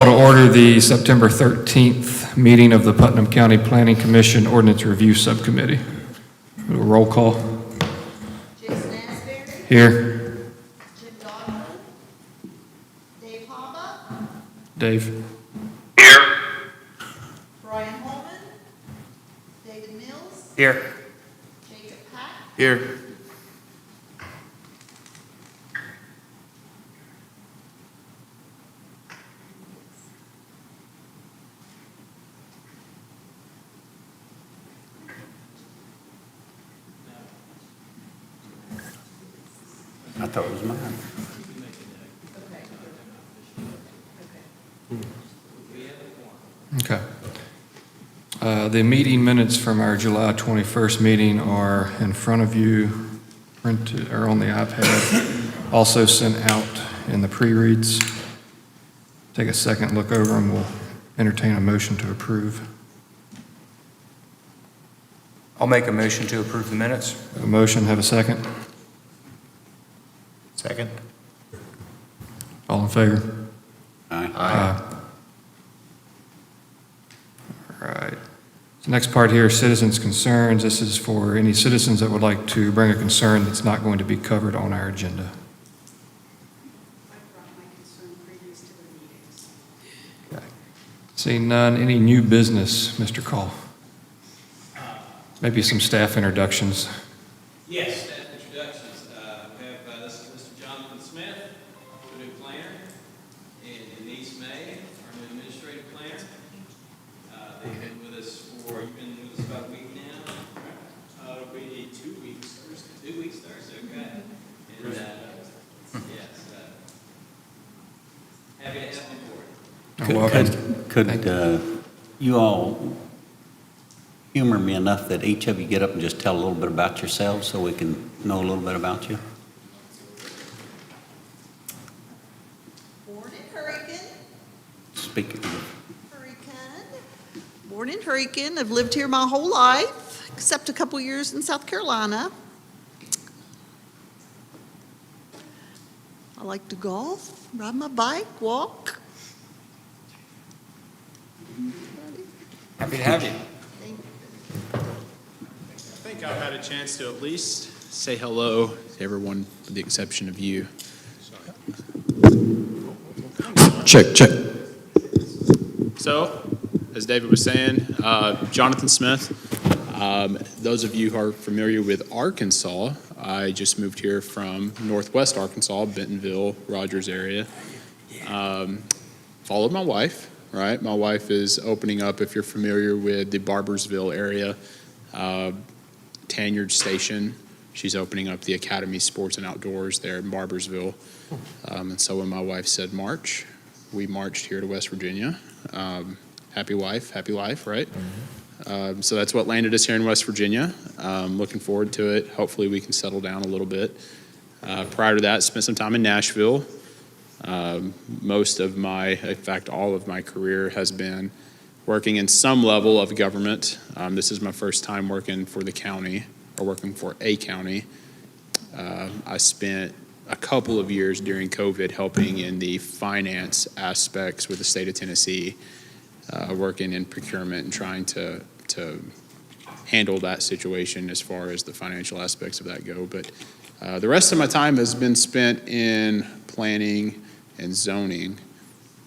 To order the September 13th meeting of the Putnam County Planning Commission Ordinance Review Subcommittee. A roll call. Jason Asbury. Here. Jim Donovan. Dave Haba. Dave. Here. Brian Holman. David Mills. Here. Jacob Pack. Here. I thought it was mine. Okay. The meeting minutes from our July 21st meeting are in front of you, printed or on the iPad, also sent out in the pre-reads. Take a second, look over them. We'll entertain a motion to approve. I'll make a motion to approve the minutes. A motion, have a second? Second. All in favor? Aye. All right. The next part here, citizens' concerns. This is for any citizens that would like to bring a concern that's not going to be covered on our agenda. I brought my concern previous to the meetings. Okay. Seeing none, any new business, Mr. Call? Maybe some staff introductions. Yes, staff introductions. We have this is Mr. Jonathan Smith, our new planner, and Denise May, our new administrative planner. They've been with us you've been with us about a week now, right? It'll be 2 weeks Thursday. 2 weeks Thursday, okay. And, yes, happy to have you aboard. Welcome. Could you all humor me enough that each of you get up and just tell a little bit about yourselves so we can know a little bit about you? Born in Hurricane. Speak. Born in Hurricane. I've lived here my whole life, except a couple years in South Carolina. I like to golf, ride my bike, walk. Happy to have you. I think I've had a chance to at least say hello to everyone with the exception of you. Check. So, as David was saying, Jonathan Smith. Those of you who are familiar with Arkansas, I just moved here from Northwest Arkansas, Bentonville, Rogers area. Followed my wife, right? My wife is opening up, if you're familiar with the Barbersville area, Tanyard Station. She's opening up the Academy Sports and Outdoors there in Barbersville. And so when my wife said march, we marched here to West Virginia. Happy wife, happy life, right? Mm-hmm. So that's what landed us here in West Virginia. Looking forward to it. Hopefully we can settle down a little bit. Prior to that, spent some time in Nashville. Most of in fact, all of my career has been working in some level of government. This is my first time working for the county, or working for a county. I spent a couple of years during COVID helping in the finance aspects with the state of Tennessee, working in procurement and trying to handle that situation as far as the financial aspects of that go. But the rest of my time has been spent in planning and zoning,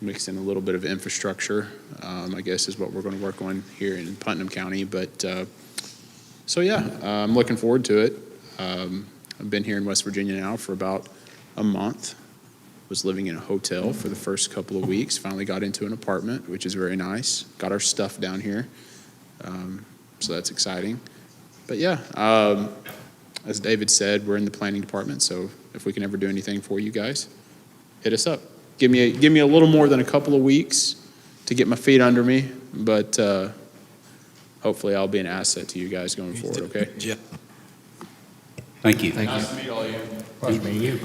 mixed in a little bit of infrastructure, I guess is what we're going to work on here in Putnam County. But so yeah, I'm looking forward to it. I've been here in West Virginia now for about a month. Was living in a hotel for the first couple of weeks. Finally got into an apartment, which is very nice. Got our stuff down here, so that's exciting. But yeah, as David said, we're in the planning department, so if we can ever do anything for you guys, hit us up. Give me a little more than a couple of weeks to get my feet under me, but hopefully I'll be an asset to you guys going forward, okay? Yeah. Thank you. Thank you. Nice to meet all you. Nice meeting you.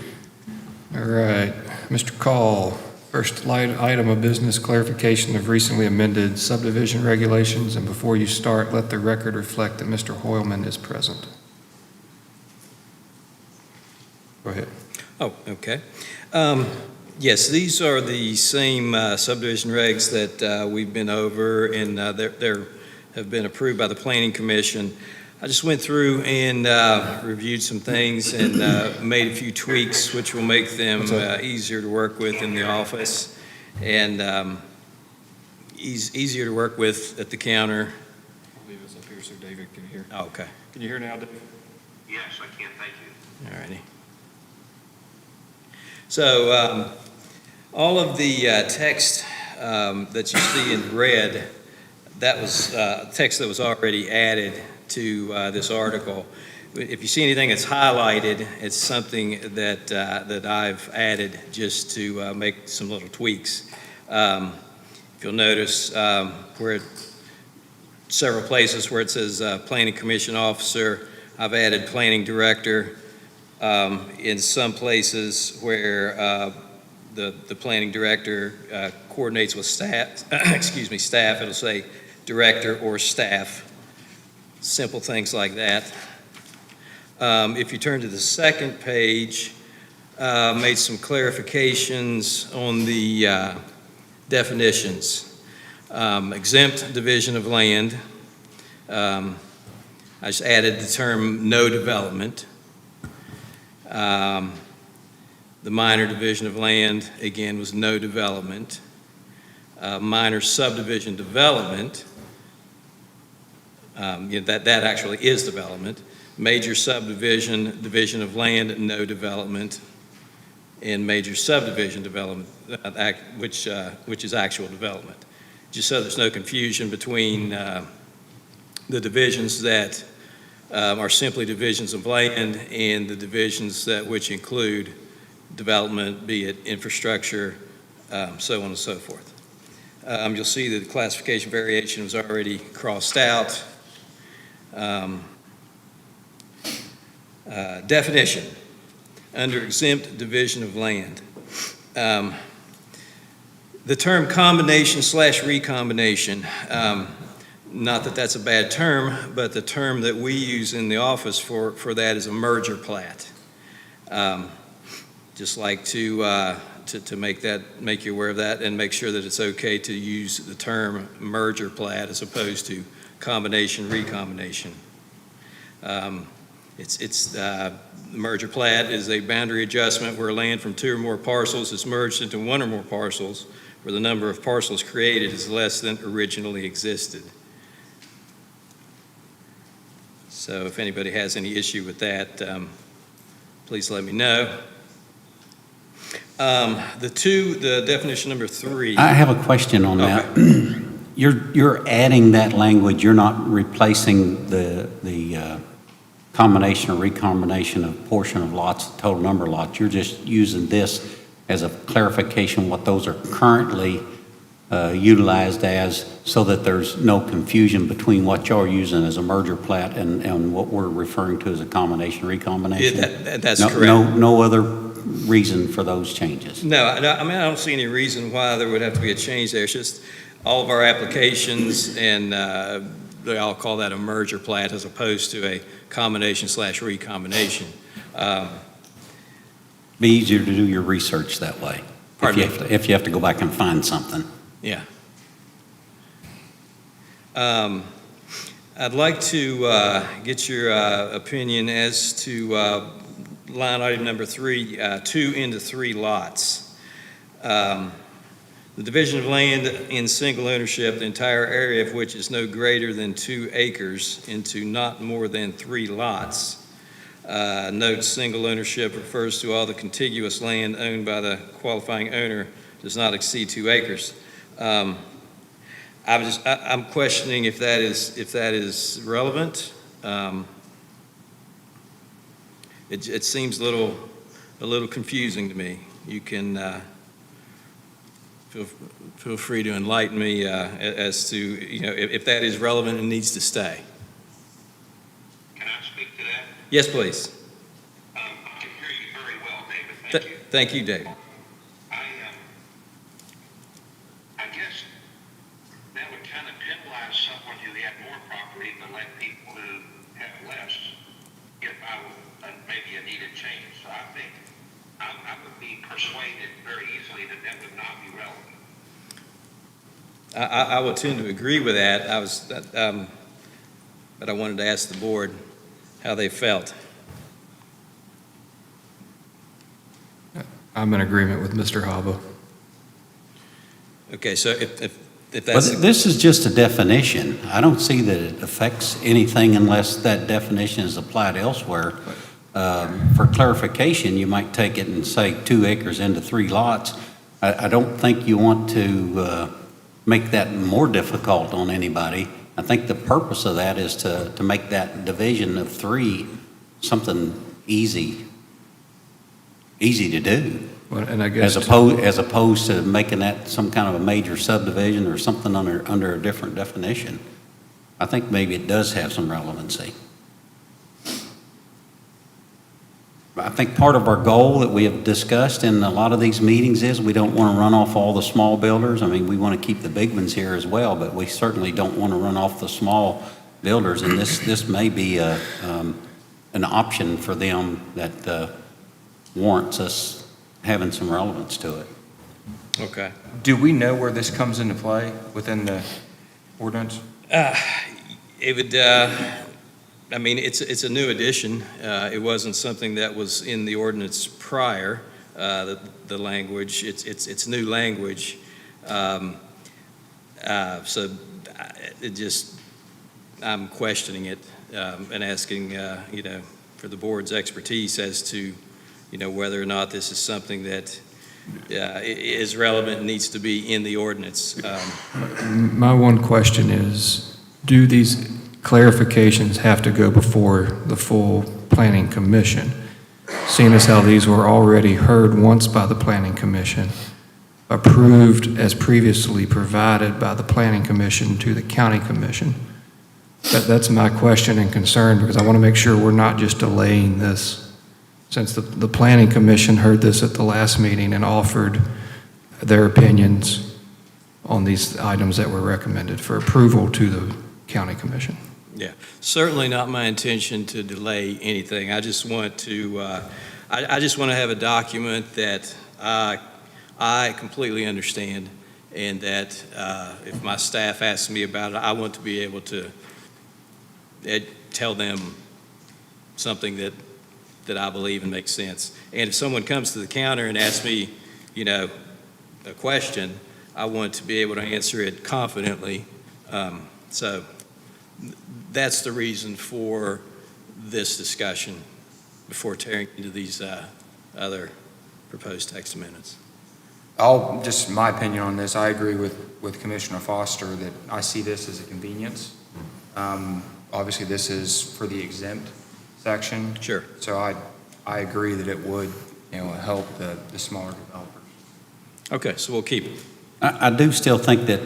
All right, Mr. Call, first item of business, clarification of recently amended subdivision regulations, and before you start, let the record reflect that Mr. Hoylman is present. Go ahead. Oh, okay. Yes, these are the same subdivision regs that we've been over, and they're have been approved by the Planning Commission. I just went through and reviewed some things and made a few tweaks, which will make them easier to work with in the office and easier to work with at the counter. I'll leave this up here so David can hear. Oh, okay. Can you hear now, David? Yes, I can, thank you. All righty. So all of the text that you see in red, that was text that was already added to this article. If you see anything that's highlighted, it's something that that I've added just to make some little tweaks. If you'll notice where several places where it says Planning Commission Officer, I've added Planning Director. In some places where the Planning Director coordinates with staff, excuse me, staff, it'll say Director or Staff. Simple things like that. If you turn to the second page, made some clarifications on the definitions. Exempt division of land. I just added the term no development. The minor division of land, again, was no development. Minor subdivision development, that actually is development. Major subdivision, division of land, no development. And major subdivision development, which is actual development. Just so there's no confusion between the divisions that are simply divisions of land and the divisions that which include development, be it infrastructure, so on and so forth. You'll see that the classification variation was already crossed out. Definition, under exempt division of land. The term combination/recombination, not that that's a bad term, but the term that we use in the office for that is a merger plat. Just like to make you aware of that and make sure that it's okay to use the term merger plat as opposed to combination, recombination. Merger plat is a boundary adjustment where land from two or more parcels is merged into one or more parcels where the number of parcels created is less than originally existed. So if anybody has any issue with that, please let me know. The definition number 3. I have a question on that. You're adding that language, you're not replacing the combination or recombination of portion of lots, total number of lots. You're just using this as a clarification what those are currently utilized as, so that there's no confusion between what you're using as a merger plat and what we're referring to as a combination, recombination. That's correct. No other reason for those changes. No, I don't see any reason why there would have to be a change there. It's just all of our applications, and they all call that a merger plat as opposed to a combination/recombination. Be easier to do your research that way. Pardon me? If you have to go back and find something. Yeah. I'd like to get your opinion as to line item number 3, 2 into 3 lots. The division of land in single ownership, the entire area of which is no greater than 2 acres, into not more than 3 lots. Note, single ownership refers to all the contiguous land owned by the qualifying owner does not exceed 2 acres. I'm questioning if that is relevant. It seems a little confusing to me. You can feel free to enlighten me as to if that is relevant and needs to stay. Can I speak to that? Yes, please. I can hear you very well, David, thank you. Thank you, David. I guess that would kind of penalize someone who had more property to let people who have less get by with maybe a needed change. So I think I would be persuaded very easily that that would not be relevant. I would tend to agree with that. But I wanted to ask the board how they felt. I'm in agreement with Mr. Haba. Okay, so if But that's, this is just a definition. I don't see that it affects anything unless that definition is applied elsewhere. For clarification, you might take it and say 2 acres into 3 lots. I don't think you want to make that more difficult on anybody. I think the purpose of that is to make that division of 3 something easy to do. Well, and I guess, As opposed to making that some kind of a major subdivision or something under a different definition. I think maybe it does have some relevancy. I think part of our goal that we have discussed in a lot of these meetings is we don't want to run off all the small builders. I mean, we want to keep the big ones here as well, but we certainly don't want to run off the small builders. And this may be an option for them that warrants us having some relevance to it. okay. Do we know where this comes into play within the ordinance? It would, I mean, it's a new addition. It wasn't something that was in the ordinance prior, the language. It's new language. So it just, I'm questioning it and asking, for the board's expertise as to, whether or not this is something that is relevant and needs to be in the ordinance. my one question is, do these clarifications have to go before the full planning commission? Seeing as how these were already heard once by the planning commission, approved as previously provided by the planning commission to the county commission. That's my question and concern, because I want to make sure we're not just delaying this. Since the planning commission heard this at the last meeting and offered their opinions on these items that were recommended for approval to the county commission. Yeah, certainly not my intention to delay anything. I just want to, I just want to have a document that I completely understand, and that if my staff asks me about it, I want to be able to tell them something that I believe and makes sense. And if someone comes to the counter and asks me, a question, I want to be able to answer it confidently. So that's the reason for this discussion before tearing into these other proposed text amendments. Just my opinion on this, I agree with Commissioner Foster that I see this as a convenience. Obviously, this is for the exempt section. Sure. So I agree that it would, help the smaller developers. Okay, so we'll keep it. I do still think that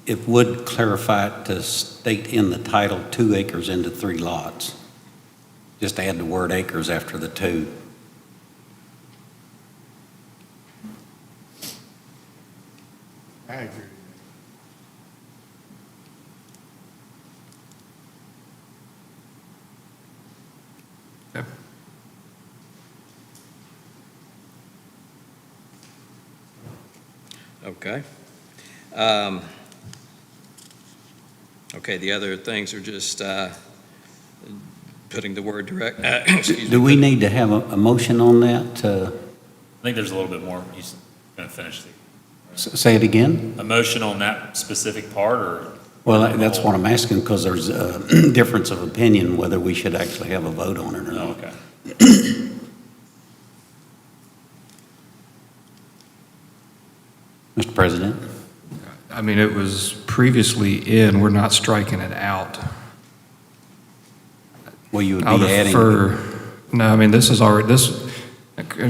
it would clarify it to state in the title 2 acres into 3 lots. Just add the word acres after the 2. I agree. Okay. Okay. Okay, the other things are just putting the word direct, excuse me. Do we need to have a motion on that? I think there's a little bit more. He's going to finish Say it again? a motion on that specific part, or? Well, that's what I'm asking, because there's a difference of opinion whether we should actually have a vote on it or Oh, not. okay. Mr. President? I mean, it was previously in, we're not striking it out. Well, you would I'll be adding. defer. No, I mean, this is already,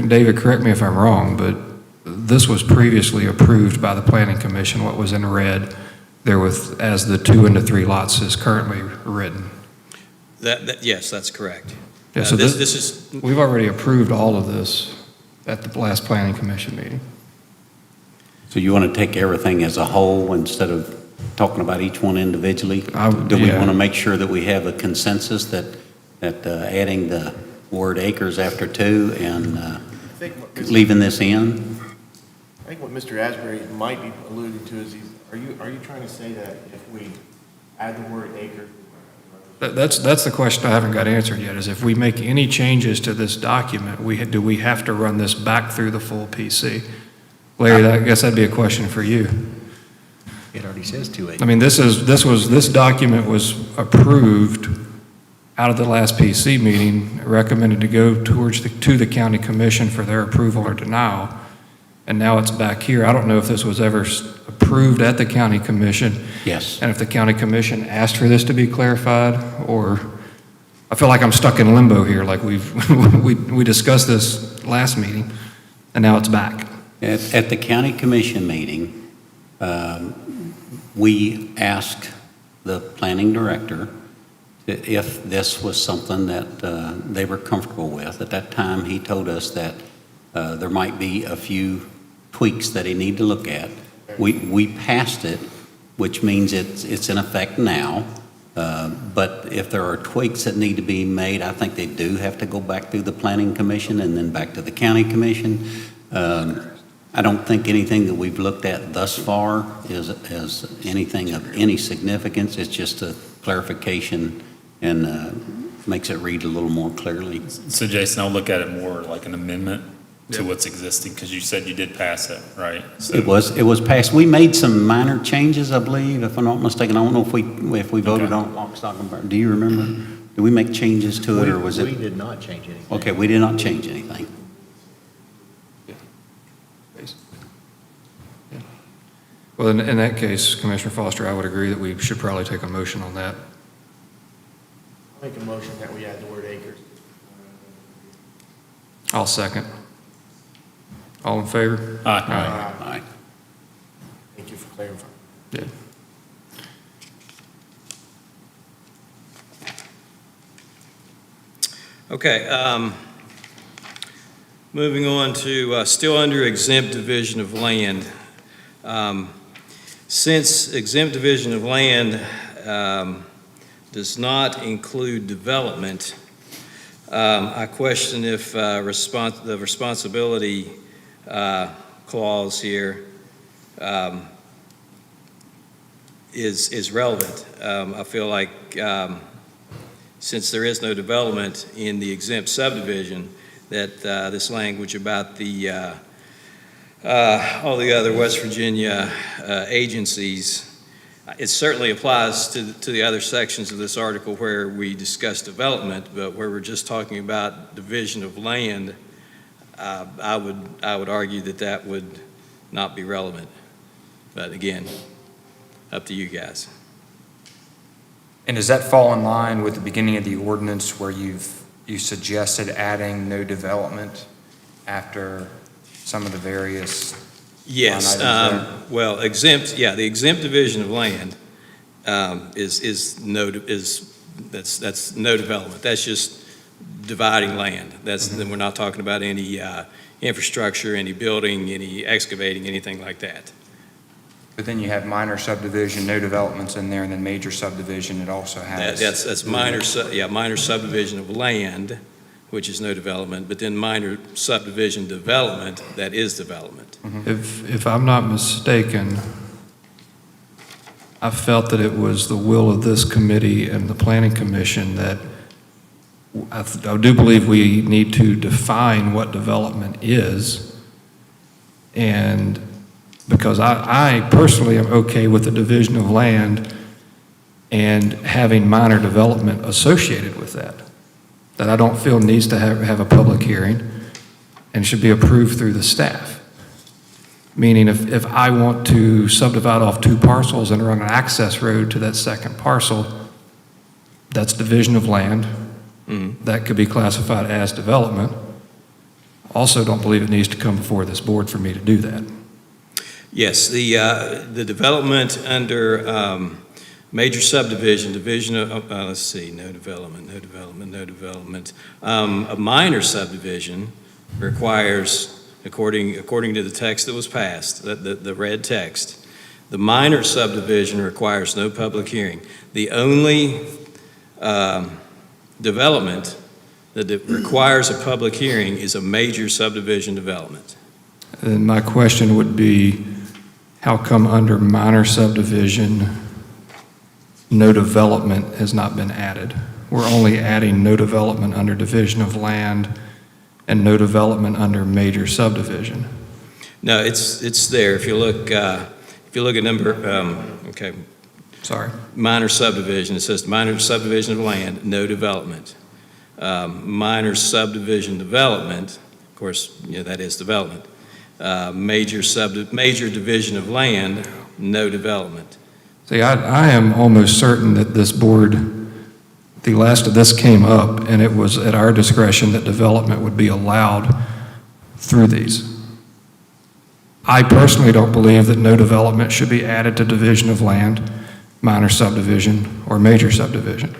David, correct me if I'm wrong, but this was previously approved by the planning commission, what was in red there with, as the 2 into 3 lots is currently written. Yes, that's correct. Yeah, so This is, we've already approved all of this at the last planning commission meeting. So you want to take everything as a whole instead of talking about each one individually? Do we yeah. want to make sure that we have a consensus that adding the word acres after 2 and think what leaving this in. I think what Mr. Asbury might be alluding to is, are you trying to say that if we add the word acre? That's the question I haven't got answered yet, is if we make any changes to this document, do we have to run this back through the full PC? Larry, I guess that'd be a question for you. It already says 2 acres. I mean, this document was approved out of the last PC meeting, recommended to go to the county commission for their approval or denial, and now it's back here. I don't know if this was ever approved at the county commission. Yes. And if the county commission asked for this to be clarified, or I feel like I'm stuck in limbo here, like we discussed this last meeting, and now it's back. At the county commission meeting, we asked the planning director if this was something that they were comfortable with. At that time, he told us that there might be a few tweaks that he needed to look at. We passed it, which means it's in effect now. But if there are tweaks that need to be made, I think they do have to go back through the planning commission and then back to the county commission. I don't think anything that we've looked at thus far is anything of any significance. It's just a clarification and makes it read a little more clearly. So Jason, I'll look at it more like an amendment to what's existing, because you said you did pass it, right? So, It was passed. We made some minor changes, I believe, if I'm not mistaken. I don't know if we voted Okay. on it, lock, stock, and barrel. Do you remember? Did we make changes to it, or was We it? did not change anything. Okay, we did not change anything. Well, in that case, Commissioner Foster, I would agree that we should probably take a motion on that. Make a motion that we add the word acres. I'll second. All in favor? Aye. Aye. Thank you for clarifying. Yeah. Okay, moving on to, still under exempt division of land. Since exempt division of land does not include development, I question if the responsibility clause here is relevant. I feel like since there is no development in the exempt subdivision, that this language about the all the other West Virginia agencies, it certainly applies to the other sections of this article where we discuss development, but where we're just talking about division of land, I would argue that would not be relevant. But again, up to you guys. And does that fall in line with the beginning of the ordinance where you suggested adding no development after some of the various Yes, line items there? well, exempt, yeah, the exempt division of land that's no development. That's just dividing land. Then we're not talking about any infrastructure, any building, any excavating, anything like that. But then you have minor subdivision, no developments in there, and then major subdivision, it also has. That's minor subdivision of land, which is no development, but then minor subdivision development, that is development. If I'm not mistaken, I felt that it was the will of this committee and the planning commission that I do believe we need to define what development is. And because I personally am okay with the division of land and having minor development associated with that I don't feel needs to have a public hearing and should be approved through the staff. Meaning if I want to subdivide off 2 parcels and run an access road to that second parcel, that's division of land. That could be classified as development. Also don't believe it needs to come before this board for me to do that. Yes, the development under major subdivision, division of, let's see, no development. A minor subdivision requires, according to the text that was passed, the red text, the minor subdivision requires no public hearing. The only development that requires a public hearing is a major subdivision development. And my question would be, how come under minor subdivision, no development has not been added? We're only adding no development under division of land and no development under major subdivision. No, it's there. If you look at number, okay, Sorry. minor subdivision, it says minor subdivision of land, no development. Minor subdivision development, of course, that is development. Major division of land, no development. See, I am almost certain that this board, the last of this came up, and it was at our discretion that development would be allowed through these. I personally don't believe that no development should be added to division of land, minor subdivision, or major subdivision.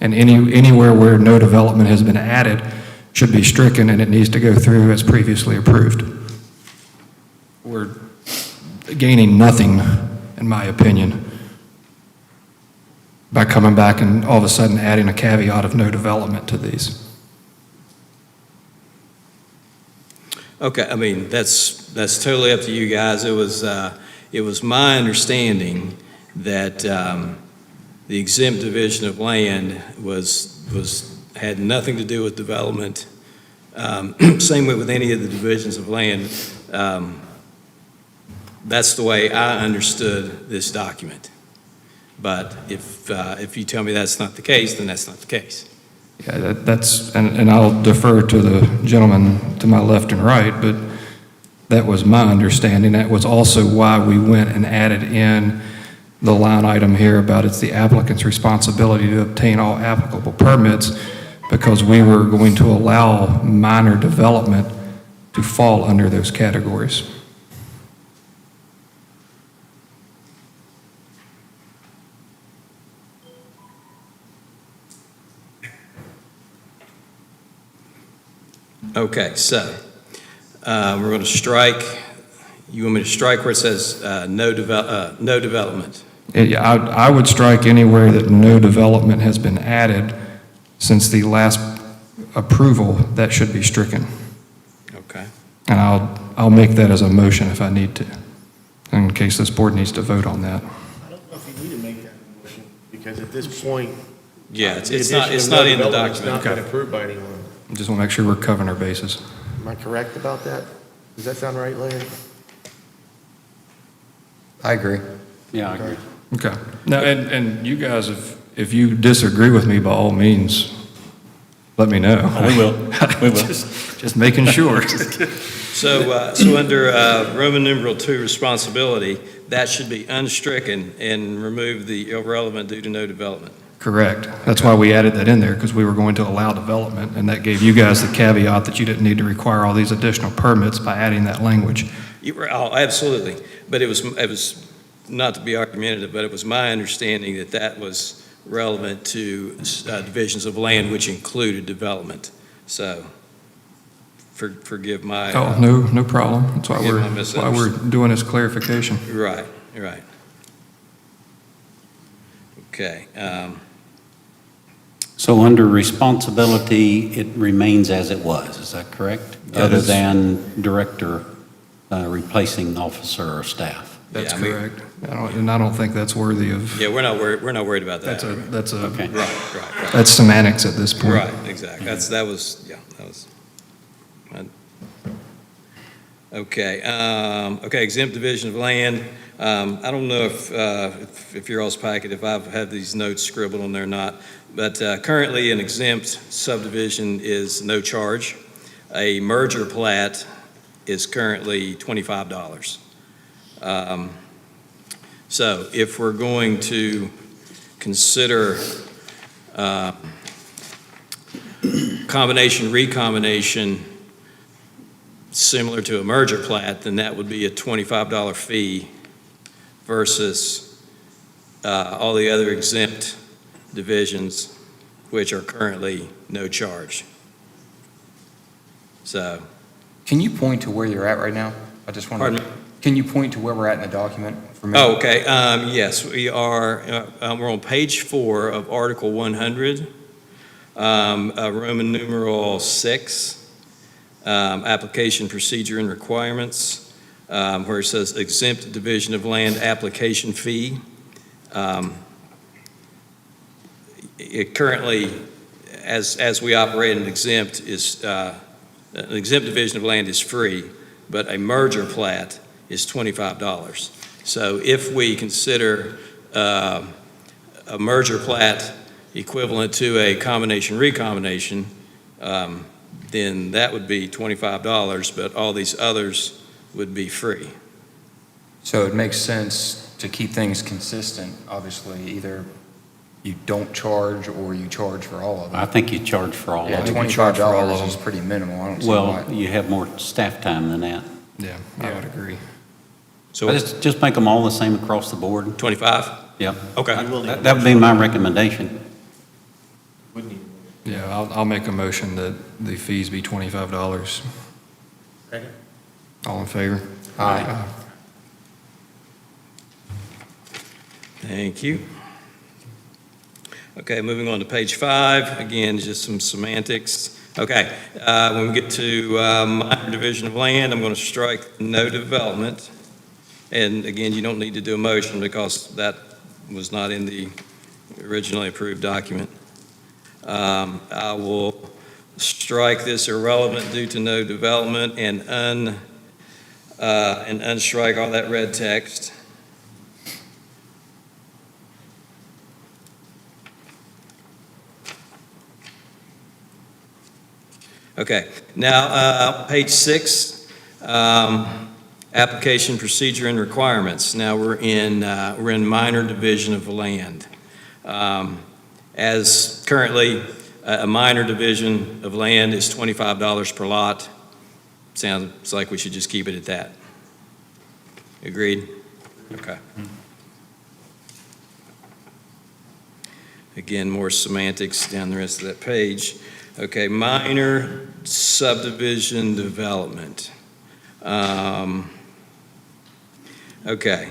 And anywhere where no development has been added should be stricken, and it needs to go through as previously approved. We're gaining nothing, in my opinion, by coming back and all of a sudden adding a caveat of no development to these. Okay, I mean, that's totally up to you guys. It was my understanding that the exempt division of land had nothing to do with development. Same way with any of the divisions of land. That's the way I understood this document. But if you tell me that's not the case, then that's not the case. Yeah, and I'll defer to the gentleman to my left and right, but that was my understanding. That was also why we went and added in the line item here about it's the applicant's responsibility to obtain all applicable permits, because we were going to allow minor development to fall under those categories. Okay, so we're going to strike, you want me to strike where it says no development? Yeah, I would strike anywhere that no development has been added since the last approval. That should be stricken. Okay. And I'll make that as a motion if I need to, in case this board needs to vote on that. I don't know if you need to make that motion, because at this point. Yeah, it's the not addition of no in the development's document. not been approved by anyone. I just want to make sure we're covering our bases. Am I correct about that? Does that sound right, Larry? I agree. Yeah, I agree. Okay. Now, and you guys, if you disagree with me, by all means, let me know. Oh, we will. We will. Just making sure. So under Roman numeral 2, responsibility, that should be unstricken and remove the irrelevant due to no development. Correct. That's why we added that in there, because we were going to allow development, and that gave you guys the caveat that you didn't need to require all these additional permits by adding that language. Oh, absolutely. But it was not to be argumentative, but it was my understanding that that was relevant to divisions of land which included development. So forgive my... Oh, no problem. That's why we're doing this clarification. Right. Okay. So under responsibility, it remains as it was, is that correct? That Other is- than director replacing officer or staff? That's Yeah, I mean- correct. I don't think that's worthy of, Yeah, we're not worried about that. Okay. Right. that's semantics at this point. Right, exactly. That was. Okay, exempt division of land. I don't know if your all's packet, if I've had these notes scribbled on there or not, but currently an exempt subdivision is no charge. A merger plat is currently $25. So if we're going to consider combination, recombination, similar to a merger plat, then that would be a $25 fee versus all the other exempt divisions, which are currently no charge. So, Can you point to where you're at right now? I just want Pardon to, me? can you point to where we're at in the document for me? oh, okay, yes, we are, we're on page 4 of Article 100. Roman numeral 6, application procedure and requirements, where it says exempt division of land application fee. It currently, as we operate an exempt division of land is free, but a merger plat is $25. So if we consider a merger plat equivalent to a combination recombination, then that would be $25, but all these others would be free. So it makes sense to keep things consistent, obviously, either you don't charge or you charge for all of them. I think you charge for all Yeah, of it. $25 is pretty minimal, I don't see Well, why. you have more staff time than that. Yeah, I would agree. So Just make them all the same across the board. 25? Yep. Okay. That would be my recommendation. Wouldn't even. Yeah, I'll make a motion that the fees be $25. Second? All in favor? Aye. Thank you. Okay, moving on to page 5, again, just some semantics. Okay, when we get to minor division of land, I'm going to strike no development. And again, you don't need to do a motion because that was not in the originally approved document. I will strike this irrelevant due to no development and unstrike all that red text. Okay, now page 6, application procedure and requirements. Now we're in minor division of land. As currently, a minor division of land is $25 per lot. Sounds like we should just keep it at that. Agreed? Okay. Again, more semantics down the rest of that page. Okay, minor subdivision development. Okay.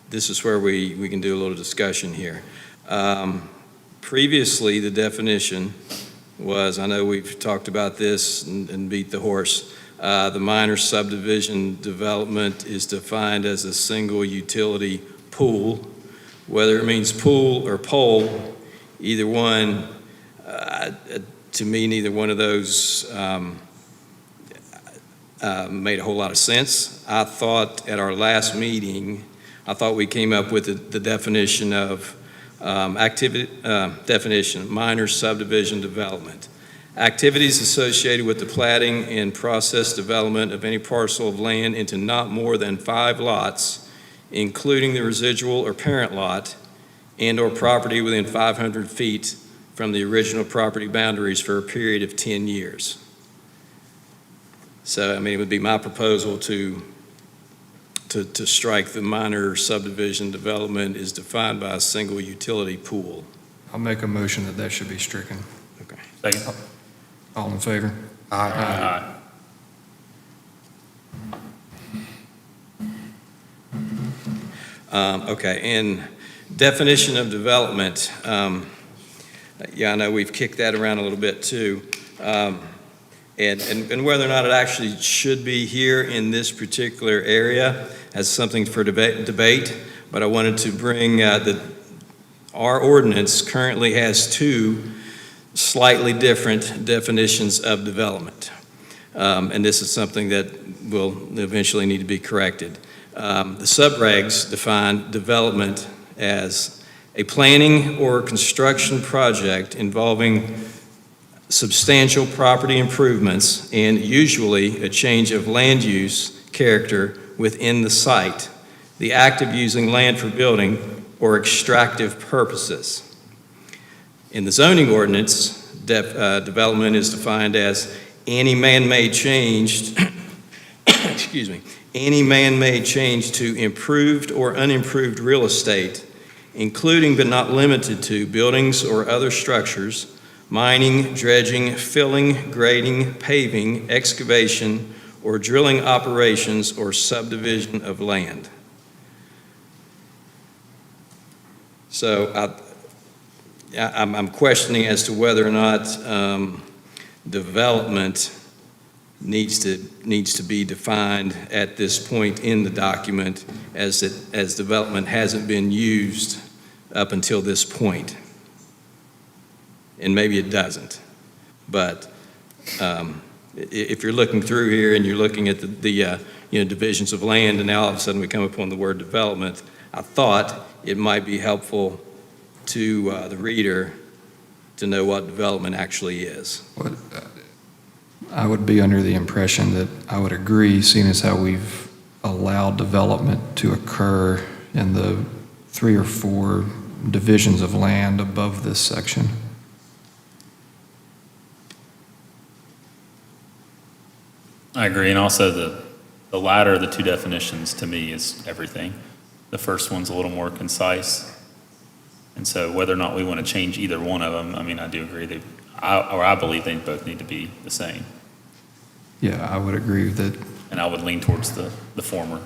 This is where we can do a little discussion here. Previously, the definition was, I know we've talked about this and beat the horse, the minor subdivision development is defined as a single utility pool. Whether it means pool or pole, either one, to me, neither one of those made a whole lot of sense. I thought at our last meeting, we came up with the definition of minor subdivision development. Activities associated with the platting and process development of any parcel of land into not more than 5 lots, including the residual or parent lot, and/or property within 500 feet from the original property boundaries for a period of 10 years. So, I mean, it would be my proposal to strike the minor subdivision development is defined by a single utility pool. I'll make a motion that that should be stricken. Okay. Second. All in favor? Aye. Okay, and definition of development. Yeah, I know we've kicked that around a little bit too. And whether or not it actually should be here in this particular area as something for debate, but I wanted to bring our ordinance currently has 2 slightly different definitions of development. And this is something that will eventually need to be corrected. The subregs define development as a planning or construction project involving substantial property improvements and usually a change of land use character within the site, the act of using land for building or extractive purposes. In the zoning ordinance, development is defined as any man-made change excuse me, any man-made change to improved or unimproved real estate, including but not limited to buildings or other structures, mining, dredging, filling, grading, paving, excavation, or drilling operations or subdivision of land. I'm questioning as to whether or not development needs to be defined at this point in the document, as development hasn't been used up until this point. And maybe it doesn't. But if you're looking through here and you're looking at the divisions of land, and now all of a sudden we come upon the word development, I thought it might be helpful to the reader to know what development actually is. I would be under the impression that I would agree, seeing as how we've allowed development to occur in the 3 or 4 divisions of land above this section. I agree, and also the latter of the two definitions to me is everything. The first one's a little more concise, and so whether or not we want to change either one of them, I mean, I do agree I believe they both need to be the same, Yeah, I would agree with that. and I would lean towards the former.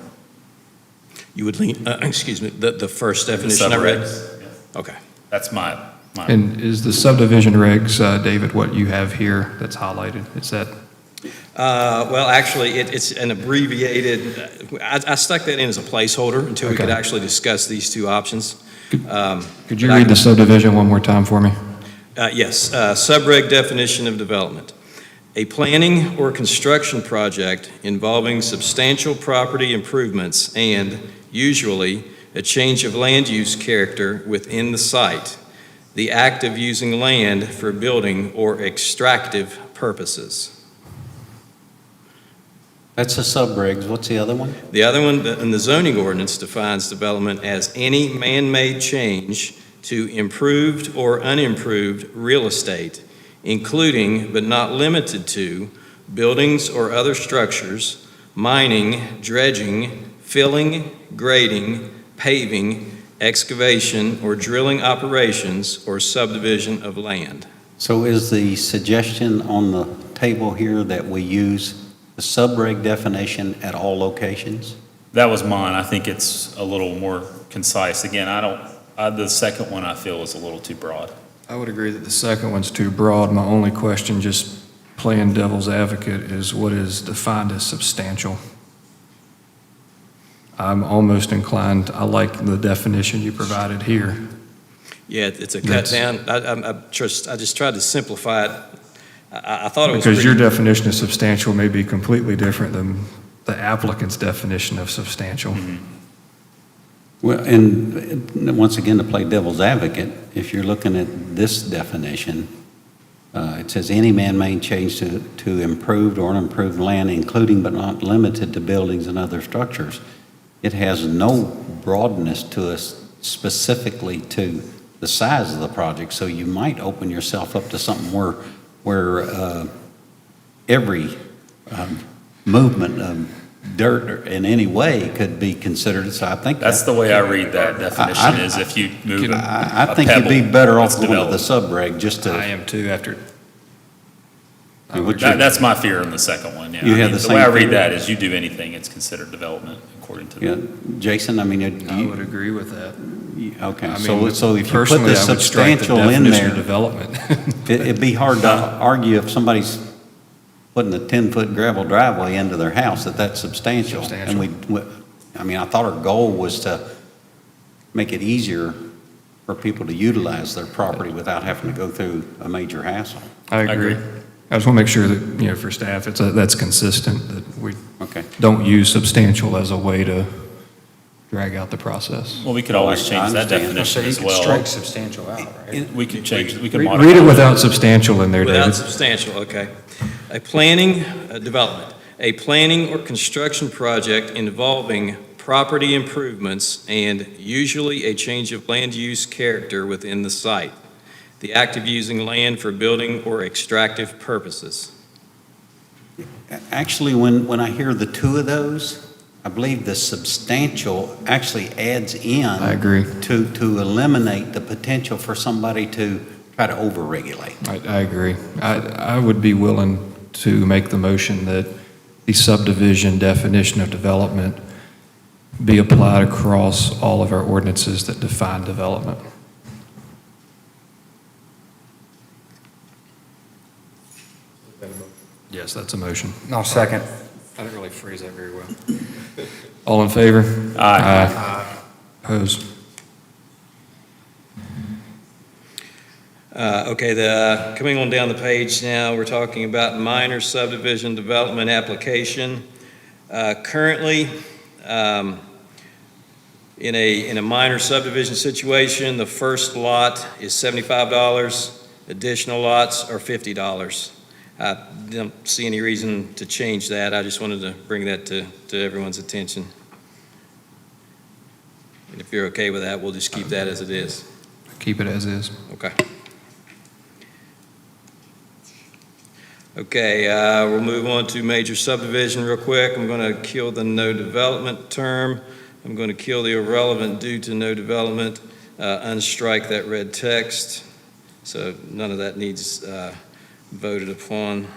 You would lean, the first The definition I read? subregs, yeah. Okay. That's my. And is the subdivision regs, David, what you have here that's highlighted? Is that, Well, actually, it's an abbreviated, I stuck that in as a placeholder until we could Okay. actually discuss these two options. could you read the subdivision one more time for me? Yes, subreg definition of development. A planning or construction project involving substantial property improvements and, usually, a change of land use character within the site. The act of using land for building or extractive purposes. That's the subregs. What's the other one? The other one, in the zoning ordinance, defines development as any man-made change to improved or unimproved real estate, including but not limited to buildings or other structures, mining, dredging, filling, grading, paving, excavation, or drilling operations, or subdivision of land. So is the suggestion on the table here that we use the subreg definition at all locations? That was mine. I think it's a little more concise. Again, the second one I feel is a little too broad. I would agree that the second one's too broad. My only question, just playing devil's advocate, is what is defined as substantial? I'm almost inclined, I like the definition you provided here. Yeah, it's a cut down. I just tried to simplify it. I thought it was Because your pretty- definition of substantial may be completely different than the applicant's definition of substantial. Well, and once again, to play devil's advocate, if you're looking at this definition, it says any man-made change to improved or unimproved land, including but not limited to buildings and other structures. It has no broadness to us specifically to the size of the project, so you might open yourself up to something where every movement of dirt in any way could be considered. So I think That's the way I read that definition, is if you move I think you'd be better off going to the subreg just to. I am too, after. That's my fear in the second one, yeah. You have I mean, the the way I same read fear? that is you do anything, it's considered development according to Yeah, Jason, I mean, I would agree with that. okay, I so mean, if you put personally, the I would strike the substantial in definition of there, development. it'd be hard to argue if somebody's putting a 10-foot gravel driveway into their house that that's substantial. And I mean, I thought our goal was to make it easier for people to utilize their property without having to go through a major hassle. I agree. I just want to make sure that, for staff, that's consistent, that we Okay. don't use substantial as a way to drag out the process. Well, we could always I change that understand. definition as well. Strike substantial out, right? We could change, we could modify. Read it without substantial in there, Without David. substantial, okay. A development, a planning or construction project involving property improvements and usually a change of land use character within the site. The act of using land for building or extractive purposes. Actually, when I hear the two of those, I believe the substantial actually adds in. I agree. To eliminate the potential for somebody to try to overregulate. I agree. I would be willing to make the motion that the subdivision definition of development be applied across all of our ordinances that define development. Yes, that's a motion. I'll second. I didn't really phrase that very well. All in favor? Aye. Opposed? Okay, coming on down the page now, we're talking about minor subdivision development application. Currently, in a minor subdivision situation, the first lot is $75, additional lots are $50. I don't see any reason to change that. I just wanted to bring that to everyone's attention. And if you're okay with that, we'll just keep that as it is. Keep it as is. Okay. Okay, we'll move on to major subdivision real quick. I'm going to kill the no development term. I'm going to kill the irrelevant due to no development, unstrike that red text. So none of that needs voted upon.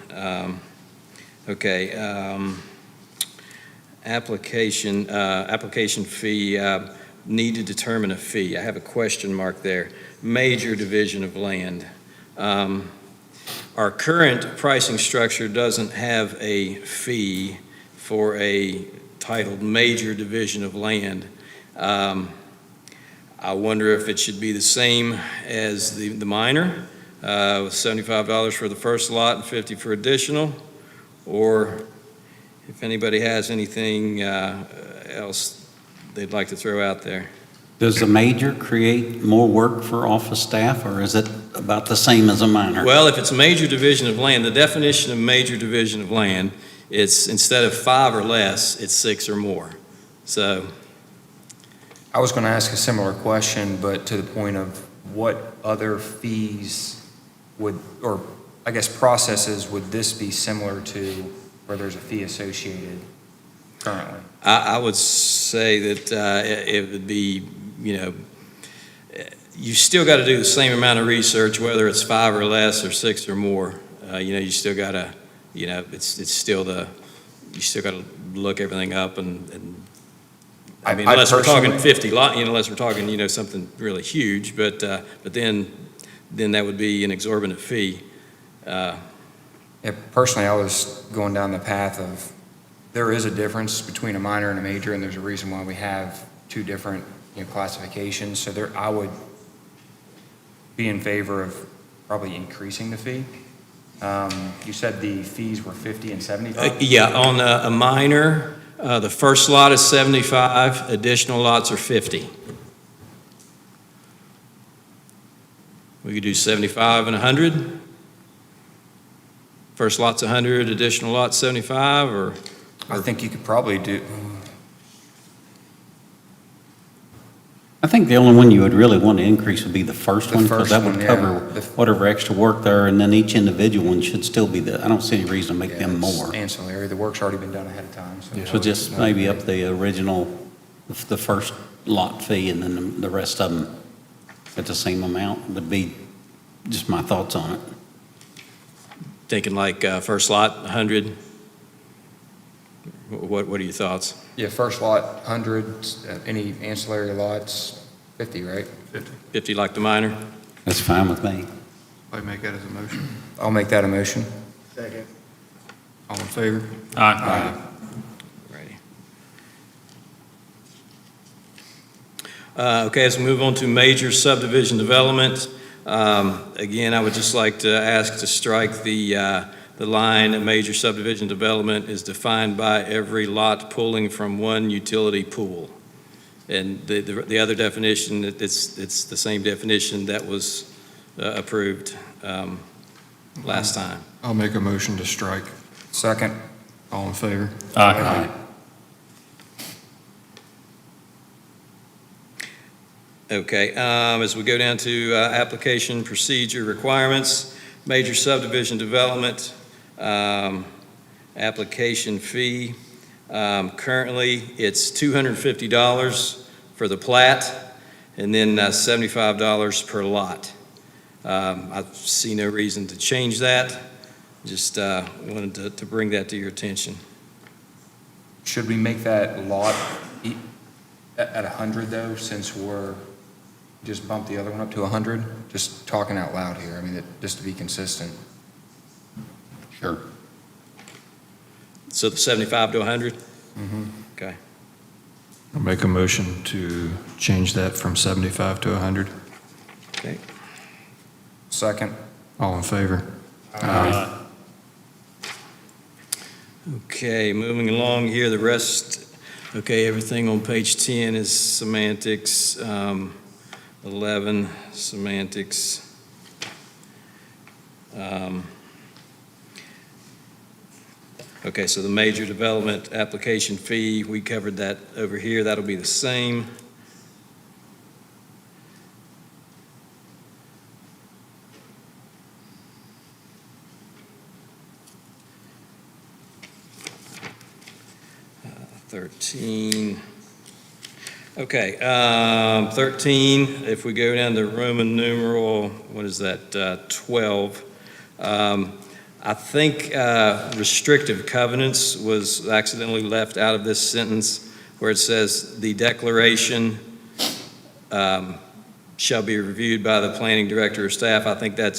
Application fee, need to determine a fee. I have a question mark there. Major division of land. Our current pricing structure doesn't have a fee for a titled major division of land. I wonder if it should be the same as the minor, with $75 for the first lot and $50 for additional, or if anybody has anything else they'd like to throw out there. Does the major create more work for office staff, or is it about the same as a minor? Well, if it's a major division of land, the definition of major division of land, it's instead of 5 or less, it's 6 or more. So I was going to ask a similar question, but to the point of what other fees would, or I guess processes, would this be similar to where there's a fee associated currently? I would say that it would be, you still got to do the same amount of research, whether it's 5 or less or 6 or more. You still got to, it's still you still got to look everything up and I mean, unless we're talking 50 lot, unless we're talking, something really huge, but then that would be an exorbitant fee. Yeah, personally, I was going down the path of there is a difference between a minor and a major, and there's a reason why we have two different classifications. So I would be in favor of probably increasing the fee. You said the fees were 50 and 75? Yeah, on a minor, the first lot is 75, additional lots are 50. We could do 75 and 100. First lot's 100, additional lot's 75, or? I think you could probably do, I think the only one you would really want to increase would be the first The one, because first that would one, yeah. cover whatever extra work there, and then each individual one should still be I don't see any reason to make them it's more. ancillary. The work's already been done ahead of time. So just maybe up the original, the first lot fee, and then the rest of them at the same amount would be just my thoughts on it. Thinking like first lot, 100. What are your thoughts? Yeah, first lot, 100, any ancillary lots, 50, right? 50 like the minor? That's fine with me. I make that as a motion. I'll make that a motion. Second. All in favor? Aye. Righty. Okay, as we move on to major subdivision development, again, I would just like to ask to strike the line, a major subdivision development is defined by every lot pulling from one utility pool. And the other definition, it's the same definition that was approved last time. I'll make a motion to strike. Second. All in favor? Aye. Okay, as we go down to application procedure requirements, major subdivision development, application fee. Currently, it's $250 for the plat, and then $75 per lot. I see no reason to change that. Just wanted to bring that to your attention. Should we make that lot at 100 though, since we're just bump the other one up to 100? Just talking out loud here. I mean, just to be consistent. Sure. So the 75 to 100? Okay. I'll make a motion to change that from 75 to 100. Okay. Second. All in favor? Okay, moving along here, the rest, okay, everything on page 10 is semantics, 11, semantics. Okay, so the major development application fee, we covered that over here, that'll be the same. Uh, 13. Okay, 13, if we go down to Roman numeral, what is that, 12? I think restrictive covenants was accidentally left out of this sentence where it says the declaration shall be reviewed by the planning director or staff. I think it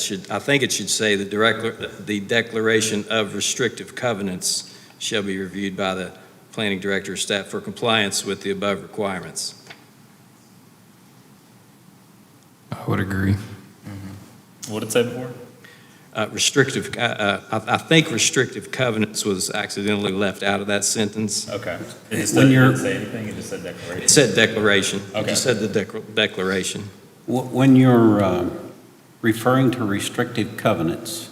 should say the declaration of restrictive covenants shall be reviewed by the planning director or staff for compliance with the above requirements. I would agree. What did it say before? Restrictive, I think restrictive covenants was accidentally left out of that sentence. Okay. It just When you're- didn't say anything, it just said declaration. It said declaration. It Okay. just said the declaration. When you're referring to restrictive covenants,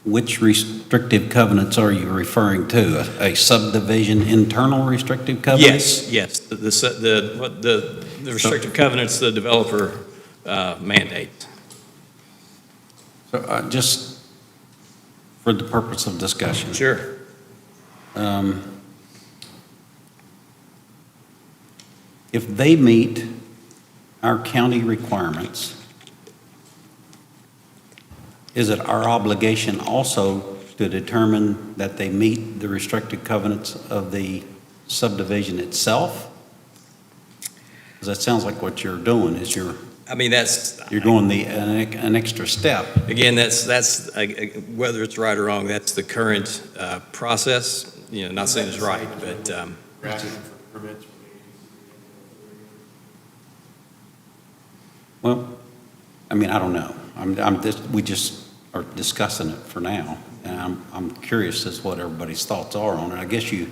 which restrictive covenants are you referring to? A subdivision internal restrictive covenant? Yes. The restrictive covenants the developer mandates. So just for the purpose of discussion. Sure. If they meet our county requirements, is it our obligation also to determine that they meet the restrictive covenants of the subdivision itself? Because that sounds like what you're doing, is you're going an extra step. Again, that's whether it's right or wrong, that's the current process. Not saying it's right, but Asking for permits. Well, I don't know. We just are discussing it for now, and I'm curious as to what everybody's thoughts are on it. I guess you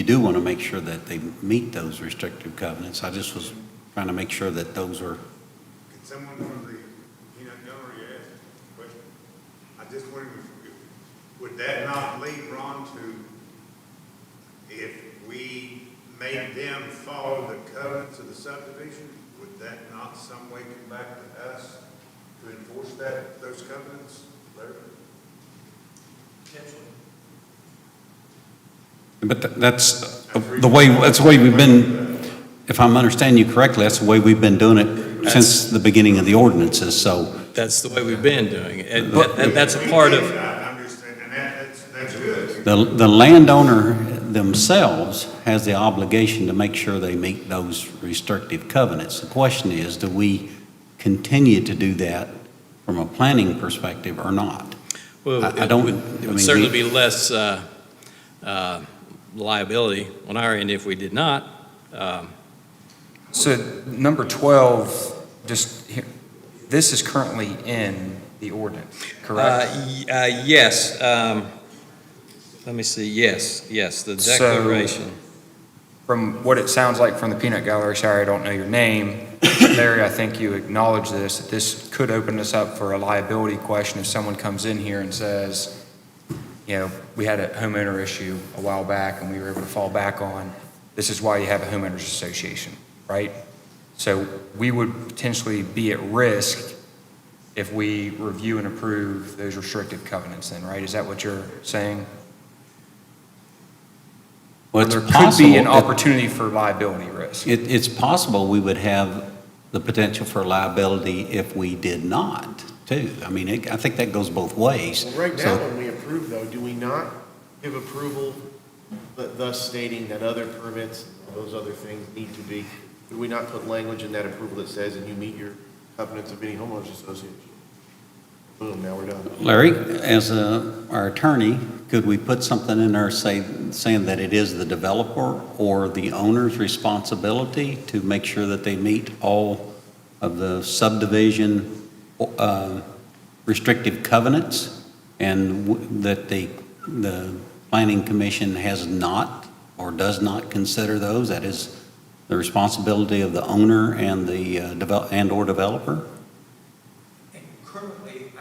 do want to make sure that they meet those restrictive covenants. I just was trying to make sure that those are. Could someone from the peanut gallery ask a question? I just wondered, would that not lead Ron to, if we made them follow the covenants of the subdivision, would that not some way come back to us to enforce those covenants, Larry? But that's the way we've been, if I'm understanding you correctly, that's the way we've been doing it since the beginning of the ordinances, so. that's the way we've been doing it. And that's a part of, I understand, and that's good. The landowner themselves has the obligation to make sure they meet those restrictive covenants. The question is, do we continue to do that from a planning perspective or not? well, it would certainly be less liability on our end if we did not. So number 12, this is currently in the ordinance, correct? Yes. Let me see. Yes, the declaration. From what it sounds like from the peanut gallery, sorry, I don't know your name, Larry, I think you acknowledge this, that this could open us up for a liability question if someone comes in here and says, we had a homeowner issue a while back and we were able to fall back on, this is why you have a homeowners association, right? So we would potentially be at risk if we review and approve those restrictive covenants then, right? Is that what you're saying? Well, it's There could possible be an that- opportunity for liability risk. It's possible we would have the potential for liability if we did not, too. I think that goes both ways. Well, right now, So- when we approve though, do we not give approval, thus stating that other permits, those other things need to be, do we not put language in that approval that says, and you meet your covenants of any homeowners association? Boom, now we're done. Larry, as our attorney, could we put something in there saying that it is the developer or the owner's responsibility to make sure that they meet all of the subdivision restrictive covenants, and that the planning commission has not or does not consider those? That is the responsibility of the owner and the and/or developer? And currently,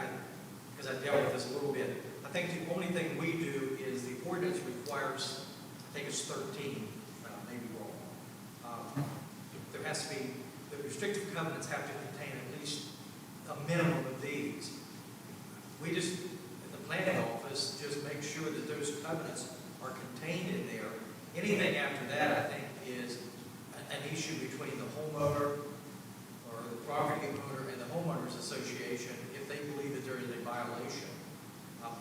because I dealt with this a little bit, I think the only thing we do is the ordinance requires, I think it's 13, I may be wrong. There has to be, the restrictive covenants have to contain at least a minimum of these. We just, in the planning office, just make sure that those covenants are contained in there. Anything after that, I think, is an issue between the homeowner or the property owner and the homeowners association if they believe that there is a violation.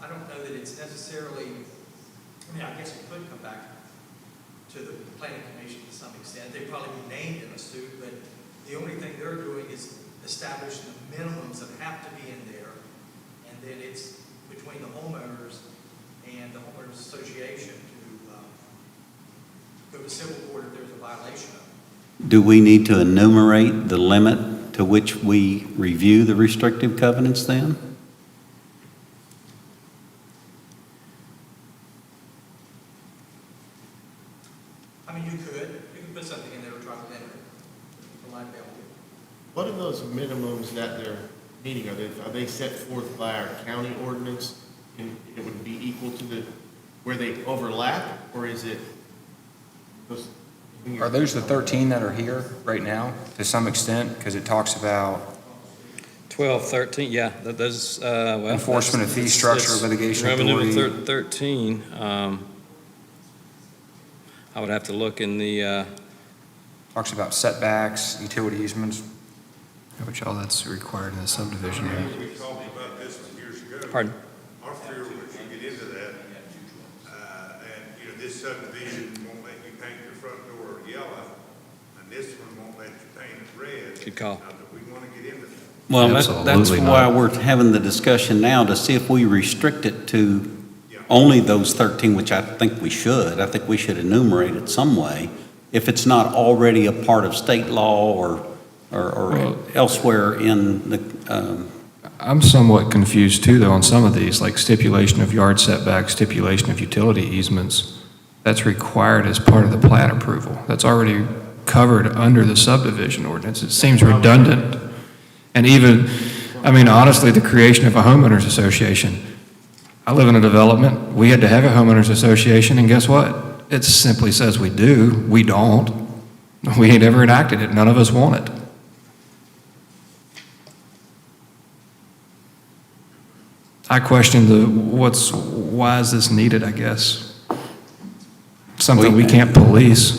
I don't know that it's necessarily, I mean, I guess it could come back to the planning commission to some extent. They'd probably be named in a suit, but the only thing they're doing is establishing the minimums that have to be in there. And then it's between the homeowners and the homeowners association to go to civil court if there's a violation of it. Do we need to enumerate the limit to which we review the restrictive covenants then? I mean, you could put something in there to try to limit the liability. What are those minimums that they're meeting? Are they set forth by our county ordinance? And it would be equal to where they overlap, or is it? Are those the 13 that are here right now, to some extent? Because it talks about 12, 13, yeah, those, well. enforcement of fee structure, it's litigation Roman numeral authority. 13, I would have to look in the, Talks about setbacks, utility easements. Which all that's required in the subdivision. We talked about this years ago. pardon? Our fear was you get into that, and, this subdivision won't let you paint your front door yellow, and this one won't let you paint it red. Good call. Now, do we want to get into that? Well, that's Absolutely why not. we're having the discussion now, to see if we restrict it to only those 13, which I think we should. I think we should enumerate it some way. If it's not already a part of state law or elsewhere in the, I'm somewhat confused too, though, on some of these, like stipulation of yard setbacks, stipulation of utility easements. That's required as part of the plat approval. That's already covered under the subdivision ordinance. It seems redundant. And even, I mean, honestly, the creation of a homeowners association. I live in a development. We had to have a homeowners association, and guess what? It simply says we do. We don't. We ain't ever enacted it. None of us want it. I question why is this needed, I guess? Something we can't police.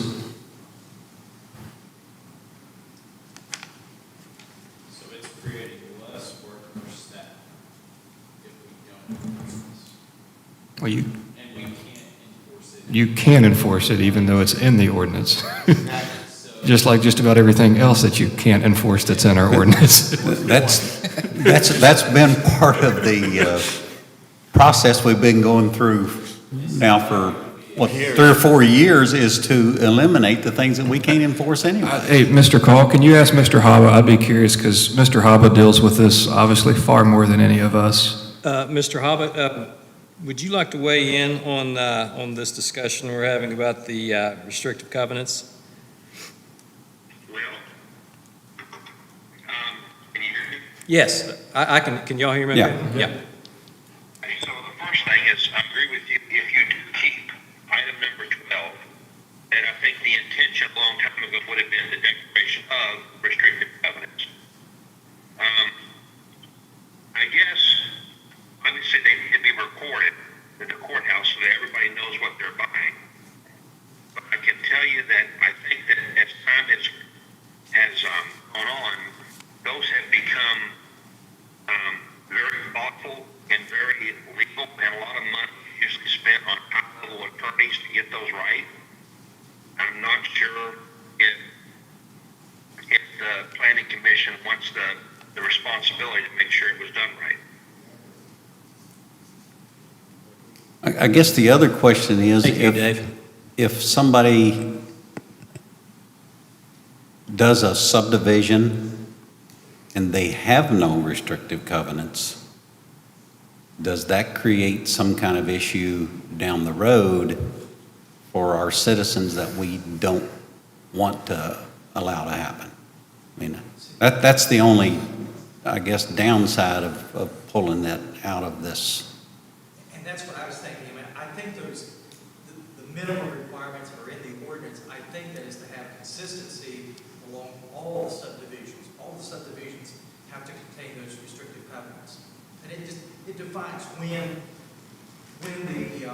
So it's creating less work for staff if we don't enforce this. Well, you And we can't enforce it. You can enforce it even though it's in the ordinance. So Just like just about everything else that you can't enforce that's in our ordinance. that's been part of the process we've been going through now for, 3 or 4 years, is to eliminate the things that we can't enforce anyway. Hey, Mr. Call, can you ask Mr. Haba? I'd be curious because Mr. Haba deals with this obviously far more than any of us. Mr. Hobbit, would you like to weigh in on this discussion we're having about the restrictive covenants? Well, can you hear me? Yes, I can y'all hear me? Yeah. Okay? Yeah. So the first thing is, I agree with you, if you do keep item number 12, and I think the intention a long time ago would have been the declaration of restrictive covenants. I guess, obviously, they need to be recorded at the courthouse so that everybody knows what they're buying. But I can tell you that I think that as time has gone on, those have become very thoughtful and very legal, and a lot of money is usually spent on high-level attorneys to get those right. I'm not sure if the planning commission wants the responsibility to make sure it was done right. I guess the other question is, Thank you, Dave. if somebody does a subdivision and they have no restrictive covenants, does that create some kind of issue down the road for our citizens that we don't want to allow to happen? I mean, that's the only, I guess, downside of pulling that out of this. And that's what I was thinking. I mean, I think those, the minimum requirements are in the ordinance. I think that is to have consistency along all the subdivisions. All the subdivisions have to contain those restrictive covenants. And it defines when the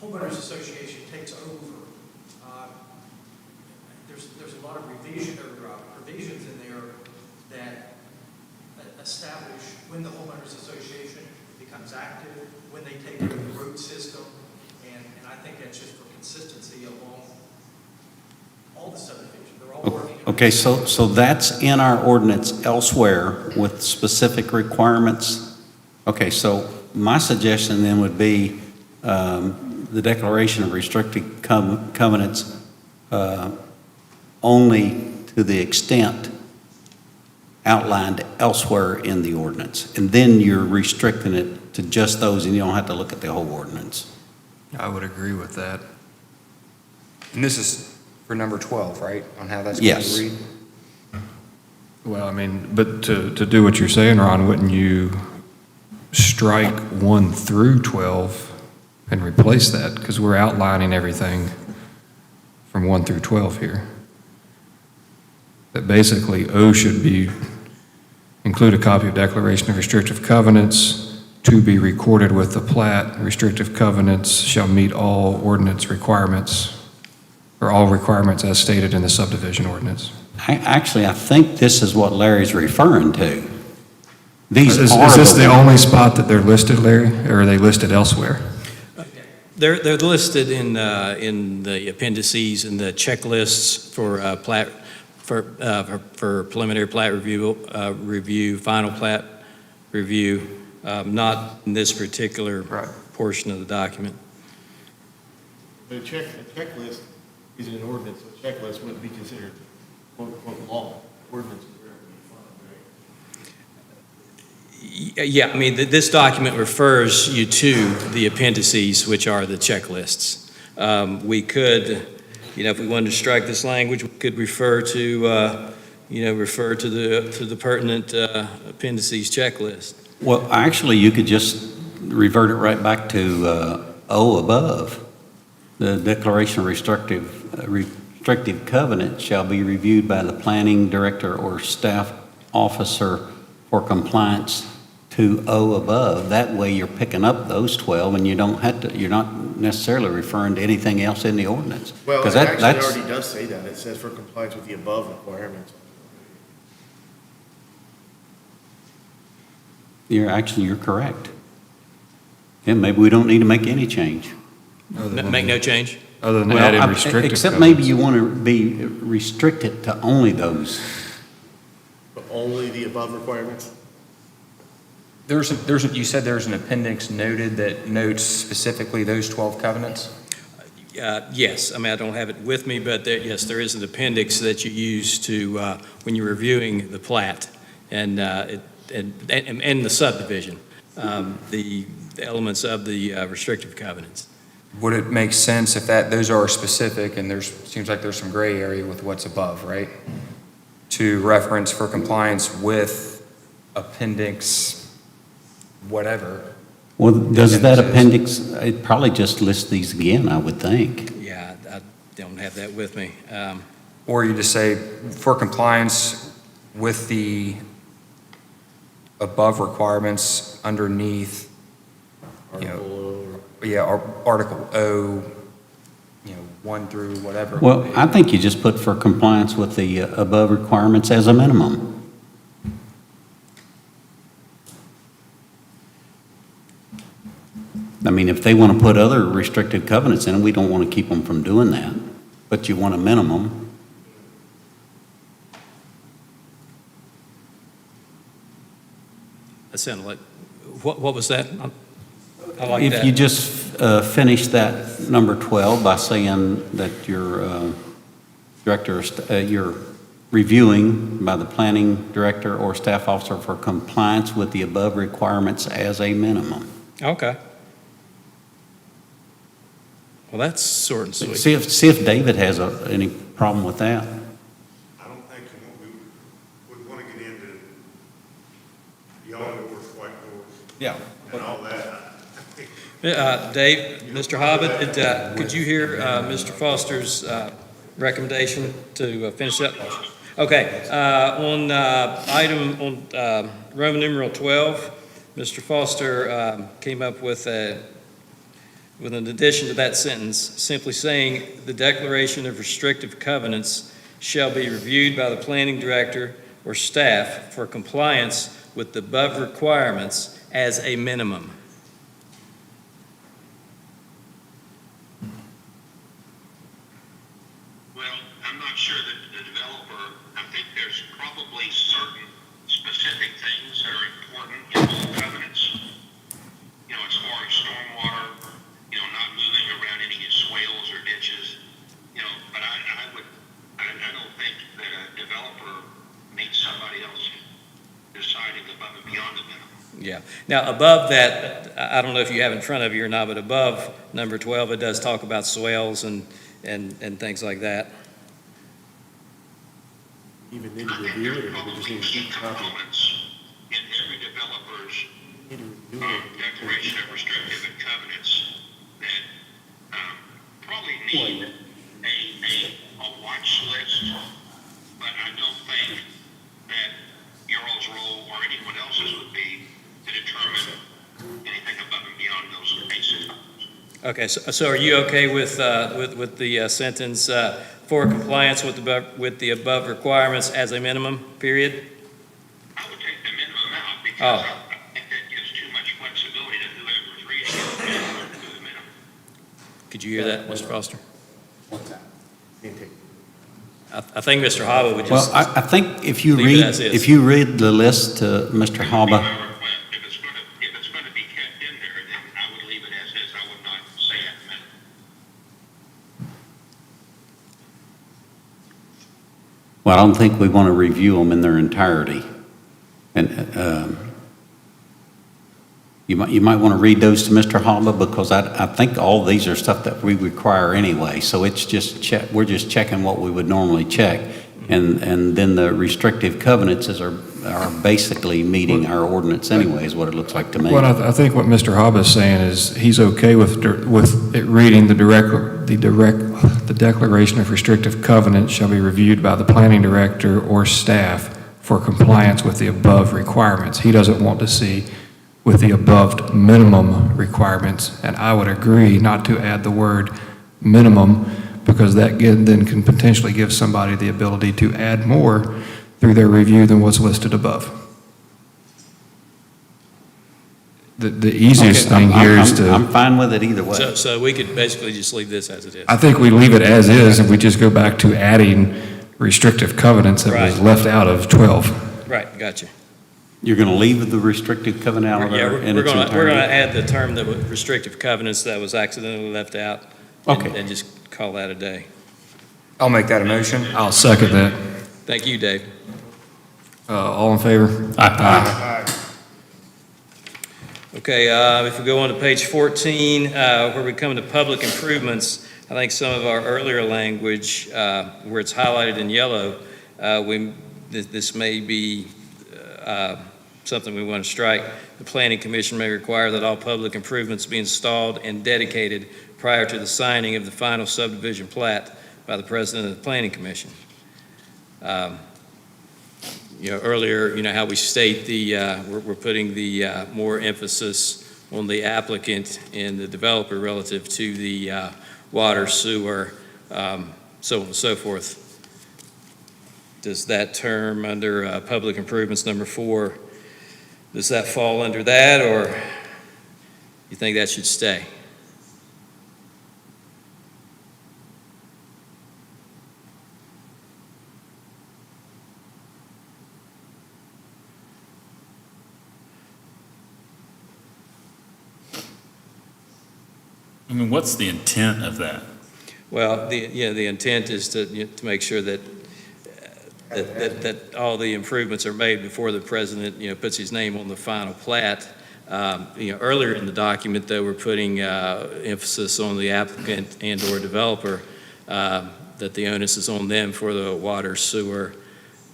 homeowners association takes over. There's a lot of revision or provisions in there that establish when the homeowners association becomes active, when they take over the road system, and I think that's just for consistency along all the subdivisions. They're all working. Okay, so that's in our ordinance elsewhere with specific requirements. Okay, so my suggestion then would be the declaration of restricted covenants only to the extent outlined elsewhere in the ordinance. And then you're restricting it to just those, and you don't have to look at the whole ordinance. I would agree with that. And this is for number 12, right, on how that's going Yes. to read? Well, I mean, but to do what you're saying, Ron, wouldn't you strike 1 through 12 and replace that? Because we're outlining everything from 1 through 12 here. That basically O should be, include a copy of Declaration of Restrictive Covenants to be recorded with the plat. Restrictive covenants shall meet all ordinance requirements, or all requirements as stated in the subdivision ordinance. Actually, I think this is what Larry's referring to. These Is are this the only spot that they're listed, Larry, or are they listed elsewhere? They're listed in the appendices and the checklists for plat, for preliminary plat review, final plat review, not in this particular portion of the document. But a checklist is an ordinance, so a checklist wouldn't be considered quote-unquote law. Ordinance is where it would be fine, right? Yeah, I mean, this document refers you to the appendices, which are the checklists. We could, if we wanted to strike this language, we could refer to, refer to the pertinent appendices checklist. Well, actually, you could just revert it right back to O above. The declaration of restrictive covenant shall be reviewed by the planning director or staff officer for compliance to O above. That way you're picking up those 12 and you don't have to, you're not necessarily referring to anything else in the ordinance. Well, 'Cause it that- actually that's- already does say that. It says for compliance with the above requirements. You're correct. Yeah, maybe we don't need to make any change. Make no change? Other than Well, adding restrictive except maybe covenants. you want to be restricted to only those. But only the above requirements? You said there's an appendix noted that notes specifically those 12 covenants? Yes, I mean, I don't have it with me, but yes, there is an appendix that you use to, when you're reviewing the plat and the subdivision, the elements of the restrictive covenants. Would it make sense if those are specific, and seems like there's some gray area with what's above, right? To reference for compliance with appendix whatever. Well, does that appendix, it probably just lists these again, I would think. Yeah, I don't have that with me. Or you just say, for compliance with the above requirements underneath, Article O, 1 through whatever. Well, I think you just put for compliance with the above requirements as a minimum. I mean, if they want to put other restricted covenants in, we don't want to keep them from doing that, but you want a minimum. That sounded like, what was that? I like if that. you just finish that number 12 by saying that your director, you're reviewing by the planning director or staff officer for compliance with the above requirements as a minimum. Okay. Well, that's short and sweet. See if David has any problem with that. I don't think we would want to get into yellow doors, white doors, Yeah. and all that. Dave, Mr. Hobbit, could you hear Mr. Foster's recommendation to finish up? Okay, on item, on Roman numeral 12, Mr. Foster came up with an addition to that sentence, simply saying, "The declaration of restrictive covenants shall be reviewed by the planning director or staff for compliance with the above requirements as a minimum." Well, I'm not sure that the developer, I think there's probably certain specific things that are important in all covenants. You know, as far as stormwater, you know, not moving around any swales or ditches, you know, but I don't think that a developer needs somebody else deciding above and beyond the minimum. Yeah. Now, above that, I don't know if you have in front of you or not, but above number 12, it does talk about swales and things like that. Even need I to think review it, there's or we just probably need to key keep copy. components in every developer's Need to review it. declaration of restrictive and covenants that probably need a watch list, but I don't think that your all's role or anyone else's would be to determine anything above and beyond those basic items. Okay, so are you okay with the sentence, for compliance with the above requirements as a minimum, period? I would take the minimum out because Oh. I think that gives too much flexibility to whoever's reading it to the minimum. Could you hear that, Mr. Foster? What's that? Can't take- I think Mr. Haba would Well, just, I think if you leave it read, as is. if you read the list to Mr. Haba, If it's going to be kept in there, then I would leave it as is. I would not say at the minimum. well, I don't think we want to review them in their entirety. And you might want to read those to Mr. Haba, because I think all these are stuff that we require anyway. So it's just we're just checking what we would normally check. And then the restrictive covenants are basically meeting our ordinance anyway, is what it looks like to me. Well, I think what Mr. Hobb is saying is he's okay with it reading the declaration of restrictive covenants shall be reviewed by the planning director or staff for compliance with the above requirements. He doesn't want to see with the above minimum requirements, and I would agree not to add the word minimum, because that then can potentially give somebody the ability to add more through their review than what's listed above. The easiest Okay, thing here is I'm to, fine with it either way. so we could basically just leave this as it is. I think we leave it as is, and we just go back to adding restrictive covenants that was Right. left out of 12. Right, gotcha. You're going to leave the restrictive covenant out of Yeah, there in we're its gonna entirety? add the term that was restrictive covenants that was accidentally left out. Okay. And just call that a day. I'll make that a motion. I'll second that. Thank you, Dave. All in favor? Aye. Okay, if we go on to page 14, where we come to public improvements, I think some of our earlier language, where it's highlighted in yellow, this may be something we want to strike. The Planning Commission may require that all public improvements be installed and dedicated prior to the signing of the final subdivision plat by the President of the Planning Commission. Earlier, how we state we're putting the more emphasis on the applicant and the developer relative to the water, sewer, so on and so forth. Does that term under public improvements number 4, does that fall under that, or you think that should stay? I mean, what's the intent of that? Well, the intent is to make sure that all the improvements are made before the president, puts his name on the final plat. Earlier in the document, though, we're putting emphasis on the applicant and/or developer, that the onus is on them for the water, sewer.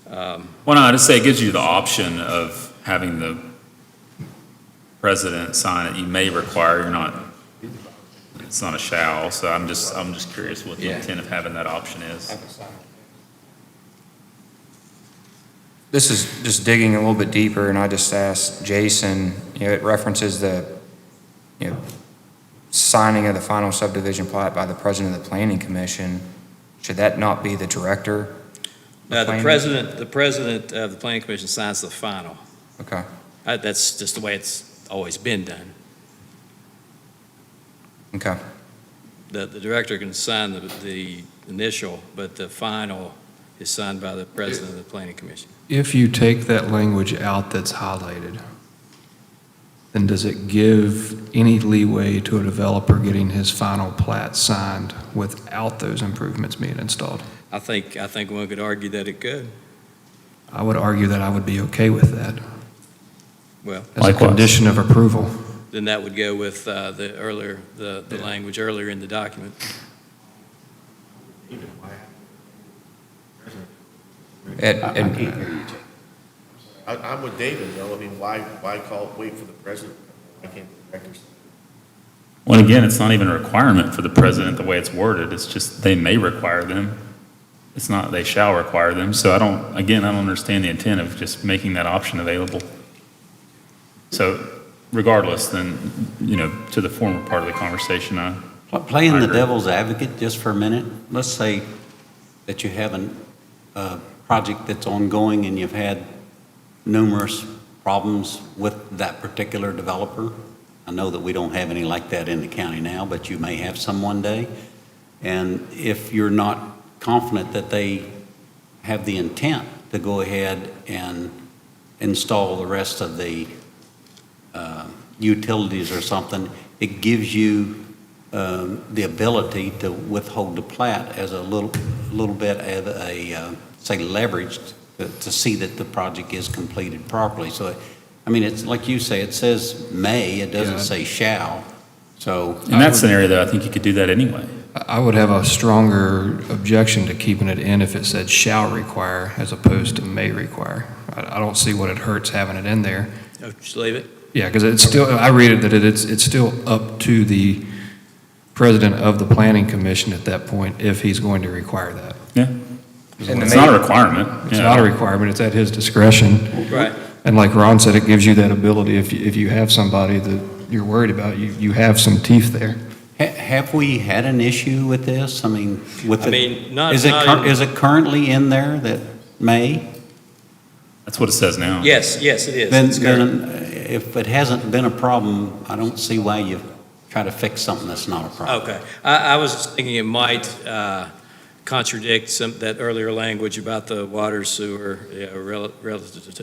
Well, no, I just say it gives you the option of having the president sign it. You may require, it's not a shall, so I'm just curious what the intent of having that option is. This is just digging a little bit deeper, and I just asked Jason, it references the, signing of the final subdivision plat by the president of the planning commission. Should that not be the director? The president of the planning commission signs the final. Okay. That's just the way it's always been done. Okay. The director can sign the initial, but the final is signed by the president of the planning commission. If you take that language out that's highlighted, then does it give any leeway to a developer getting his final plat signed without those improvements being installed? I think one could argue that it could. I would argue that I would be okay with that Well, as a condition of approval. then that would go with the language earlier in the document. I'm with David, though. I mean, why wait for the president? Why can't the director? Well, again, it's not even a requirement for the president the way it's worded. It's just they may require them. It's not they shall require them. So I don't understand the intent of just making that option available. So regardless, then, to the former part of the conversation, Playing I the agree. devil's advocate just for a minute, let's say that you have a project that's ongoing and you've had numerous problems with that particular developer. I know that we don't have any like that in the county now, but you may have some one day. And if you're not confident that they have the intent to go ahead and install the rest of the utilities or something, it gives you the ability to withhold the plat as a little bit of a, say, leverage to see that the project is completed properly. So, I mean, it's like you say, it says may, it doesn't say shall. So in that scenario, though, I think you could do that anyway. I would have a stronger objection to keeping it in if it said shall require as opposed to may require. I don't see what it hurts having it in there. Oh, just leave it? Yeah, because it's still, I read it that it's still up to the president of the planning commission at that point if he's going to require that. Yeah. It's not a requirement. It's not a requirement, it's at his discretion. Right. And like Ron said, it gives you that ability, if you have somebody that you're worried about, you have some teeth there. have we had an issue with this? I mean, with not is it currently in there that may? That's what it says now. Yes, it is. Then, It's correct. if it hasn't been a problem, I don't see why you try to fix something that's not a problem. Okay. I was thinking it might contradict that earlier language about the water sewer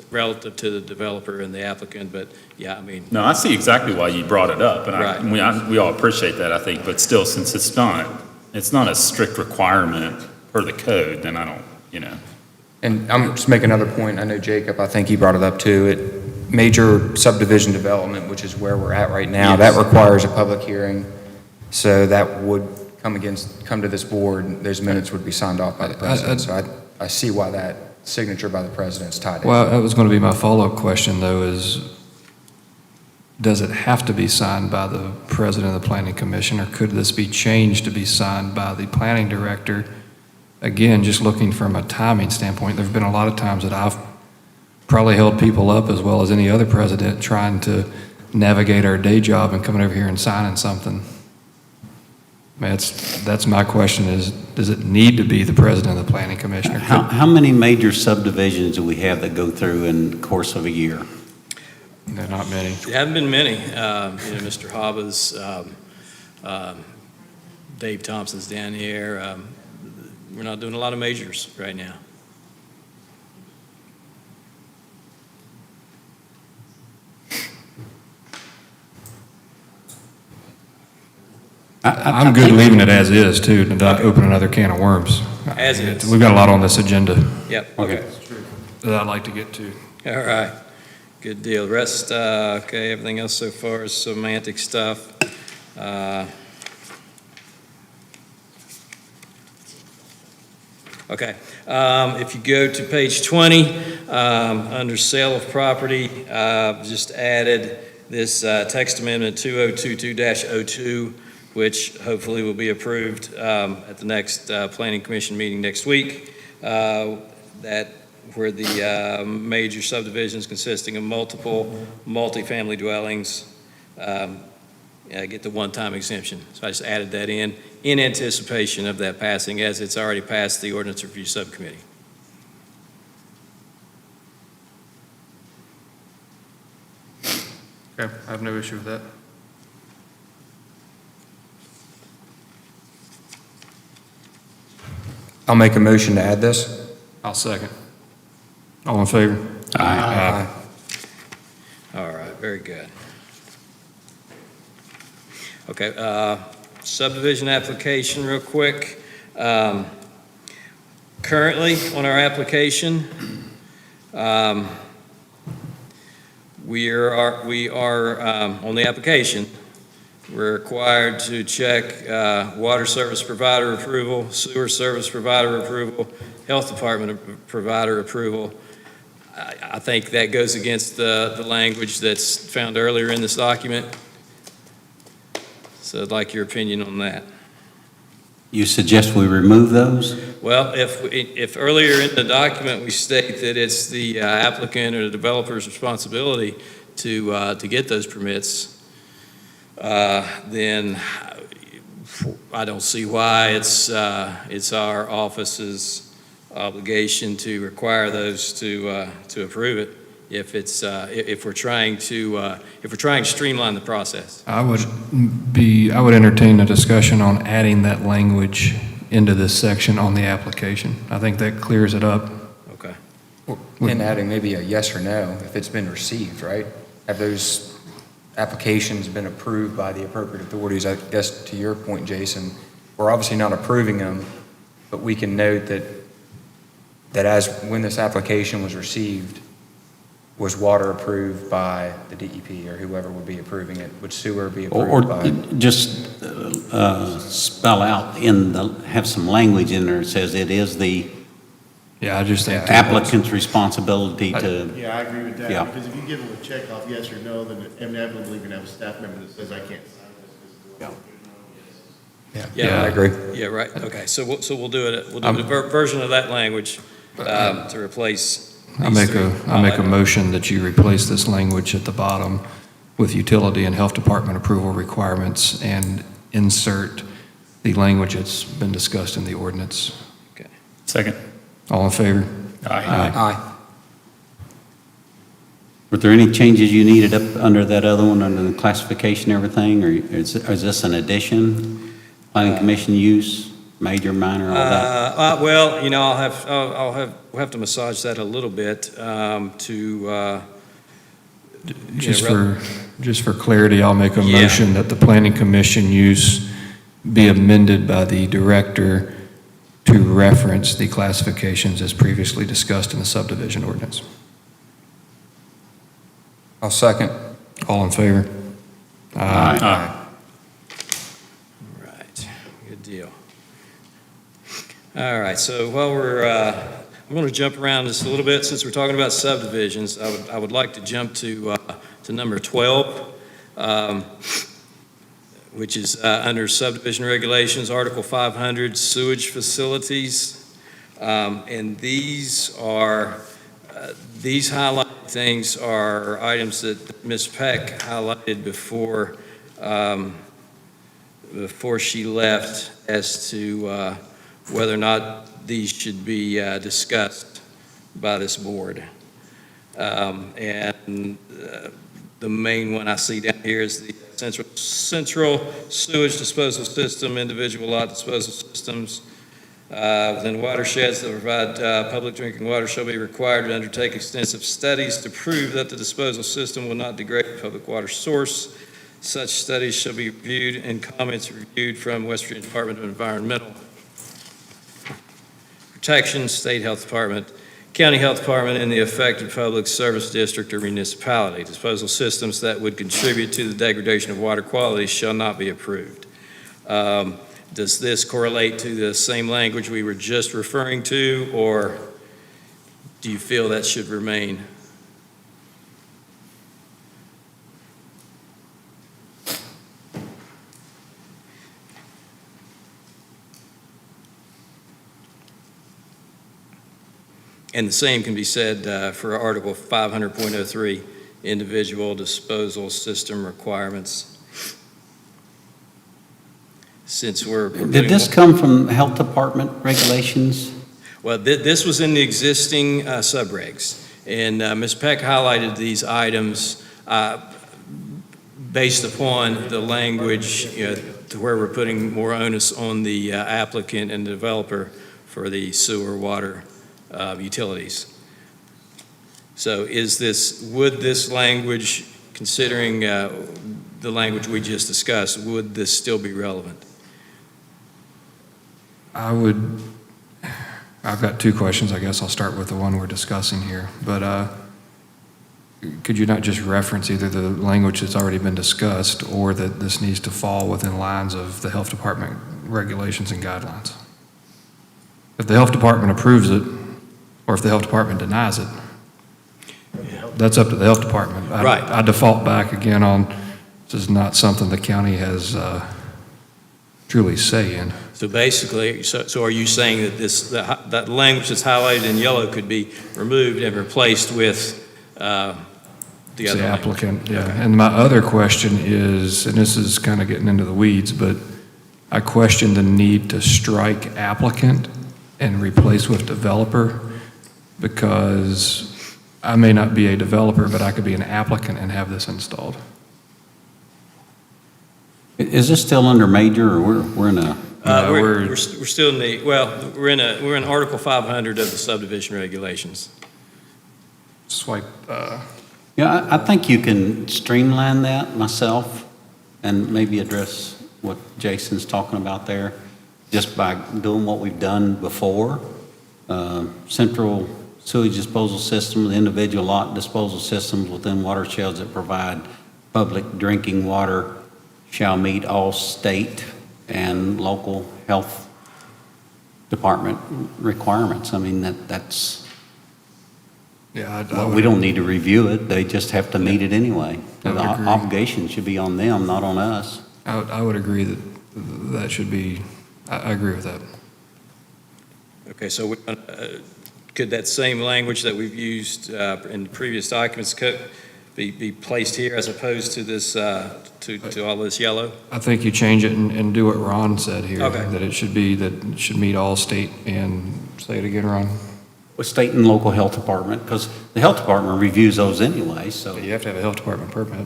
relative to the developer and the applicant, but yeah, I mean. No, I see exactly why you brought it up, and Right. we all appreciate that, I think, but still, since it's not a strict requirement per the code, then I don't, And I'm just making another point. I know Jacob, I think he brought it up too. Major subdivision development, which is where we're at right now, that requires a public hearing. So that would come to this board. Those minutes would be signed off by the president. So I see why that signature by the president is tied in. Well, that was going to be my follow-up question, though, is does it have to be signed by the president of the planning commission, or could this be changed to be signed by the planning director? Again, just looking from a timing standpoint, there've been a lot of times that I've probably held people up as well as any other president trying to navigate our day job and coming over here and signing something. I mean, that's my question is, does it need to be the president of the planning commission? Or How many major subdivisions do we have that go through in the course of a year? No, not many. There haven't been many. Mr. Hobba's, Dave Thompson's down here. We're not doing a lot of majors right now. I'm good leaving it as is, too, to not open another can of worms. As is. We've got a lot on this agenda Yep. Okay. that I'd like to get to. All right, good deal. The rest, okay, everything else so far is semantic stuff. Okay, if you go to page 20, under sale of property, just added this text amendment 2022-02, which hopefully will be approved at the next Planning Commission meeting next week. That where the major subdivisions consisting of multiple multifamily dwellings get the one-time exemption. So I just added that in anticipation of that passing, as it's already passed the Ordinance Review Subcommittee. Okay, I have no issue with that. I'll make a motion to add this. I'll second. All in favor? Aye. All right, very good. Okay, subdivision application real quick. Currently, on our application, we are on the application, we're required to check water service provider approval, sewer service provider approval, health department provider approval. I think that goes against the language that's found earlier in this document. So I'd like your opinion on that. You suggest we remove those? Well, if earlier in the document we state that it's the applicant or the developer's responsibility to get those permits, then I don't see why it's our office's obligation to require those to approve it. If we're trying to streamline the process. I would entertain a discussion on adding that language into this section on the application. I think that clears it up. Okay. And adding maybe a yes or no if it's been received, right? Have those applications been approved by the appropriate authorities? I guess to your point, Jason, we're obviously not approving them, but we can note that as when this application was received, was water approved by the DEP or whoever would be approving it? Would sewer be approved by? Or just spell out have some language in there that says it is the Yeah, I just think. applicant's responsibility to, Yeah, I agree with that, Yeah. because if you give them a check off yes or no, then inevitably you're gonna have a staff member that says, I can't sign this. Yeah, I agree. Yeah, right. Okay, so we'll do it. We'll do a version of that language to replace. I make a motion that you replace this language at the bottom with utility and health department approval requirements and insert the language that's been discussed in the ordinance. Okay. Second. All in favor? Aye. were there any changes you needed up under that other one, under the classification, everything, or is this an addition? Planning commission use, major, minor, all that? Well, we'll have to massage that a little bit to. Just for clarity, I'll make a Yeah. motion that the planning commission use be amended by the director to reference the classifications as previously discussed in the subdivision ordinance. I'll second. All in favor? Aye. Right, good deal. All right, so while I'm going to jump around just a little bit since we're talking about subdivisions. I would like to jump to number 12, which is under subdivision regulations, Article 500, sewage facilities. And these highlighted things are items that Ms. Peck highlighted before she left as to whether or not these should be discussed by this board. And the main one I see down here is the central sewage disposal system, individual lot disposal systems. Within watersheds that provide public drinking water shall be required to undertake extensive studies to prove that the disposal system will not degrade the public water source. Such studies shall be reviewed and comments reviewed from West Virginia Department of Environmental Protection, State Health Department, County Health Department, and the affected public service district or municipality. Disposal systems that would contribute to the degradation of water quality shall not be approved. Does this correlate to the same language we were just referring to, or do you feel that should remain? And the same can be said for Article 500.03, individual disposal system requirements. Since we're Did this come from Health Department regulations? Well, this was in the existing subregs, and Ms. Peck highlighted these items based upon the language, to where we're putting more onus on the applicant and the developer for the sewer water utilities. So would this language, considering the language we just discussed, would this still be relevant? I've got two questions. I guess I'll start with the one we're discussing here. But could you not just reference either the language that's already been discussed or that this needs to fall within lines of the Health Department regulations and guidelines? If the Health Department approves it, or if the Health Department denies it, that's up to the Health Department. Right. I default back again on, this is not something the county has truly say in. So basically, so are you saying that that language that's highlighted in yellow could be removed and replaced with the other The language? applicant, yeah. Okay. And my other question is, and this is kind of getting into the weeds, but I question the need to strike applicant and replace with developer, because I may not be a developer, but I could be an applicant and have this installed. Is this still under major, or we're in a? No, We're still in the, well, we're in Article 500 of the subdivision regulations. Swipe, Yeah, I think you can streamline that myself and maybe address what Jason's talking about there, just by doing what we've done before. Central sewage disposal system, individual lot disposal systems within watersheds that provide public drinking water shall meet all state and local health department requirements. I mean, that's, yeah, well, we don't need to review it, they just have to meet it anyway. I The would agree. obligation should be on them, not on us. I would agree that that should be, I agree with that. Okay, so could that same language that we've used in previous documents be placed here as opposed to this, to all this yellow? I think you change it and do what Ron said here. Okay. That it should be, that it should meet all state and, say it again, Ron? With state and local health department, because the health department reviews those anyway, so. You have to have a health department permit.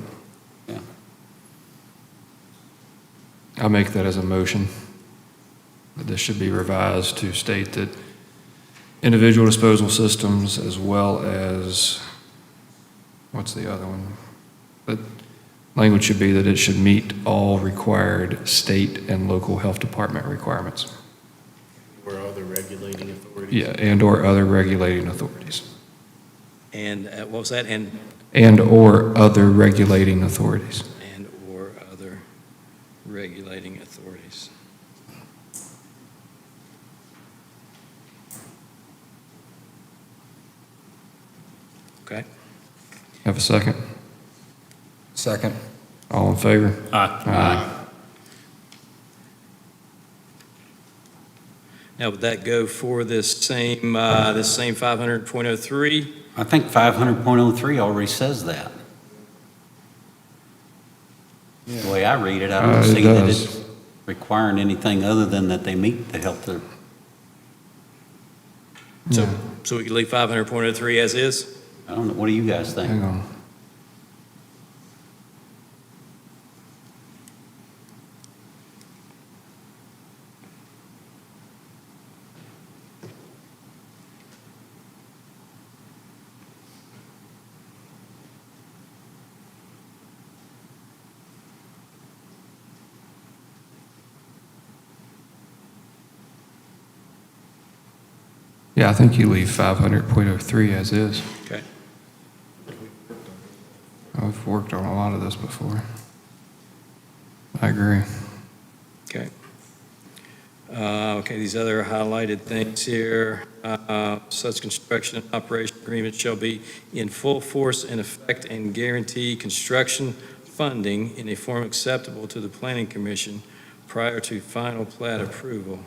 Yeah. I'll make that as a motion. That this should be revised to state that individual disposal systems as well as, what's the other one? But language should be that it should meet all required state and local health department requirements. Or other regulating authorities. Yeah, and/or other regulating authorities. And what was that? And/or other regulating authorities. And/or other regulating authorities. Okay. Have a second? Second. All in favor? Aye. Now, would that go for this same 500.03? I think 500.03 already says that. The way I read it, I don't It see that does. it's requiring anything other than that they meet the health. So we can leave 500.03 as is? I don't know, what do you guys think? Hang on. Yeah, I think you leave 500.03 as is. Okay. I've worked on a lot of this before. I agree. Okay. Okay, these other highlighted things here. Such construction and operation agreement shall be in full force and effect and guarantee construction funding in a form acceptable to the Planning Commission prior to final plat approval.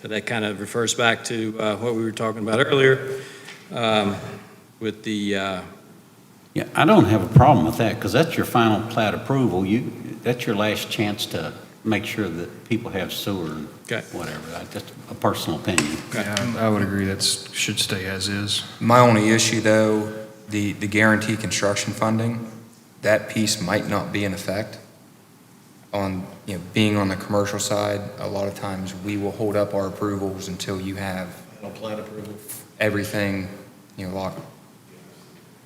So that kind of refers back to what we were talking about earlier with the, Yeah, I don't have a problem with that, because that's your final plat approval. That's your last chance to make sure that people have sewer and Okay. whatever. Just a personal opinion. Yeah, I would agree that should stay as is. My only issue, though, the guarantee construction funding, that piece might not be in effect on, being on the commercial side. A lot of times, we will hold up our approvals until you have Final plat approval. everything, locked.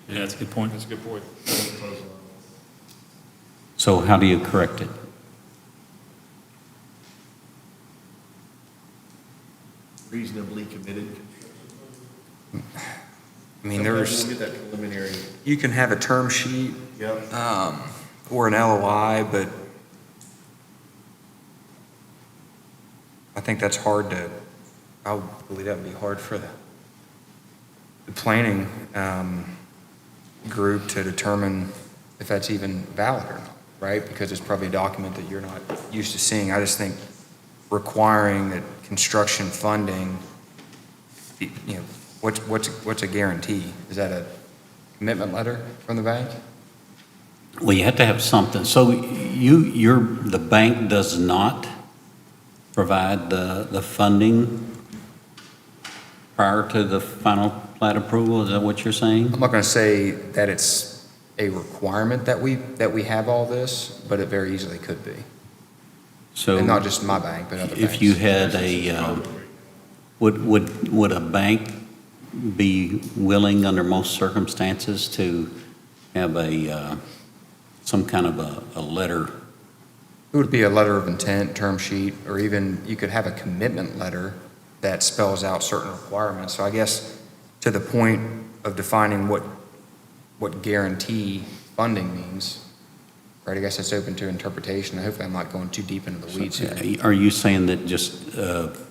Yeah, that's a good point. That's a good point. So how do you correct it? Reasonably committed. I mean, there's, We'll get that preliminary. you can have a term sheet, Yep. or an LOI, but I think that's hard to, I would believe that would be hard for the planning group to determine if that's even valid or not, right? Because it's probably a document that you're not used to seeing. I just think requiring that construction funding, what's a guarantee? Is that a commitment letter from the bank? Well, you have to have something. So the bank does not provide the funding prior to the final plat approval? Is that what you're saying? I'm not going to say that it's a requirement that we have all this, but it very easily could be. So And not just my bank, but other banks. if you had would a bank be willing under most circumstances to have some kind of a letter? It would be a letter of intent, term sheet, or even you could have a commitment letter that spells out certain requirements. So I guess to the point of defining what guarantee funding means, right? I guess it's open to interpretation. Hopefully I'm not going too deep into the weeds here. Are you saying that just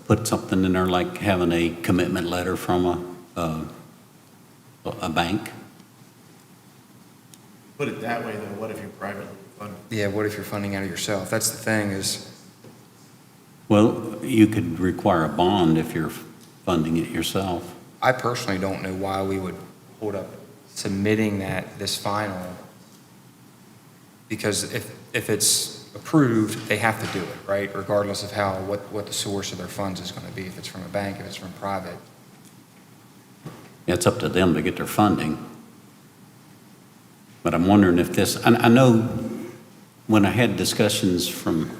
put something in there like having a commitment letter from a bank? Put it that way, though, what if you're privately funded? Yeah, what if you're funding out of yourself? That's the thing is, Well, you could require a bond if you're funding it yourself. I personally don't know why we would hold up submitting this final, because if it's approved, they have to do it, right? Regardless of what the source of their funds is going to be, if it's from a bank, if it's from private. It's up to them to get their funding. But I'm wondering if I know when I had discussions from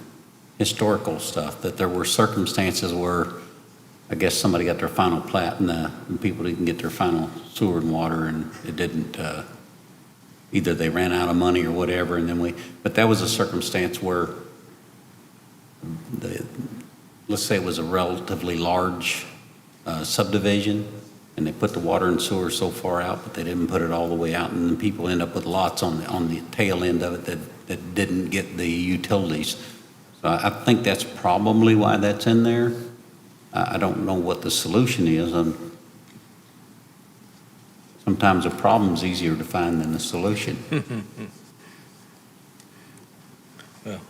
historical stuff, that there were circumstances where I guess somebody got their final plat and the people didn't get their final sewer and water, and it didn't, either they ran out of money or whatever, and then but that was a circumstance where let's say it was a relatively large subdivision, and they put the water and sewer so far out, but they didn't put it all the way out, and then people end up with lots on the tail end of it that didn't get the utilities. So I think that's probably why that's in there. I don't know what the solution is. Sometimes a problem's easier to find than the solution. Well,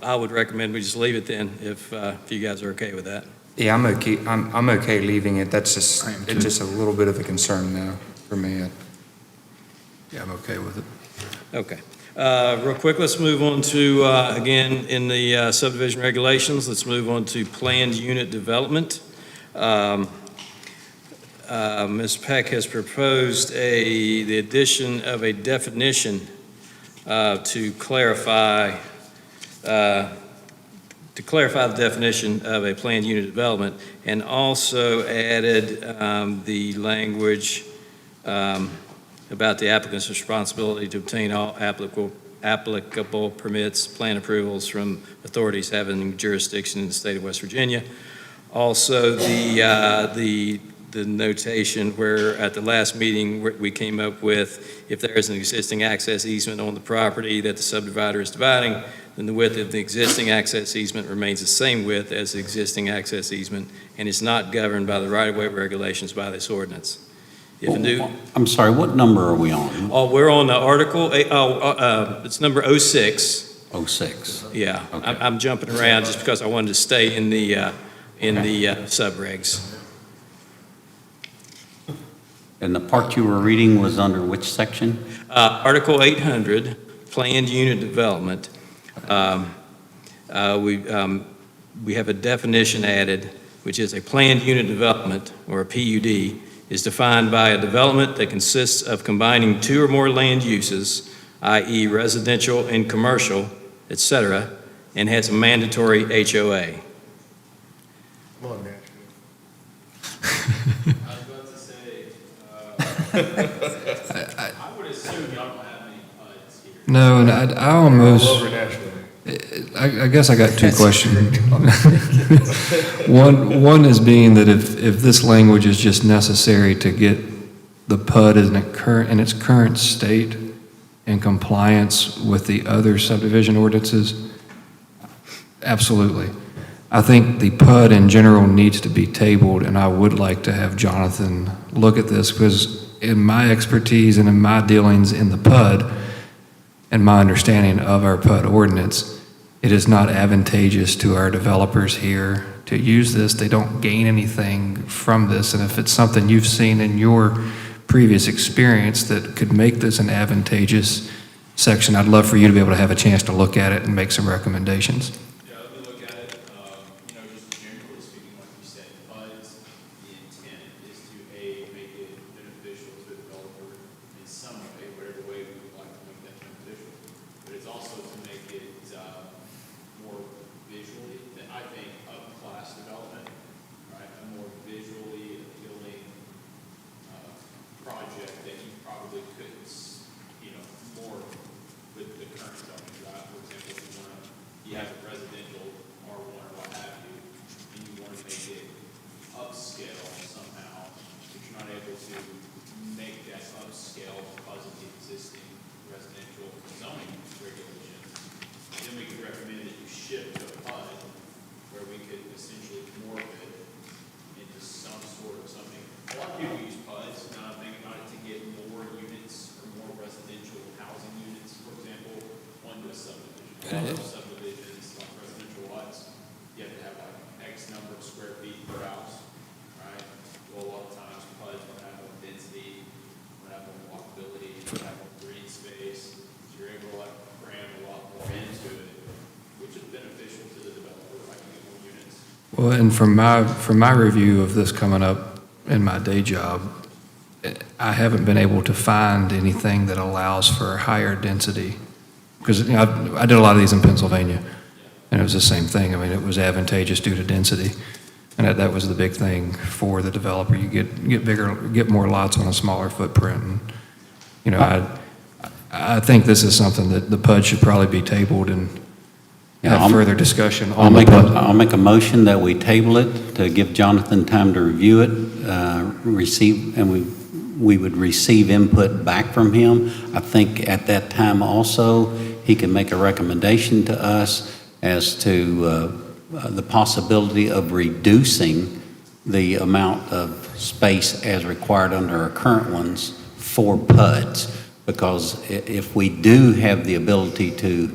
I would recommend we just leave it then, if you guys are okay with that. Yeah, I'm okay. I'm okay leaving it. It's just a little bit of a concern though for me. Yeah, I'm okay with it. Okay. Real quick, let's move on to, again, in the subdivision regulations, let's move on to planned unit development. Ms. Peck has proposed the addition of a definition to clarify the definition of a planned unit development, and also added the language about the applicant's responsibility to obtain all applicable applicable permits, plan approvals from authorities having jurisdiction in the state of West Virginia. Also, the notation where at the last meeting we came up with, if there is an existing access easement on the property that the subdivider is dividing, then the width of the existing access easement remains the same width as the existing access easement and is not governed by the right-of-way regulations by this ordinance. If a new, I'm sorry, what number are we on? oh, we're on the article, it's number 06. 06. Yeah, Okay. I'm jumping around just because I wanted to stay in the subregs. And the part you were reading was under which section? Article 800, planned unit development. We have a definition added, which is a planned unit development, or a PUD, is defined by a development that consists of combining two or more land uses, i.e. residential and commercial, et cetera, and has a mandatory HOA. Come on, Nashville. I was about to say, I would assume y'all don't have any PUDs here. No, and I almost, All over Nashville. I guess I got two questions. One is being that if this language is just necessary to get the PUD in its current state in compliance with the other subdivision ordinances, absolutely. I think the PUD in general needs to be tabled, and I would like to have Jonathan look at this, because in my expertise and in my dealings in the PUD and my understanding of our PUD ordinance, it is not advantageous to our developers here to use this. They don't gain anything from this, and if it's something you've seen in your previous experience that could make this an advantageous section, I'd love for you to be able to have a chance to look at it and make some recommendations. Yeah, let me look at it. Just generally speaking, like you said, PUDs, the intent is to, make it beneficial to the developer in some way, whatever way we would like to make that beneficial. But it's also to make it more visually, I think, up-class development, right? A more visually appealing project that you probably couldn't, more with the current zoning, right? For example, you have a residential R1 or what have you, and you want to make it upscale somehow, but you're not able to make that upscale because of the existing residential zoning regulations. Then we could recommend that you shift to a PUD, where we could essentially morph it into some sort of something. A lot of people use PUDs, now I'm thinking about it, to get more units or more residential housing units, for example, onto a subdivision. A lot of subdivisions, like residential lots, you have to have like X number of square feet per house, right? Well, a lot of times PUDs will have more density, will have more walkability, will have more green space, so you're able to like cram a lot more into it, which is beneficial to the developer, right? You get more units. Well, and from my review of this coming up in my day job, I haven't been able to find anything that allows for higher density. Because I did a lot of these in Pennsylvania, and it was the same thing. I mean, it was advantageous due to density, and that was the big thing for the developer. You get bigger, get more lots on a smaller footprint. And I think this is something that the PUD should probably be tabled and have further discussion on the PUD. I'll make a motion that we table it to give Jonathan time to review it, we would receive input back from him. I think at that time also, he can make a recommendation to us as to the possibility of reducing the amount of space as required under our current ones for PUDs. Because if we do have the ability to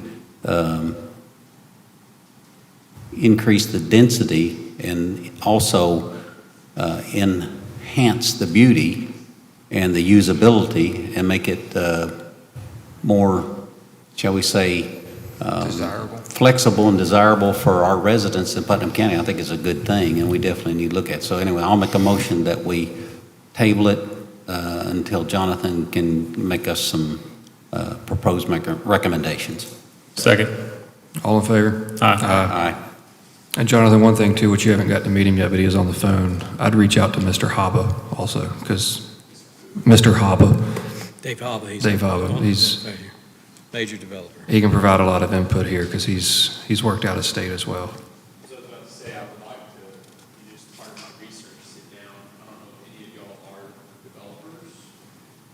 increase the density and also enhance the beauty and the usability and make it more, shall we say, Desirable. flexible and desirable for our residents in Putnam County, I think is a good thing, and we definitely need to look at it. So anyway, I'll make a motion that we table it until Jonathan can make us some proposed recommendations. Second. All in favor? Aye. Aye. And Jonathan, one thing too, which you haven't got to meet him yet, but he is on the phone. I'd reach out to Mr. Haba also, because Mr. Haba, Dave Haba. Dave Haba, major developer. He can provide a lot of input here because he's worked out of state as well. So I was about to say, I would like to, just part of my research, sit down, I don't know if any of y'all are developers.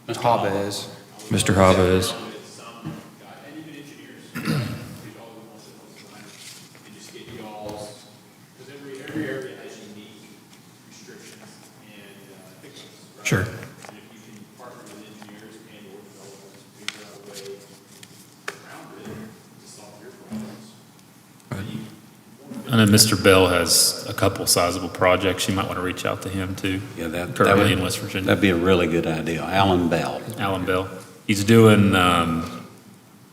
Mr. Haba is. Mr. Haba is. With some guy, and even engineers, get y'all who wants to, and just get y'all's, because every area has unique restrictions and pictures, right? Sure. And if you can partner with engineers and or developers, figure out a way around it to solve your problems. I know Mr. Bell has a couple sizable projects. You might want to reach out to him too. Yeah, that Currently would- in West Virginia. That'd be a really good idea. Alan Bell. Alan Bell. He's doing, I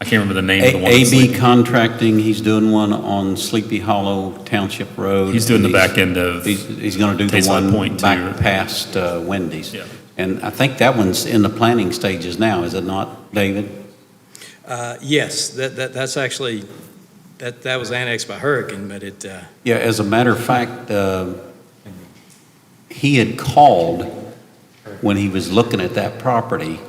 can't remember the name of the one. that's AB like- Contracting, he's doing one on Sleepy Hollow Township Road. He's doing the back end of. He's going to do the Tastes Like one Point, too. back past Wendy's. Yeah. And I think that one's in the planning stages now, is it not, David? Yes, that's actually, that was annexed by Hurricane, but it, Yeah, as a matter of fact, he had called when he was looking at that property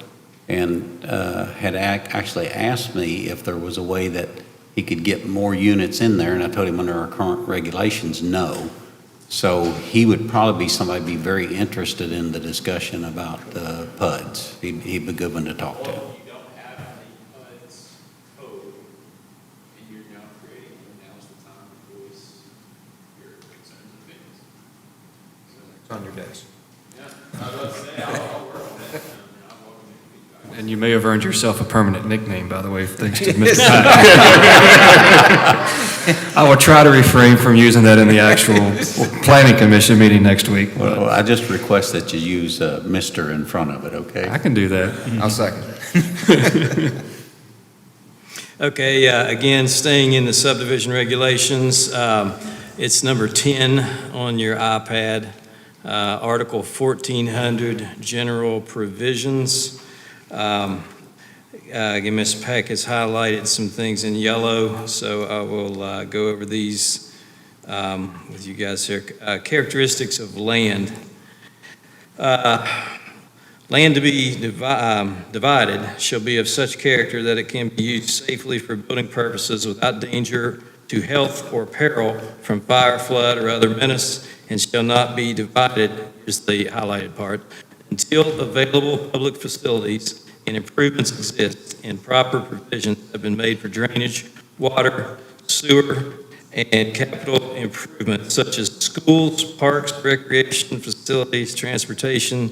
and had actually asked me if there was a way that he could get more units in there, and I told him under our current regulations, no. So he would probably be somebody be very interested in the discussion about PUDs. He'd be a good one to talk to. If you don't have a HUD's code and you're now creating one, now's the time to voice your concerns and opinions. It's on your desk. Yeah, I was about to say, I'll work on that. I'll welcome your feedback. And you may have earned yourself a permanent nickname, by the way, thanks to Mr. I will try to refrain from using that in the actual planning commission meeting next week. Well, I just request that you use Mr. in front of it, okay? I can do that. I'll second. okay, again, staying in the subdivision regulations, it's number 10 on your iPad, Article 1400, General Provisions. Again, Ms. Peck has highlighted some things in yellow, so I will go over these with you guys here. Characteristics of land. Land to be divided shall be of such character that it can be used safely for building purposes without danger to health or peril from fire, flood, or other menace, and shall not be divided, here's the highlighted part, until available public facilities and improvements exist and proper provisions have been made for drainage, water, sewer, and capital improvements such as schools, parks, recreation facilities, transportation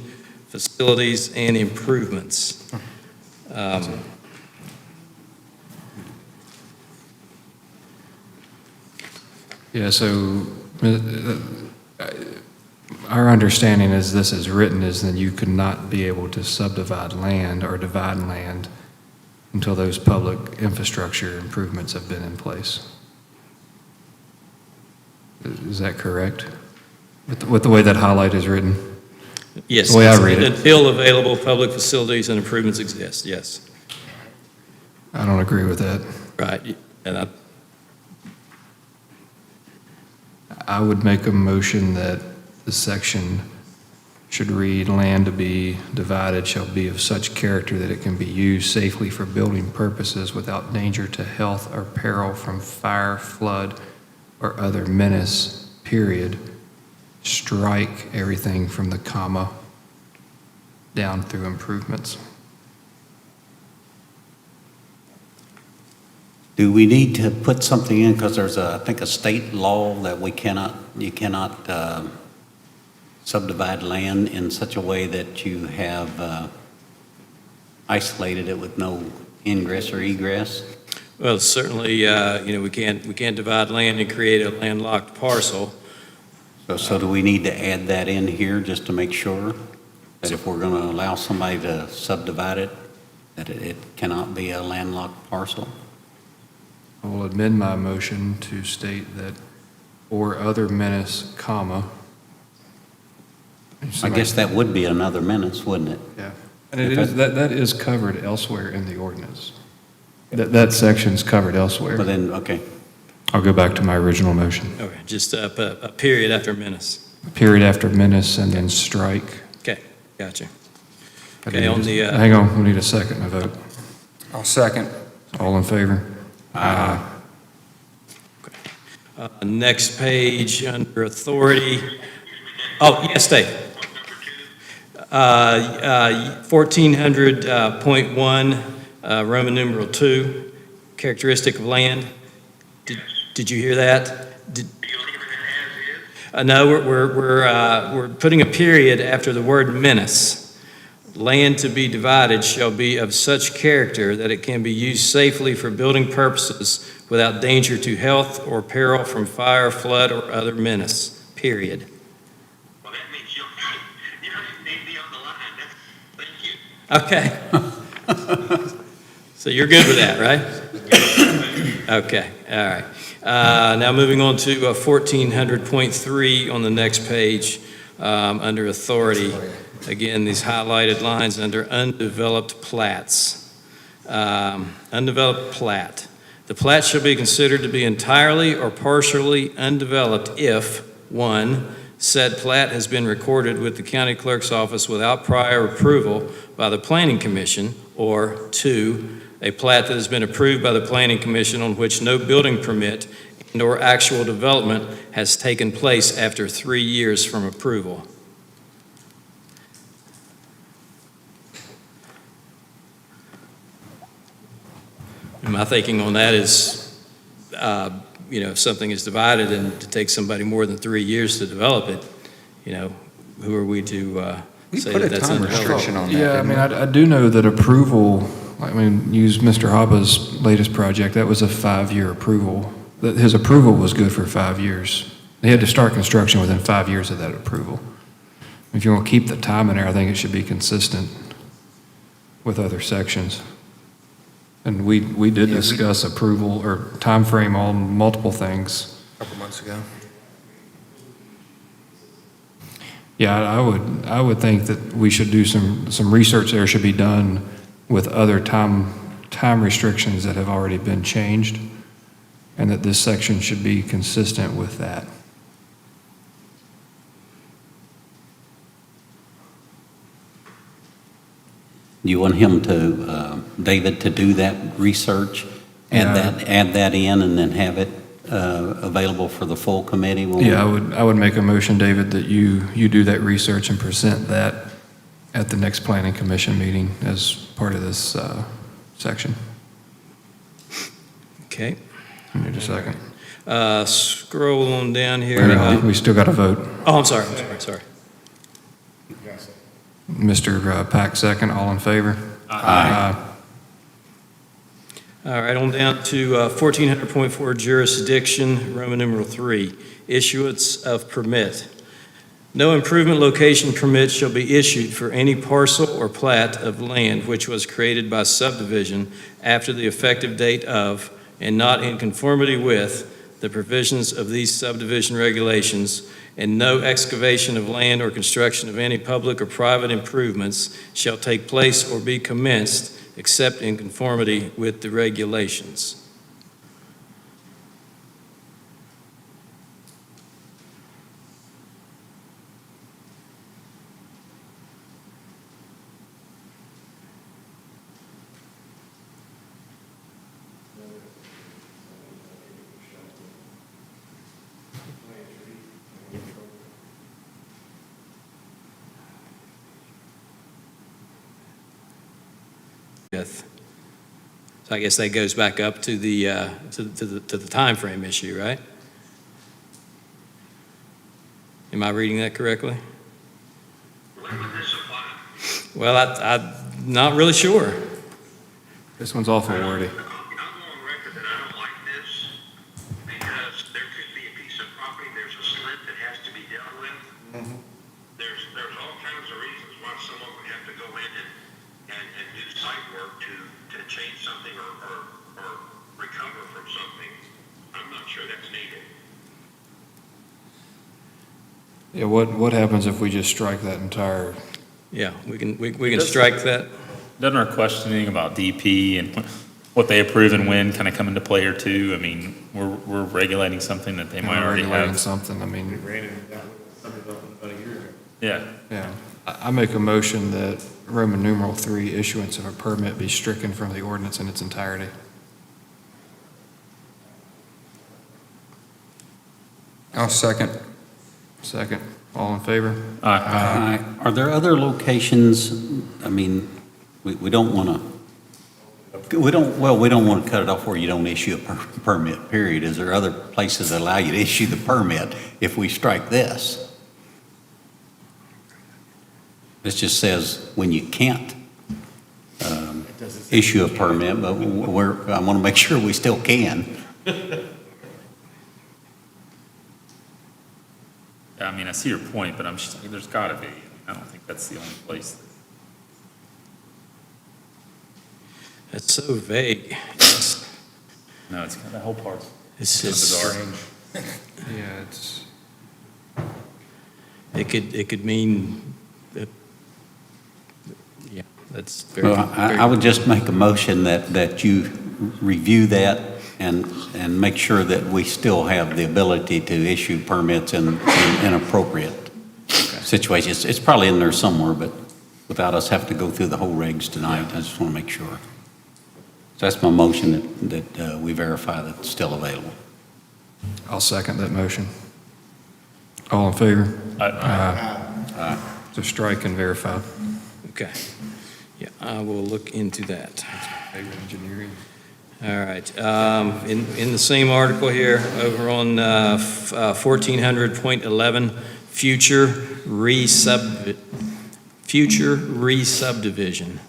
facilities, and improvements. Yeah, so our understanding as this is written is that you could not be able to subdivide land or divide land until those public infrastructure improvements have been in place. Is that correct? With the way that highlight is written? Yes. The way I read it. Until available public facilities and improvements exist, yes. I don't agree with that. Right, and I would make a motion that the section should read, land to be divided shall be of such character that it can be used safely for building purposes without danger to health or peril from fire, flood, or other menace, period. Strike everything from the comma down through improvements. Do we need to put something in, because there's I think a state law that you cannot subdivide land in such a way that you have isolated it with no ingress or egress? well, certainly, we can't divide land and create a landlocked parcel. So do we need to add that in here just to make sure that if we're going to allow somebody to subdivide it, that it cannot be a landlocked parcel? I will amend my motion to state that or other menace, comma. I guess that would be another menace, wouldn't it? Yeah, and it is, that is covered elsewhere in the ordinance. That section's covered elsewhere. But then, okay. I'll go back to my original motion. Okay, just a period after menace. Period after menace and then strike. Okay, gotcha. Okay, on the, Hang on, we need a second to vote. I'll second. All in favor? Next page, under authority. Oh, yes, Dave. 1400.1, Roman numeral 2, characteristic of land. Did you hear that? No, we're putting a period after the word menace. Land to be divided shall be of such character that it can be used safely for building purposes without danger to health or peril from fire, flood, or other menace, period. Well, that means you need me on the line. Thank you. Okay. So you're good with that, right? Okay, all right. Now moving on to 1400.3 on the next page, under authority. Again, these highlighted lines under undeveloped plats. Undeveloped plat. The plat shall be considered to be entirely or partially undeveloped if, 1, said plat has been recorded with the county clerk's office without prior approval by the planning commission, or 2, a plat that has been approved by the planning commission on which no building permit and/or actual development has taken place after 3 years from approval. And my thinking on that is, if something is divided and it takes somebody more than 3 years to develop it, who are we to We say put that a that's time undeveloped? restriction on that. Yeah, I didn't mean, we? I do know that approval, use Mr. Haba's latest project, that was a 5-year approval. His approval was good for 5 years. They had to start construction within 5 years of that approval. If you want to keep the time in there, I think it should be consistent with other sections. And we did discuss approval or time frame on multiple things. A couple months ago. Yeah, I would think that we should do some research there should be done with other time restrictions that have already been changed, and that this section should be consistent with that. You want him to, David, to do that research, add that in, and then have it available for the full committee? Yeah, I would make a motion, David, that you do that research and present that at the next planning commission meeting as part of this section. Okay. I need a second. Scroll on down here. Wait a minute, we still got to vote. Oh, I'm sorry. Mr. Pack, second. All in favor? Aye. All right, on down to 1400.4 jurisdiction, Roman numeral 3, issuance of permit. No improvement location permit shall be issued for any parcel or plat of land which was created by subdivision after the effective date of, and not in conformity with, the provisions of these subdivision regulations, and no excavation of land or construction of any public or private improvements shall take place or be commenced except in conformity with the regulations. So I guess that goes back up to the time frame issue, right? Am I reading that correctly? When would this apply? Well, I'm not really sure. This one's awful wordy. I'll go on record that I don't like this because there could be a piece of property, there's a split that has to be dealt with. There's all kinds of reasons why someone would have to go in and do site work to change something or recover from something. I'm not sure that's needed. Yeah, what happens if we just strike that entire? Yeah, we can strike that. Doesn't our questioning about DP and what they approve and when kind of come into play here too? I mean, we're regulating something that they might already regulating have. something, I mean. We ran into that with some development about a year ago. Yeah. Yeah, I make a motion that Roman numeral 3, issuance of a permit, be stricken from the ordinance in its entirety. I'll second. Second. All in favor? Aye. Are there other locations, I mean, we don't want to, we don't want to cut it off where you don't issue a permit, period. Is there other places that allow you to issue the permit if we strike this? This just says when you can't issue a permit, but I want to make sure we still can. I mean, I see your point, but I'm just, there's got to be. I don't think that's the only place. That's so vague. No, it's the whole part's It's bizarre. Yeah, it's, It could mean, that- yeah, that's very. Well, I would just make a motion that you review that and make sure that we still have the ability to issue permits in appropriate situations. It's probably in there somewhere, but without us having to go through the whole regs tonight, I just want to make sure. So that's my motion that we verify that it's still available. I'll second that motion. All in favor? Aye. To strike and verify. Okay. Yeah, I will look into that. Engineering. All right. In the same article here, over on 1400.11, future re-subdivision.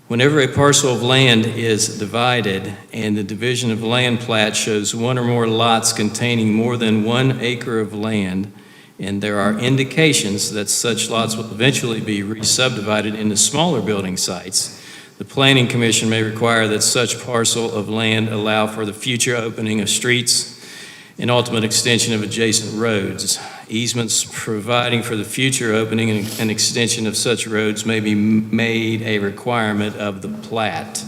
Whenever a parcel of land is divided and the division of land plat shows one or more lots containing more than 1 acre of land, and there are indications that such lots will eventually be re-subdivided into smaller building sites, the Planning Commission may require that such parcel of land allow for the future opening of streets and ultimate extension of adjacent roads. Easements providing for the future opening and extension of such roads may be made a requirement of the plat.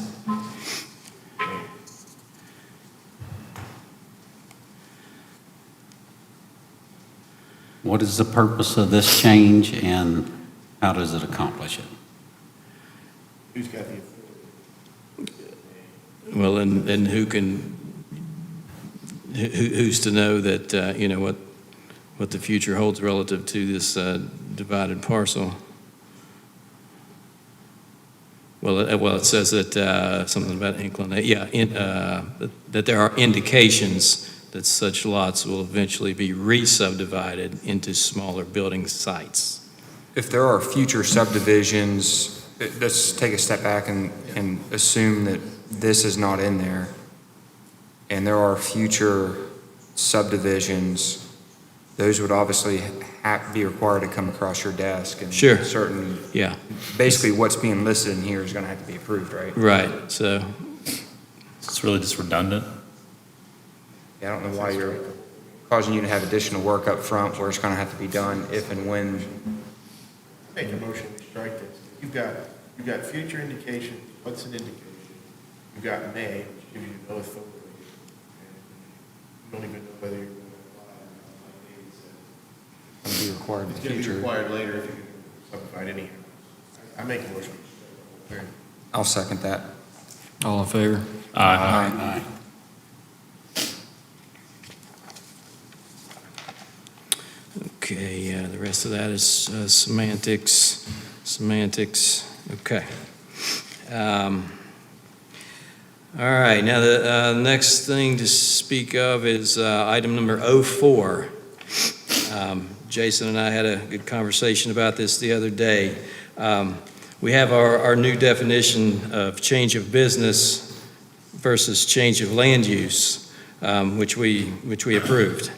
What is the purpose of this change and how does it accomplish it? Who's got the authority? Well, and who's to know that, what the future holds relative to this divided parcel? Well, it says that, something about inclination, that there are indications that such lots will eventually be re-subdivided into smaller building sites. If there are future subdivisions, let's take a step back and assume that this is not in there, and there are future subdivisions, those would obviously be required to come across your desk. And Sure. certain, Yeah, basically what's being listed in here is going to have to be approved, right? right, so, It's really just redundant. Yeah, I don't know why you're causing you to have additional work up front where it's going to have to be done if and when. Make a motion to strike this. You've got future indications. What's an indication? You've got may, which gives you no authority. And you don't even know whether you're going to apply or not, like David said. Going to be required in It's the going to be future. required later if you can subdivide anyhow. I make a motion to strike. I'll second that. All in favor? Aye. okay, the rest of that is semantics, okay. All right, now the next thing to speak of is item number 04. Jason and I had a good conversation about this the other day. We have our new definition of change of business versus change of land use, which we approved.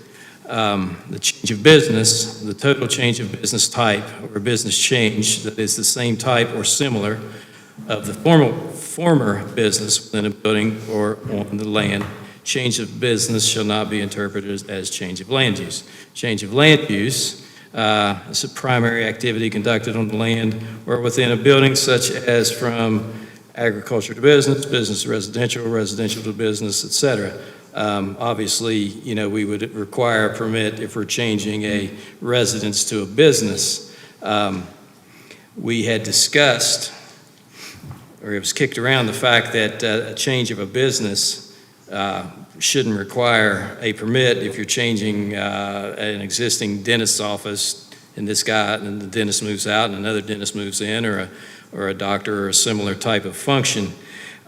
The change of business, the total change of business type or business change that is the same type or similar of the former business within a building or on the land. Change of business shall not be interpreted as change of land use. Change of land use is a primary activity conducted on the land or within a building, such as from agriculture to business, business to residential, residential to business, et cetera. Obviously, we would require a permit if we're changing a residence to a business. We had discussed, or it was kicked around, the fact that a change of a business shouldn't require a permit if you're changing an existing dentist's office, and the dentist moves out and another dentist moves in, or a doctor or a similar type of function.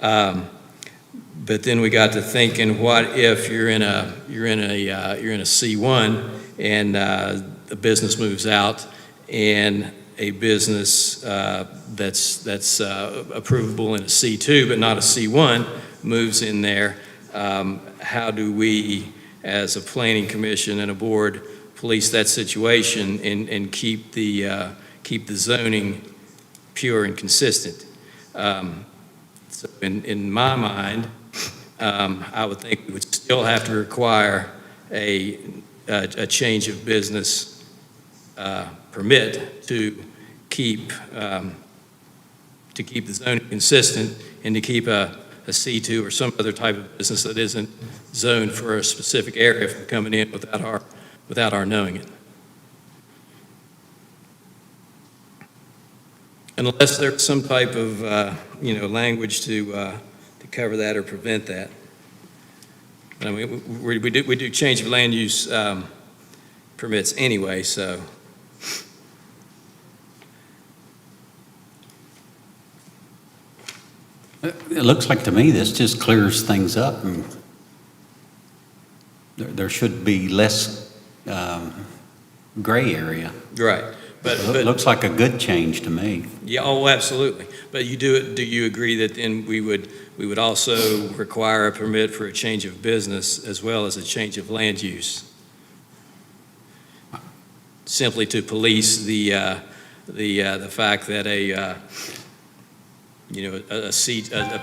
But then we got to thinking, what if you're in a C1 and the business moves out, and a business that's approvable in a C2 but not a C1 moves in there? How do we, as a planning commission and a board, police that situation and keep the zoning pure and consistent? So in my mind, I would think we would still have to require a change of business permit to keep the zoning consistent, and to keep a C2 or some other type of business that isn't zoned for a specific area from coming in without our knowing it. Unless there's some type of, language to cover that or prevent that. I mean, we do change of land use permits anyway, so. It looks like to me this just clears things up, and there should be less gray area. Right. But It looks like a good change to me. Yeah, oh, absolutely. But do you agree that then we would also require a permit for a change of business as well as a change of land use? Simply to police the fact that a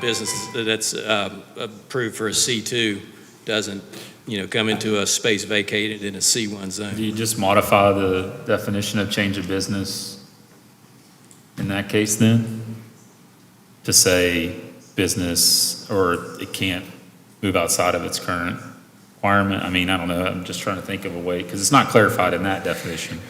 business that's approved for a C2 doesn't, come into a space vacated in a C1 zone. Do you just modify the definition of change of business in that case then? To say business, or it can't move outside of its current requirement? I mean, I don't know, I'm just trying to think of a way, because it's not clarified in that definition.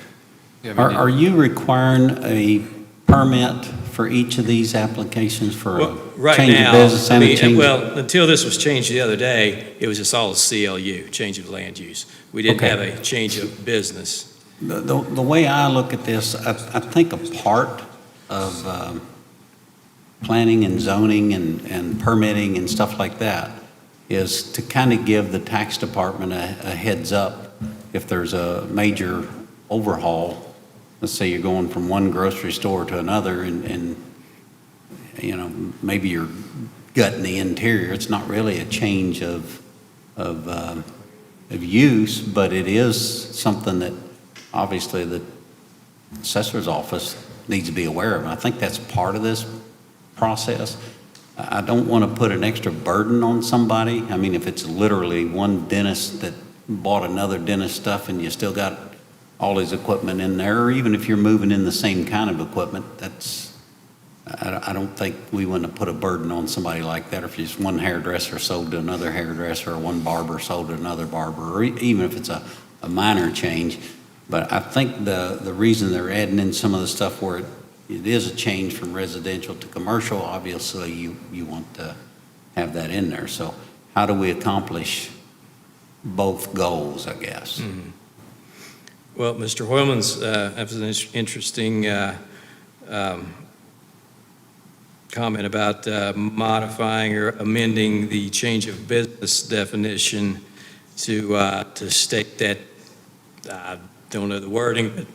Yeah, I mean, Are you requiring a permit for each of these applications for a Right change now, of business and a change? well, until this was changed the other day, it was just all a CLU, change of land use. We didn't Okay. have a change of business. The way I look at this, I think a part of planning and zoning and permitting and stuff like that is to kind of give the tax department a heads up if there's a major overhaul. Let's say you're going from one grocery store to another, and maybe you're gutting the interior. It's not really a change of use, but it is something that obviously the assessor's office needs to be aware of. And I think that's part of this process. I don't want to put an extra burden on somebody. I mean, if it's literally one dentist that bought another dentist stuff and you still got all his equipment in there, or even if you're moving in the same kind of equipment, I don't think we want to put a burden on somebody like that. Or if just one hairdresser sold to another hairdresser, or one barber sold to another barber, or even if it's a minor change. But I think the reason they're adding in some of the stuff where it is a change from residential to commercial, obviously you want to have that in there. So how do we accomplish both goals, I guess? Mm-hmm. Well, Mr. Hoylman's that was an interesting comment about modifying or amending the change of business definition to state that, I don't know the wording, but,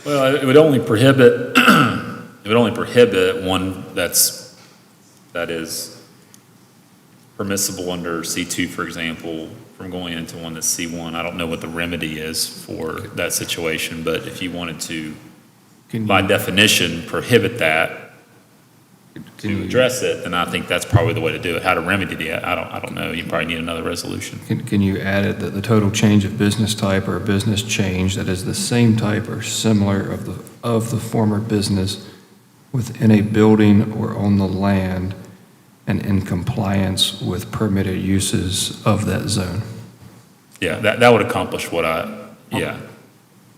Well, it would only prohibit, one that is permissible under C2, for example, from going into one that's C1. I don't know what the remedy is for that situation, but if you wanted to, by definition, prohibit that, to address it, then I think that's probably the way to do it. How to remedy it, I don't know. You probably need another resolution. Can you add it that the total change of business type or business change that is the same type or similar of the former business within a building or on the land and in compliance with permitted uses of that zone? Yeah, that would accomplish what yeah.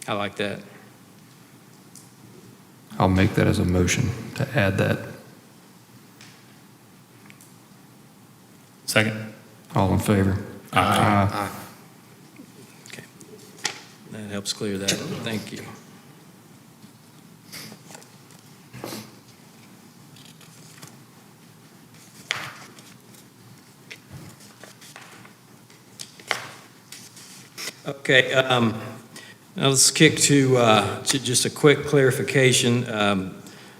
I like that. I'll make that as a motion to add that. Second? All in favor? Aye. Okay. That helps clear that. Thank you. Okay, now let's kick to just a quick clarification.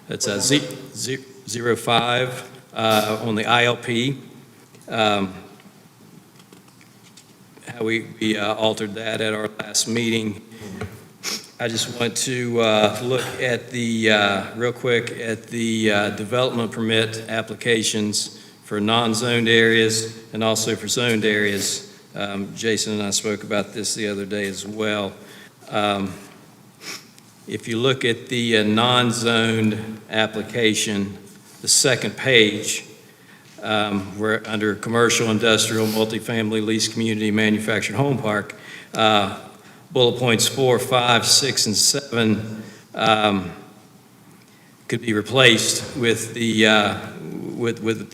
It's a 05 on the ILP. How we altered that at our last meeting. I just want to look at the, real quick, at the development permit applications for non-zoned areas and also for zoned areas. Jason and I spoke about this the other day as well. If you look at the non-zoned application, the second page, we're under commercial, industrial, multifamily, lease community, manufactured home park, bullet points 4, 5, 6, and 7 could be replaced with the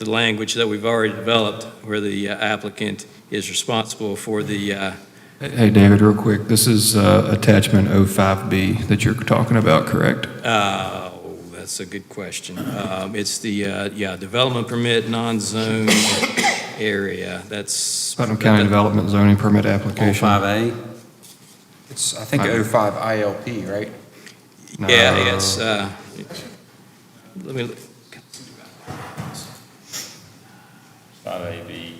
language that we've already developed, where the applicant is responsible for the. Hey, David, real quick, this is attachment 05B that you're talking about, correct? That's a good question. It's the, development permit, non-zone area. That's. Putnam County Development Zoning Permit Application. 05A? It's, I think, 05 ILP, right? No. Yeah, it's, let me, look. 5AB.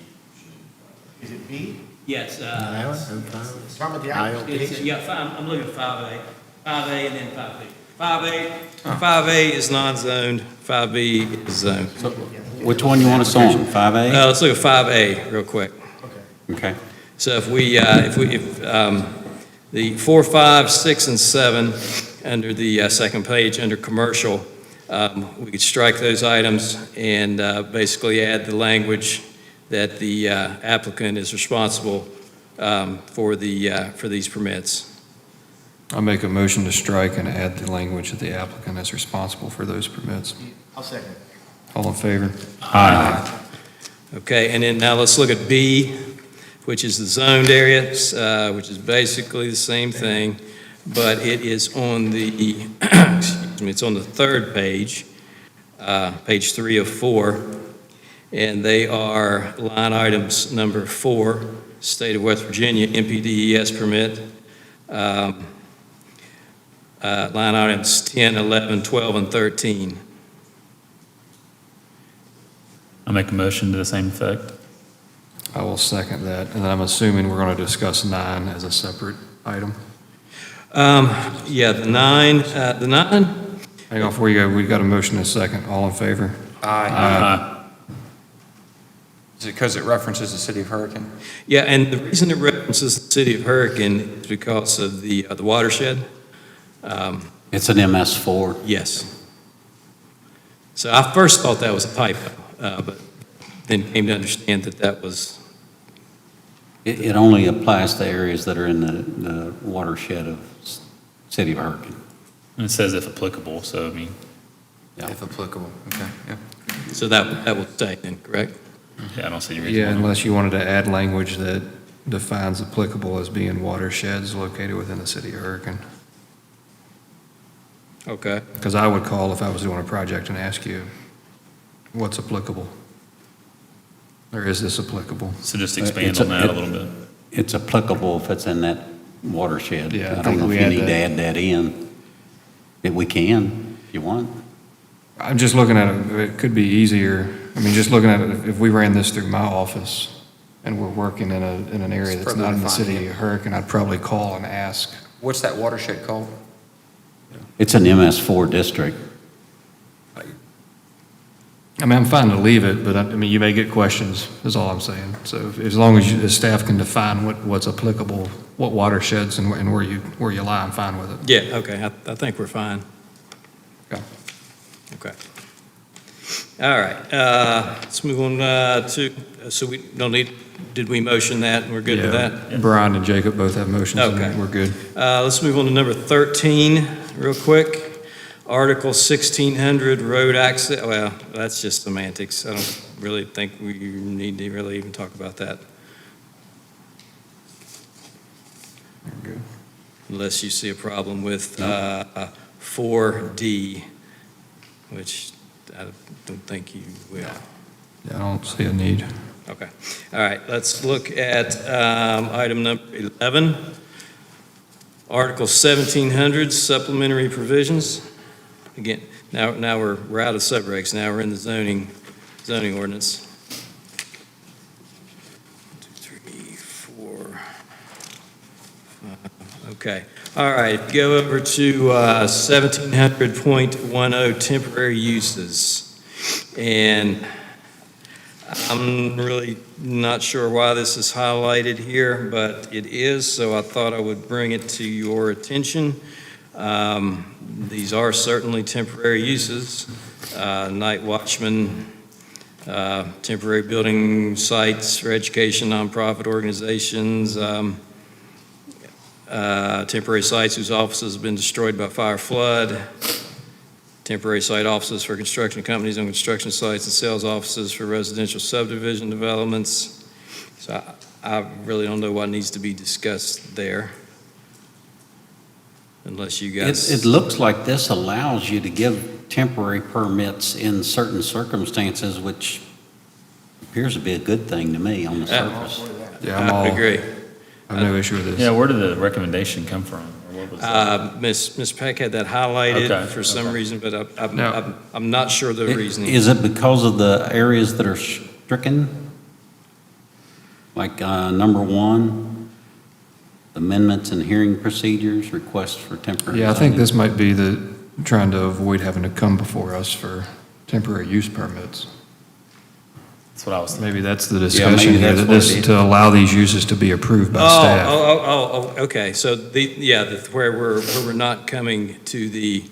Is it B? yes, Talking about the ILP? I'm looking at 5A. 5A and then 5B. 5A is non-zoned, 5B is zoned. Which one you want us on, 5A? Let's look at 5A real quick. Okay. So if the 4, 5, 6, and 7, under the second page, under commercial, we could strike those items and basically add the language that the applicant is responsible for these permits. I'll make a motion to strike and add the language that the applicant is responsible for those permits. I'll second. All in favor? Aye. Okay, and then now let's look at B, which is the zoned areas, which is basically the same thing, but it is on the, excuse me, it's on the third page, page 3 of 4, and they are line items number 4, State of West Virginia, MPDES permit, line items 10, 11, 12, and 13. I'll make a motion to the same effect. I will second that, and then I'm assuming we're going to discuss 9 as a separate item. Yeah, the 9, Hang on, before you go, we've got a motion and a second. All in favor? Aye. Is it because it references the city of Hurricane? yeah, and the reason it references the city of Hurricane is because of the watershed. It's an MS4. Yes. So I first thought that was a typo, but then came to understand that that was, It only applies to areas that are in the watershed of City of Hurricane. And it says if applicable, so I mean, If applicable, okay, yeah. so that will stay then, correct? yeah, I don't see any reason. Yeah, why not. unless you wanted to add language that defines applicable as being watersheds located within the city of Hurricane. Okay. Because I would call if I was doing a project and ask you, what's applicable? Or is this applicable? So just It's expand a- on that a it- little bit. It's applicable if it's in that watershed. Yeah, I I think don't know we if you add need to that. add that in. We can, if you want. I'm just looking at it, it could be easier, I mean, just looking at it, if we ran this through my office and we're working in an area It's that's further not in the defined, city yeah. of Hurricane, I'd probably call and ask. What's that watershed called? It's an MS4 district. I mean, I'm fine to leave it, but I mean, you may get questions, is all I'm saying. So as long as the staff can define what's applicable, what watersheds and where you lie, I'm fine with it. Yeah, okay, I think we're fine. Okay. Okay. All right, let's move on to, so we don't need, did we motion that, and we're good with Yeah, that? Brian and Jacob both have motions, Okay. and we're good. Let's move on to number 13, real quick. Article 1600, road access, well, that's just semantics. I don't really think we need to really even talk about that. Good. unless you see a problem with 4D, which I don't think you will. Yeah, I don't see a need. Okay. All right, let's look at item number 11, Article 1700, supplementary provisions. Again, now we're out of subregs, now we're in the zoning ordinance. 1, 2, 3, 4, 5. Okay. All right, go over to 1700.10, temporary uses. And I'm really not sure why this is highlighted here, but it is, so I thought I would bring it to your attention. These are certainly temporary uses. Night watchman, temporary building sites for education, nonprofit organizations, temporary sites whose offices have been destroyed by fire, flood, temporary site offices for construction companies on construction sites, and sales offices for residential subdivision developments. So I really don't know what needs to be discussed there, unless you guys. It looks like this allows you to give temporary permits in certain circumstances, which appears to be a good thing to me on the surface. Yeah, I agree. I have no issue with this. Yeah, where did the recommendation come from? Or what was that? Ms. Peck had that highlighted Okay, for some okay. reason, but Now- I'm not sure the reasoning. Is it because of the areas that are stricken? Like number 1, amendments and hearing procedures, requests for temporary. Yeah, I think zoning? this might be trying to avoid having to come before us for temporary use permits. That's what I was thinking. Maybe that's the maybe discussion here, that's that what it this, is. to allow these uses to be approved by staff. Okay, so where we're not coming to the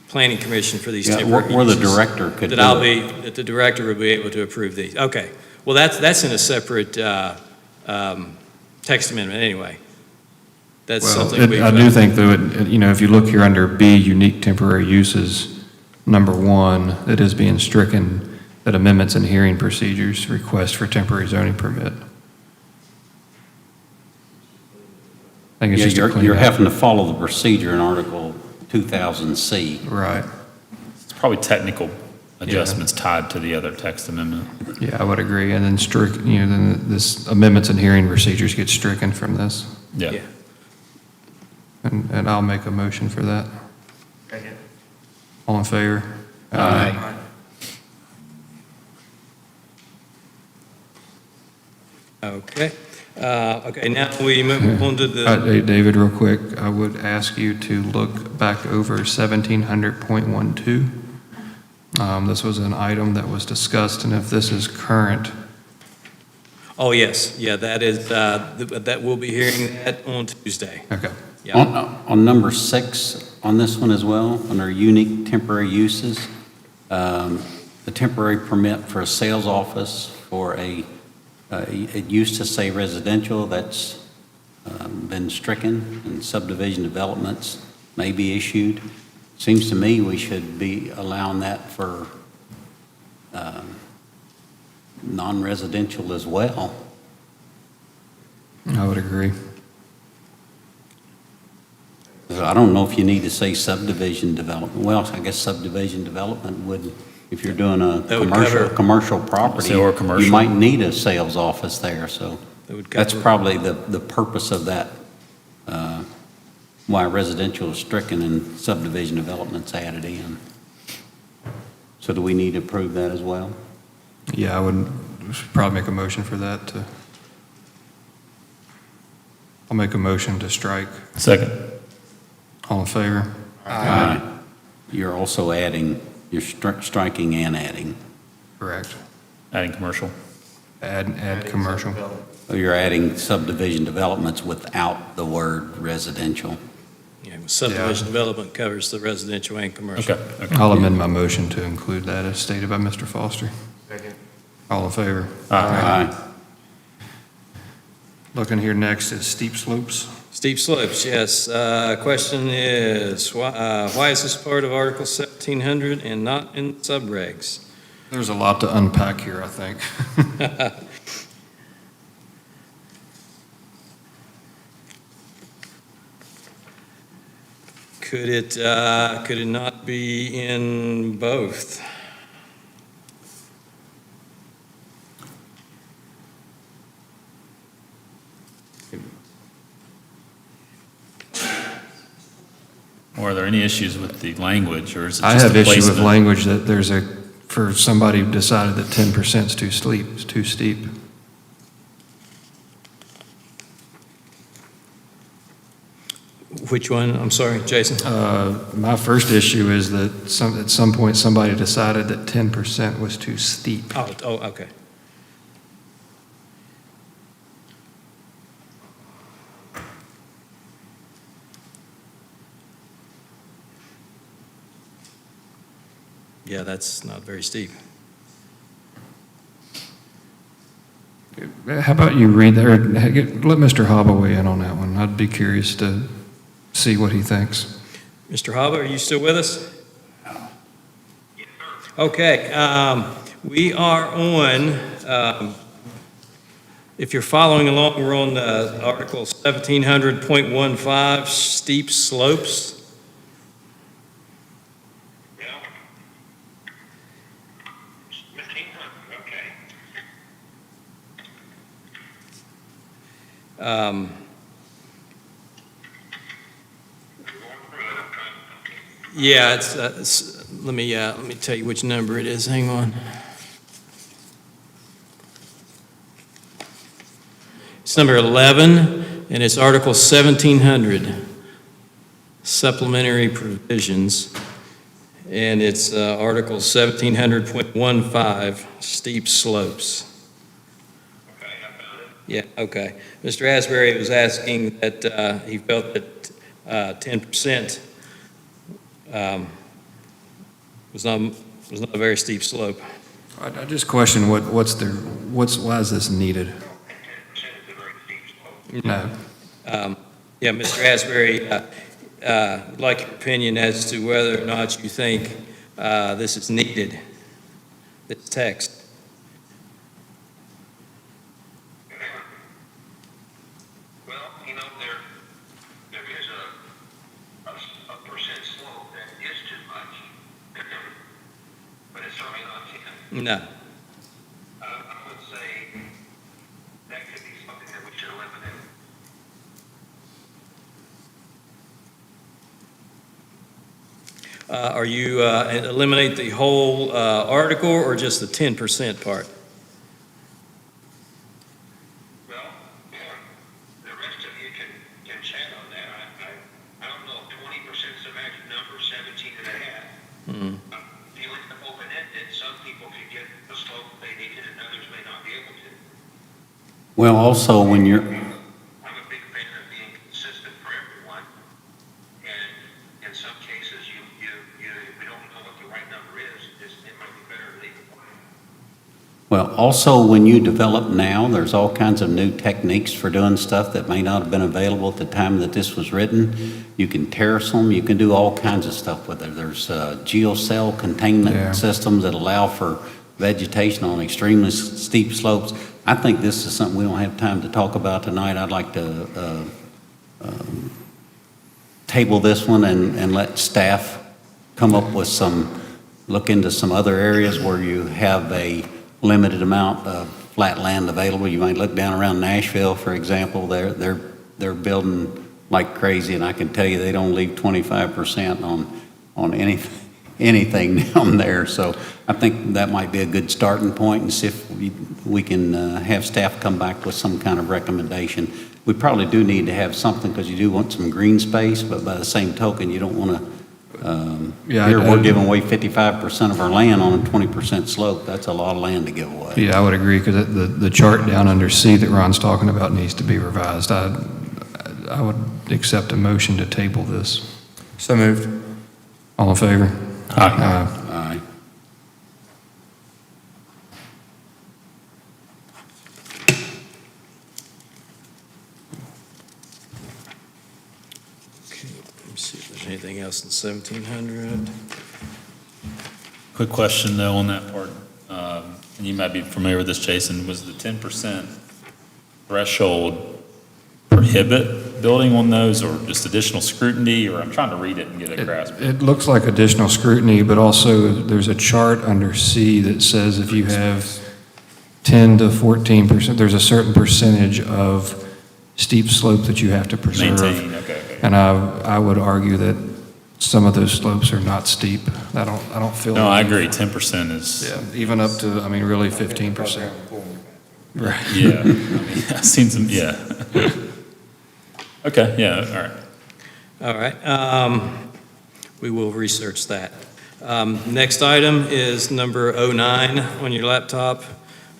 planning commission for these Yeah, temporary where the uses. director could That do I'll it. be, that the director will be able to approve these. Okay, well, that's in a separate text amendment anyway. That's Well, something we. I do think though, if you look here under B, unique temporary uses, number 1, it is being stricken that amendments and hearing procedures, request for temporary zoning permit. I think it's Yeah, just a you're cleanup. having to follow the procedure in Article 2000C. Right. It's probably technical adjustments tied to the other text amendment. Yeah, I would agree. And then then this amendments and hearing procedures get stricken from this. Yeah. Yeah. And I'll make a motion for that. Second. All in favor? Aye. Okay, now we move on to the. Hey, David, real quick, I would ask you to look back over 1700.12. This was an item that was discussed, and if this is current, Oh, yes, yeah, that is, that we'll be hearing that on Tuesday. okay. Yeah. On number 6, on this one as well, under unique temporary uses, the temporary permit for a sales office for it used to say residential, that's been stricken, and subdivision developments may be issued. Seems to me we should be allowing that for non-residential as well. I would agree. So I don't know if you need to say subdivision development. Well, I guess subdivision development would, if you're doing a That would cover- commercial property, Say or commercial. you might need a sales office there, so That would that's cover- probably the purpose of that, why residential is stricken and subdivision development's added in. So do we need to approve that as well? Yeah, we should probably make a motion for that I'll make a motion to strike. Second. All in favor? You're also adding, you're striking and adding. Correct. Adding commercial. Add commercial. So you're adding subdivision developments without the word residential. Yeah, subdivision development covers the residential and commercial. Okay. I'll amend my motion to include that as stated by Mr. Foster. Second. All in favor? Aye. Looking here next is steep slopes. Steep slopes, yes. Question is, why is this part of Article 1700 and not in subregs? There's a lot to unpack here, I think. Could it not be in both? Or are there any issues with the language, or is it I just have the issue with placement? language that there's for somebody who decided that 10% is too steep. Which one? I'm sorry, Jason? My first issue is that at some point, somebody decided that 10% was too steep. Oh, okay. Yeah, that's not very steep. How about you read that, or let Mr. Hobble weigh in on that one. I'd be curious to see what he thinks. Mr. Haba, are you still with us? Okay, we are on, if you're following along, we're on Article 1700.15, steep slopes. Yeah. 1,500, okay. Yeah, let me tell you which number it is. Hang on. It's number 11, and it's Article 1700, supplementary provisions, and it's Article 1700.15, steep slopes. Okay, I found it. Yeah, okay. Mr. Asbury was asking that he felt that 10% was not a very steep slope. I just question why is this needed? 10% is a very steep slope. No. Yeah, Mr. Asbury, I'd like your opinion as to whether or not you think this is needed, this text. Well, there is a percent slope that is too much, but it's certainly not 10. No. I would say that could be something that we should eliminate. Are you eliminate the whole article or just the 10% part? Well, the rest of you can chat on that. I don't know if 20% is the magic number, 17 and a half. Feeling open-ended, some people could get the slope they needed and others may not be able to. Well, also, when you're, I'm a big fan of being consistent for everyone. And in some cases, if we don't know what the right number is, it might be better to leave it blank. well, also, when you develop now, there's all kinds of new techniques for doing stuff that may not have been available at the time that this was written. You can terrace them, you can do all kinds of stuff with it. There's geocell containment systems that allow for vegetation on extremely steep slopes. I think this is something we don't have time to talk about tonight. I'd like to table this one and let staff come up with look into some other areas where you have a limited amount of flat land available. You might look down around Nashville, for example. They're building like crazy, and I can tell you they don't leave 25% on anything down there. So I think that might be a good starting point, and see if we can have staff come back with some kind of recommendation. We probably do need to have something, because you do want some green space, but by the same token, you don't want to, here we're giving away 55% of our land on a 20% slope. That's a lot of land to give away. Yeah, I would agree, because the chart down under C that Ron's talking about needs to be revised. I would accept a motion to table this. So moved. All in favor? Aye. Aye. Okay, let me see if there's anything else in 1700. Quick question though on that part, and you might be familiar with this, Jason, was the 10% threshold prohibit building on those, or just additional scrutiny, or I'm trying to read it and get a grasp? It looks like additional scrutiny, but also there's a chart under C that says if you have 10 to 14%, there's a certain percentage of steep slope that you have to preserve. Maintain, okay. And I would argue that some of those slopes are not steep. I don't feel. No, I agree, 10% is, Yeah, even up to, I mean, really 15%. Right. yeah, I mean, I've seen some, yeah. Okay, yeah, all right. All right, we will research that. Next item is number 09 on your laptop,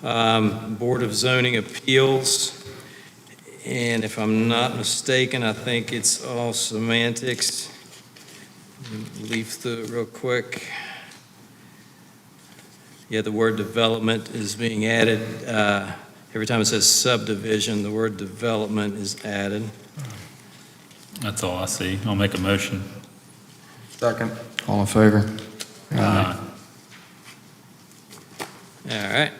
Board of Zoning Appeals. And if I'm not mistaken, I think it's all semantics. Leaf through it real quick. Yeah, the word development is being added. Every time it says subdivision, the word development is added. That's all I see. I'll make a motion. Second. All in favor? All right.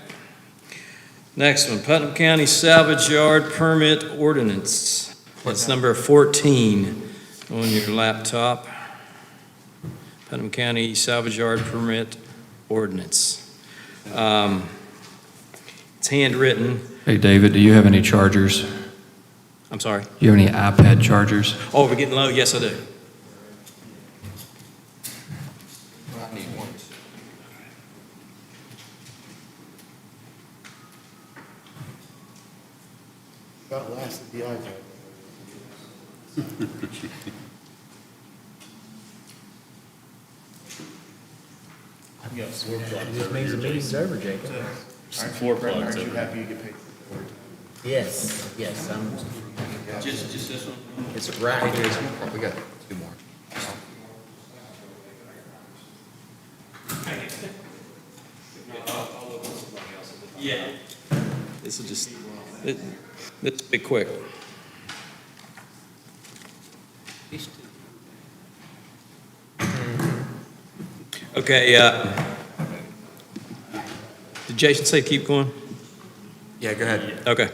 Next one, Putnam County Salvage Yard Permit Ordinance. That's number 14 on your laptop. Putnam County Salvage Yard Permit Ordinance. It's handwritten. Hey, David, do you have any chargers? I'm sorry. Do you have any iPad chargers? Oh, we're getting low? Yes, I do. I need one. About lasted the iPad. You got floor It plugs just over means the here, meeting's Jason. over, Jacob. Some floor plugs Aren't you over happy you get paid? Yes, yes, Just this one? it's right here. We got two more. Yeah. This will just, this will be quick. Okay, did Jason say keep going? Yeah, go ahead. Okay.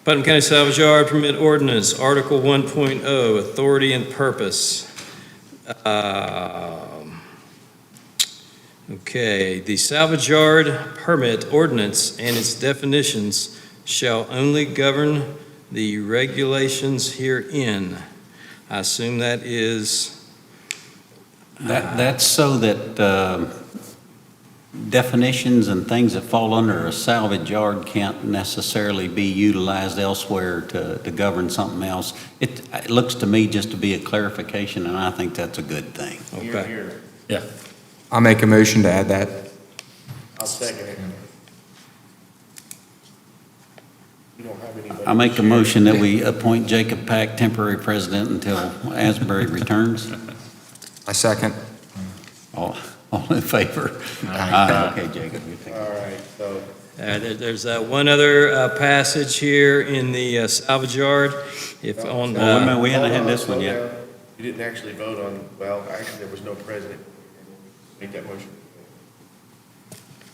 Putnam County Salvage Yard Permit Ordinance, Article 1.0, Authority and Purpose. Okay, the salvage yard permit ordinance and its definitions shall only govern the regulations herein. I assume that is, That's so that definitions and things that fall under a salvage yard can't necessarily be utilized elsewhere to govern something else. It looks to me just to be a clarification, and I think that's a good thing. okay. Yeah. I'll make a motion to add that. I'll second it. You don't have anybody. I make a motion that we appoint Jacob Pack temporary president until Asbury returns. I second. All in favor? Okay, Jacob. you take it. All right, so There's one other passage here in the salvage yard. If on, Well, wait a minute, we haven't had this one Slow yet. down. You didn't actually vote on, well, actually, there was no president. Make that motion.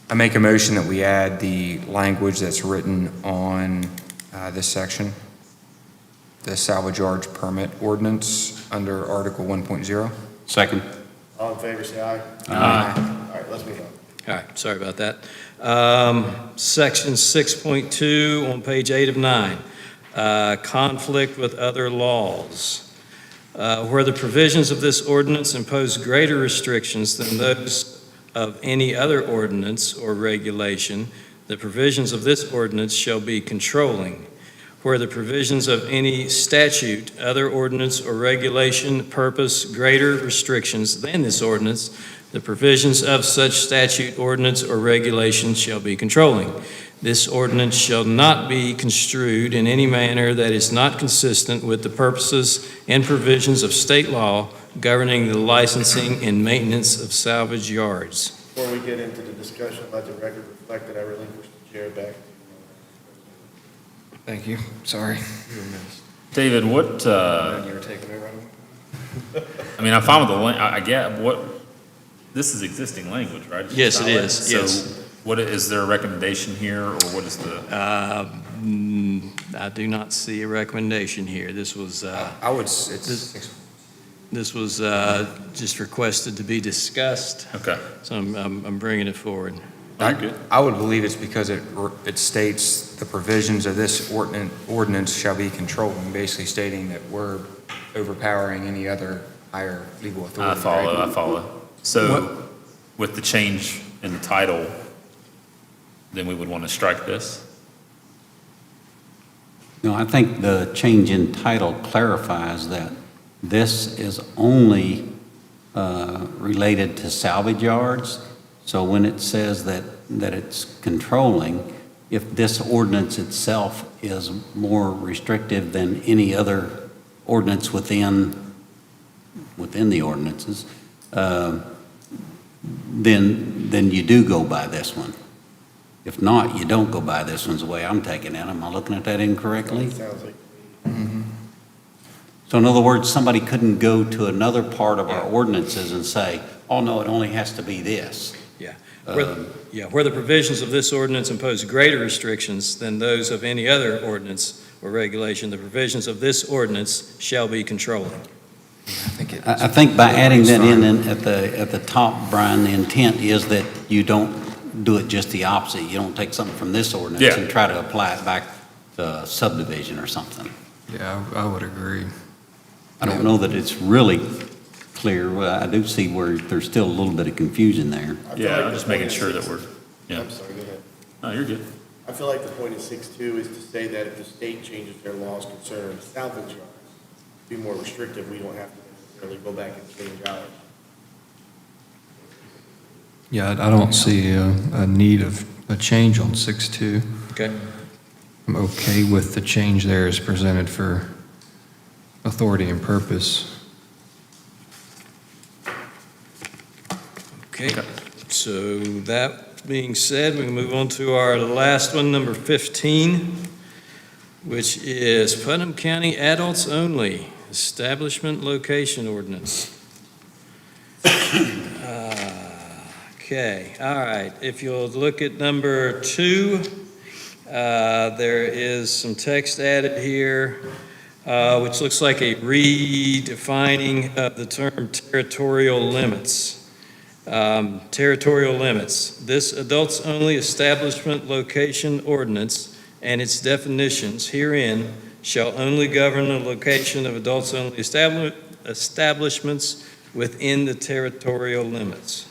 I make a motion that we add the language that's written on this section, the salvage yard permit ordinance under Article 1.0. Second. All in favor, say aye. Aye. All right, let's move on. all right, sorry about that. Section 6.2 on page 8 of 9, conflict with other laws. Where the provisions of this ordinance impose greater restrictions than those of any other ordinance or regulation, the provisions of this ordinance shall be controlling. Where the provisions of any statute, other ordinance, or regulation purpose greater restrictions than this ordinance, the provisions of such statute, ordinance, or regulation shall be controlling. This ordinance shall not be construed in any manner that is not consistent with the purposes and provisions of state law governing the licensing and maintenance of salvage yards. Before we get into the discussion, let the record reflect that I relinquished the chair back. Thank you. Sorry. David, what, You were taking over. I mean, I'm fine with the, I get, what, this is existing language, right? Yes, it is, So yes. what, is there a recommendation here, or what is the? I do not see a recommendation here. This was, I would, it's, this was just requested to be discussed, Okay. so I'm bringing it forward. I would believe it's because it states the provisions of this ordinance shall be controlling, basically stating that we're overpowering any other higher legal authority. I follow. So with the change in the title, then we would want to strike this? No, I think the change in title clarifies that this is only related to salvage yards. So when it says that it's controlling, if this ordinance itself is more restrictive than any other ordinance within the ordinances, then you do go by this one. If not, you don't go by this one's the way I'm taking it. Am I looking at that incorrectly? Sounds like. So in other words, somebody couldn't go to another part of our ordinances and say, oh, no, it only has to be this. Yeah. Where the provisions of this ordinance impose greater restrictions than those of any other ordinance or regulation, the provisions of this ordinance shall be controlling. I think by adding that in at the top, Brian, the intent is that you don't do it just the opposite. You don't take something from this ordinance and try to apply it back to subdivision or something. Yeah, I would agree. I don't know that it's really clear. Well, I do see where there's still a little bit of confusion there. Yeah, I'm just making sure that we're, yeah. I'm sorry, go ahead. No, you're good. I feel like the point of 6.2 is to say that if the state changes their laws concerning salvage yards, to be more restrictive, we don't have to necessarily go back and change ours. Yeah, I don't see a need of a change on 6.2. Okay. I'm okay with the change there as presented for authority and purpose. Okay, so that being said, we can move on to our last one, number 15, which is Putnam County Adults Only Establishment Location Ordinance. Okay, all right. If you'll look at number 2, there is some text added here, which looks like a redefining of the term territorial limits. Territorial limits. This adults-only establishment location ordinance and its definitions herein shall only govern the location of adults-only establishments within the territorial limits.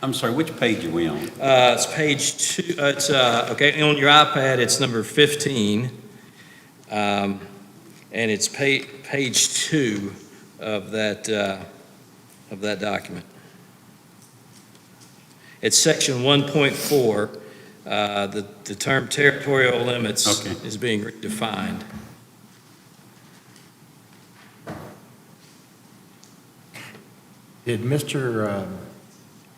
I'm sorry, which page are we on? It's page 2. Okay, on your iPad, it's number 15. And it's page 2 of that document. It's section 1.4. The term territorial limits is being defined. Did Mr.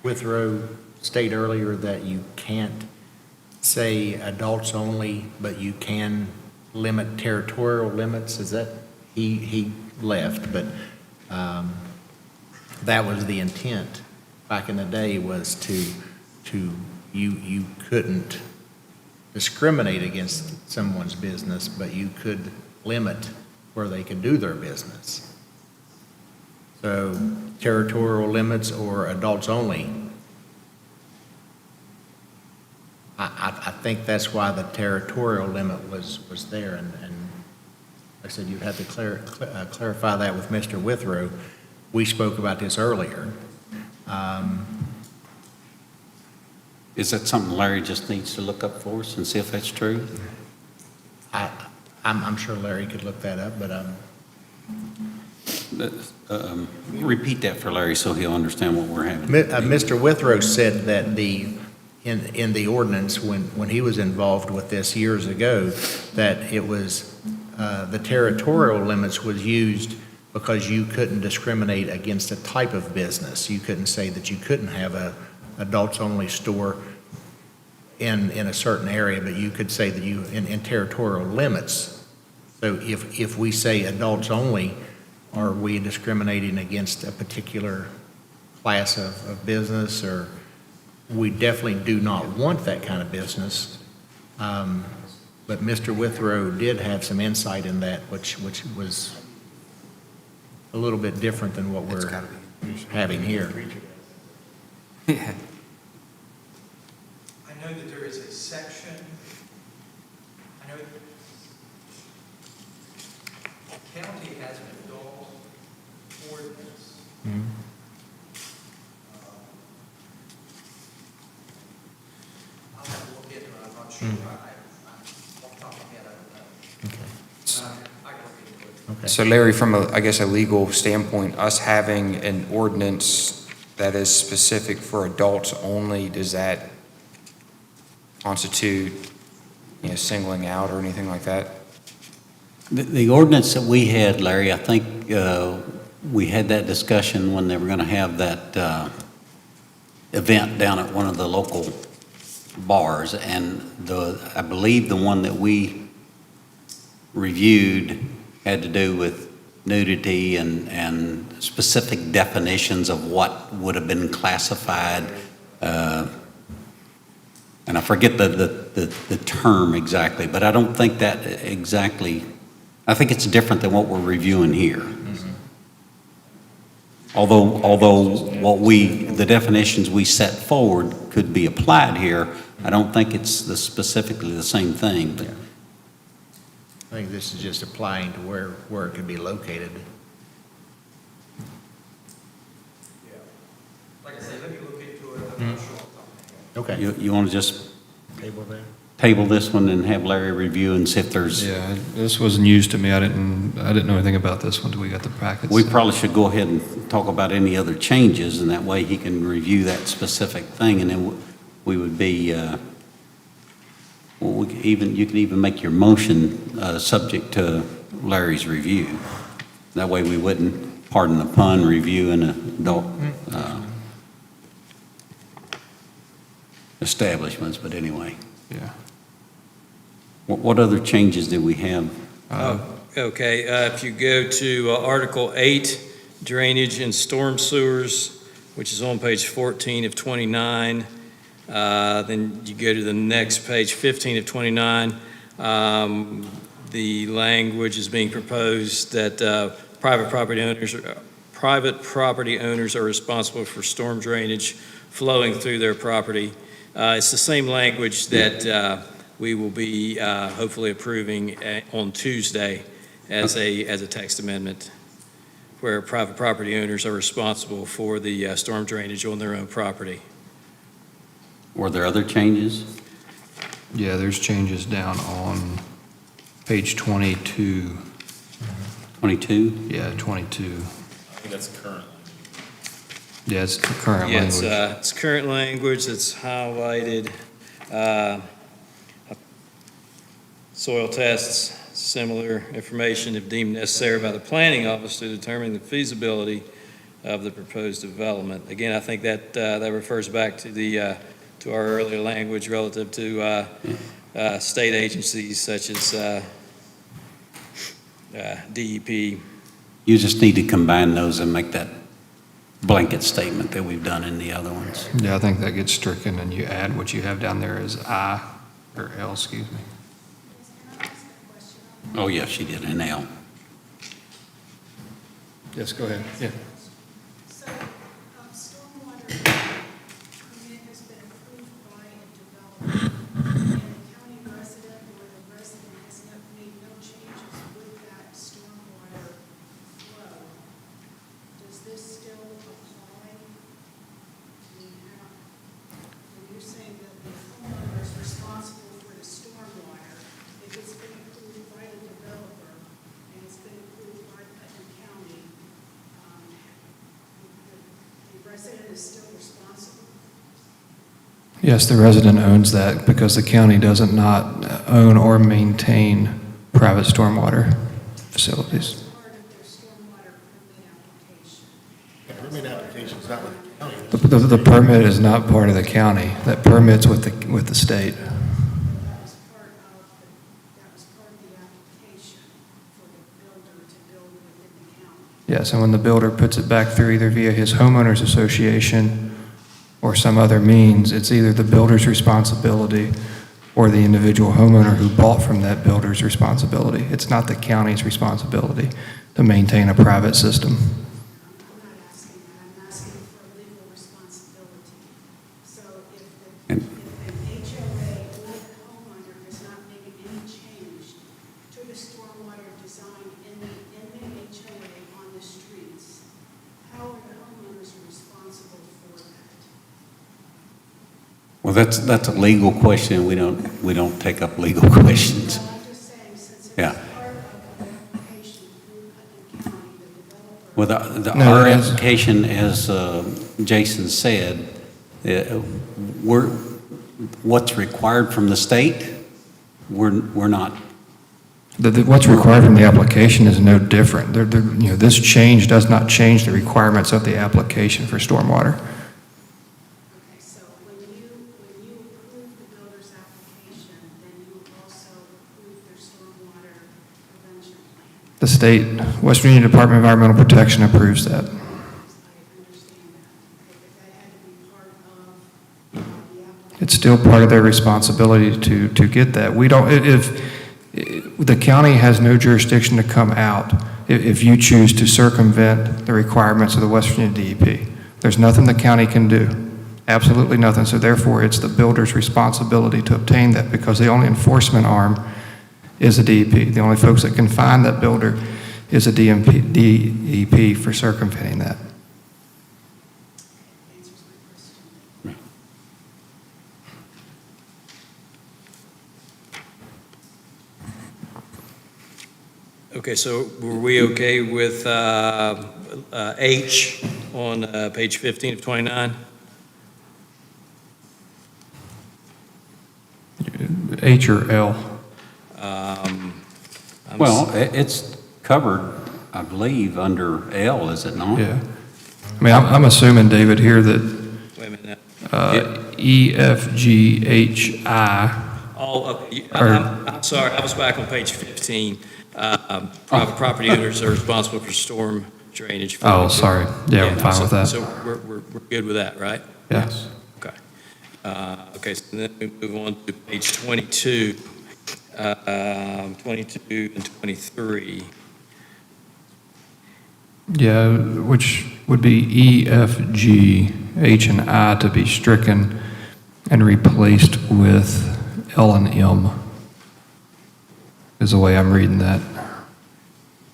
Withrow state earlier that you can't say adults only, but you can limit territorial limits? Is that, he left, but that was the intent back in the day, was you couldn't discriminate against someone's business, but you could limit where they could do their business. So territorial limits or adults only, I think that's why the territorial limit was there, and like I said, you'd have to clarify that with Mr. Withrow. We spoke about this earlier. Is that something Larry just needs to look up for us and see if that's true? I'm sure Larry could look that up, but Repeat that for Larry so he'll understand what we're having. Mr. Withrow said that in the ordinance, when he was involved with this years ago, that it was, the territorial limits was used because you couldn't discriminate against a type of business. You couldn't say that you couldn't have a adults-only store in a certain area, but you could say that you, in territorial limits. So if we say adults only, are we discriminating against a particular class of business? Or we definitely do not want that kind of business. But Mr. Withrow did have some insight in that, which was a little bit different than what we're having here. Yeah. I know that there is a section, I know the county has an adult ordinance. I'll have to look into it, I'm not sure, off the top of my head, I don't know. I can look into it. Okay. So Larry, from I guess a legal standpoint, us having an ordinance that is specific for adults only, does that constitute, singling out or anything like that? The ordinance that we had, Larry, I think we had that discussion when they were going to have that event down at one of the local bars, and I believe the one that we reviewed had to do with nudity and specific definitions of what would have been classified. And I forget the term exactly, but I don't think that exactly, I think it's different than what we're reviewing here. Although the definitions we set forward could be applied here, I don't think it's specifically the same thing. But I think this is just applying to where it could be located. Yeah. Like I said, let me look into it, I'm not sure. Okay. you want to just Table that? table this one and have Larry review and see if there's... Yeah, this was news to me. I didn't know anything about this one until we got the packets. We probably should go ahead and talk about any other changes, and that way he can review that specific thing, and then we would be, you can even make your motion subject to Larry's review. That way we wouldn't, pardon the pun, review an adult establishments, but anyway. Yeah. What other changes did we have? Okay, if you go to Article 8, Drainage and Storm Sewers, which is on page 14 of 29, then you go to the next page, 15 of 29. The language is being proposed that private property owners are responsible for storm drainage flowing through their property. It's the same language that we will be hopefully approving on Tuesday as a text amendment, where private property owners are responsible for the storm drainage on their own property. Were there other changes? Yeah, there's changes down on page 22. 22? Yeah, 22. I think that's current. Yeah, it's the current Yeah, language. it's current language, it's highlighted. Soil tests, similar information if deemed necessary by the planning office to determine the feasibility of the proposed development. Again, I think that refers back to to our earlier language relative to state agencies such as DEP. You just need to combine those and make that blanket statement that we've done in the other ones. Yeah, I think that gets stricken, and you add what you have down there as I, or L, excuse me. Oh, yes, she did, an L. Yes, go ahead. Yeah. So, stormwater permit has been approved by a developer, and the county resident or the resident has made no changes with that stormwater flow. Does this still apply? When you're saying that the homeowner is responsible for the stormwater, if it's been approved by the developer and it's been approved by Putnam County, the resident is still responsible? Yes, the resident owns that because the county doesn't not own or maintain private stormwater facilities. Part of their stormwater permit application. Yeah, permit application's not with the county. The permit is not part of the county. That permit's with the state. That was part of the application for the builder to build within the county. Yes, and when the builder puts it back through either via his homeowners association or some other means, it's either the builder's responsibility or the individual homeowner who bought from that builder's responsibility. It's not the county's responsibility to maintain a private system. I'm not asking that, I'm asking for legal responsibility. So if an HOA or the homeowner is not making any change to the stormwater design in the HOA on the streets, how are the homeowners responsible for that? Well, that's a legal question. We don't take up legal questions. Well, I'm just saying, since Yeah. it's part of the application through Putnam County, the developer. Well, No, our it is- application, as Jason said, what's required from the state, we're not. What's required from the application is no different. This change does not change the requirements of the application for stormwater. Okay, so when you approve the builder's application, then you also approve their stormwater prevention plan. The state, West Virginia Department of Environmental Protection approves that. I understand that. Okay, but that had to be part of the application. It's still part of their responsibility to get that. We don't, if, the county has no jurisdiction to come out if you choose to circumvent the requirements of the West Virginia DEP. There's nothing the county can do, absolutely nothing. So therefore, it's the builder's responsibility to obtain that, because the only enforcement arm is the DEP. The only folks that can find that builder is the DEP for circumventing that. Answers my question. Okay, so were we okay with H on page 15 of 29? H or L? Well, it's covered, I believe, under L, is it not? Yeah. I mean, I'm assuming, David, here that Wait a minute. E, F, G, H, I. I'm sorry, I was back on page 15. Private property owners are responsible for storm drainage. Oh, sorry. Yeah, I'm fine with that. So we're good with that, right? Yes. Okay. Okay, so then we move on to page 22, 22 and 23. Yeah, which would be E, F, G, H, and I to be stricken and replaced with L and M, is the way I'm reading that.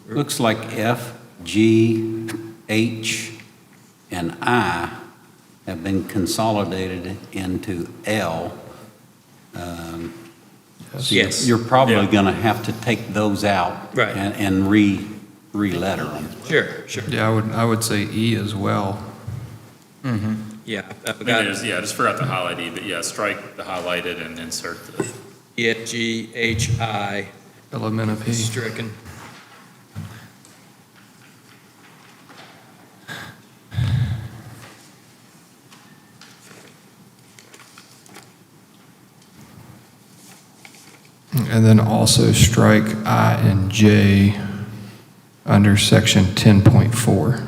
Looks like F, G, H, and I have been consolidated into L. So Yes. You're probably Yeah. going to have to take those out. Right. And re-letter them. Sure, sure. Yeah, I would say E as well. Yeah, I've I got mean, I just forgot to highlight E, but yeah, strike the highlighted and insert the, EFGHI Element of P. stricken. And then also strike I and J under section 10.4.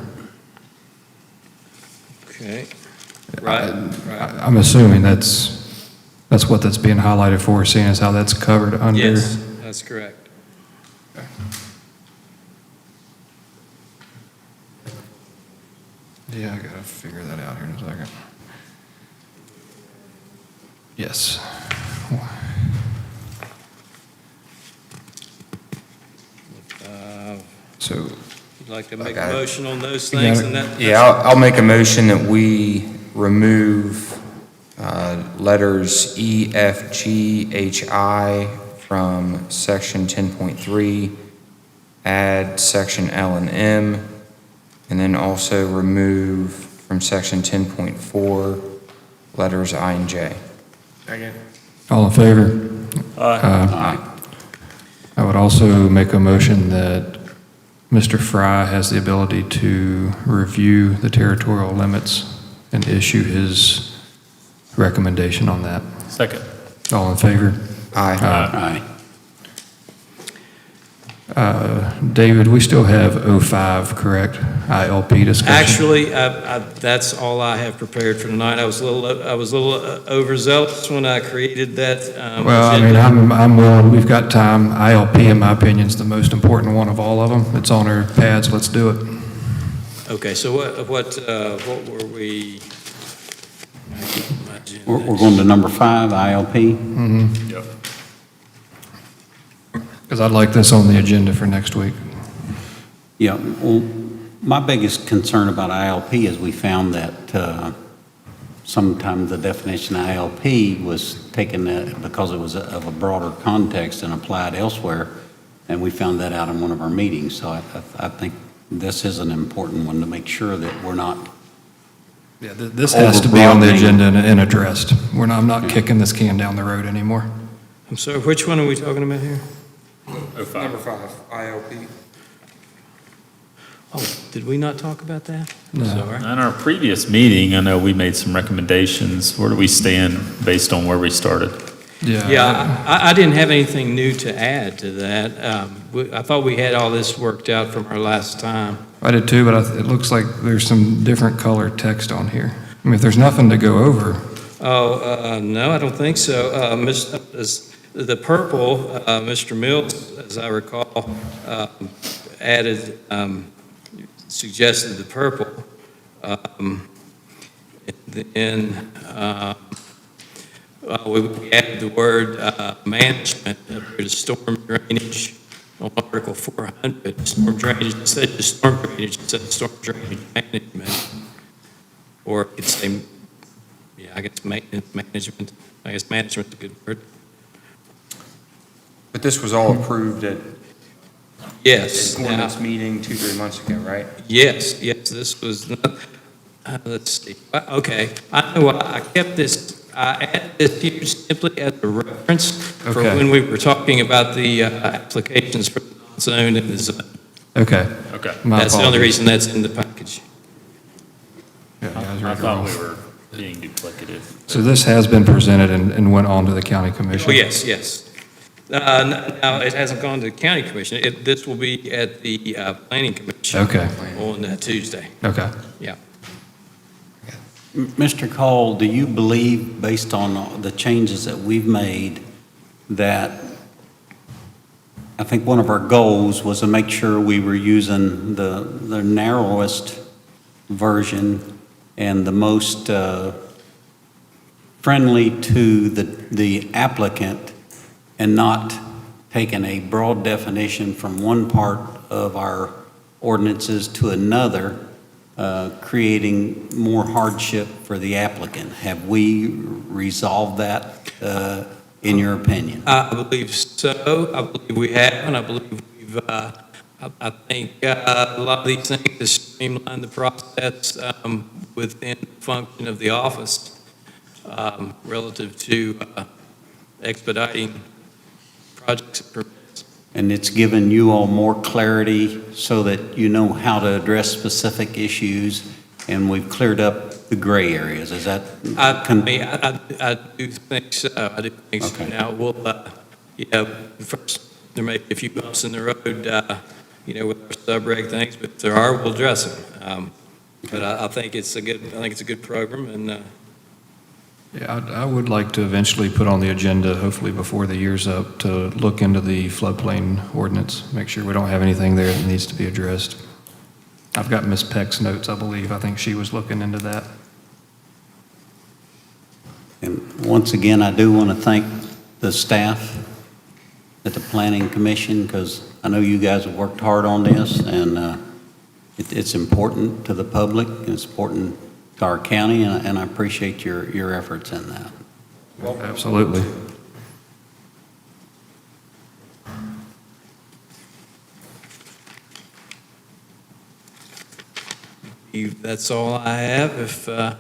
Okay. Right. I'm assuming that's what that's being highlighted for, seeing as how that's covered under. Yes, that's correct. Yeah, I gotta figure that out here in a second. Yes. So, You'd like to make a Okay. motion on those You things got and it. that? Yeah, I'll make a motion that we remove letters E, F, G, H, I from section 10.3, add section L and M, and then also remove from section 10.4 letters I and J. Second. all in favor? Aye. I would also make a motion that Mr. Fry has the ability to review the territorial limits and issue his recommendation on that. second. All in favor? Aye. Aye. David, we still have 05, correct? ILP discussion? Actually, that's all I have prepared for tonight. I was a little overzealous when I created that. Well, I mean, agenda. I'm willing, we've got time. ILP, in my opinion, is the most important one of all of them. It's on our pads, let's do it. Okay, so what were we? We're going to number 5, ILP. Yep. Because I'd like this on the agenda for next week. Yeah, well, my biggest concern about ILP is we found that sometimes the definition of ILP was taken because it was of a broader context and applied elsewhere, and we found that out in one of our meetings. So I think this is an important one to make sure that we're not. Yeah, this has to be on the Overbroadening. agenda and addressed. I'm not kicking this can down the road anymore. I'm sorry, which one are we talking about here? Number 5, ILP. Oh, did we not talk about that? No. Sorry. In our previous meeting, I know we made some recommendations. Where do we stand based on where we started? Yeah, I didn't have anything new to add to that. I thought we had all this worked out from our last time. I did too, but it looks like there's some different color text on here. I mean, if there's nothing to go over, Oh, no, I don't think so. The purple, Mr. Mills, as I recall, added, suggested the purple. And then we added the word management to storm drainage on Article 400. Storm drainage, instead of storm drainage, instead of storm drainage management. Or it could say, yeah, I guess maintenance management. I guess management's a good word. But this was all approved at Yes. an ordinance meeting 2-3 months ago, right? Yes, this was, let's see, okay, I know I kept this, I added this here simply as a reference for Okay. when we were talking about the applications for the zone and the zone. okay. Okay. My That's the only apologies. reason that's in the package. Yeah, I was I reading thought wrong. we were being duplicative. So this has been presented and went on to the county commission? Oh, yes. Now, it hasn't gone to the county commission. This will be at the planning commission. Okay. On Tuesday. Okay. Yeah. Mr. Cole, do you believe, based on the changes that we've made, that I think one of our goals was to make sure we were using the narrowest version and the most friendly to the applicant, and not taking a broad definition from one part of our ordinances to another, creating more hardship for the applicant? Have we resolved that, in your opinion? I believe so. I believe we have, and I believe we've, I think a lot of these things to streamline the process within the function of the office relative to expediting projects and permits. And it's given you all more clarity so that you know how to address specific issues, and we've cleared up the gray areas. Is that? I do think so. I do think so. Okay. Now, we'll, first, there may be a few bumps in the road, with our sub-reg things, but if there are, we'll address them. But I think it's a good program, and Yeah, I would like to eventually put on the agenda, hopefully before the year's up, to look into the floodplain ordinance, make sure we don't have anything there that needs to be addressed. I've got Ms. Peck's notes, I believe. I think she was looking into that. And once again, I do want to thank the staff at the Planning Commission, because I know you guys have worked hard on this, and it's important to the public, and it's important to our county, and I appreciate your efforts in that. Absolutely. that's all I have. If I'll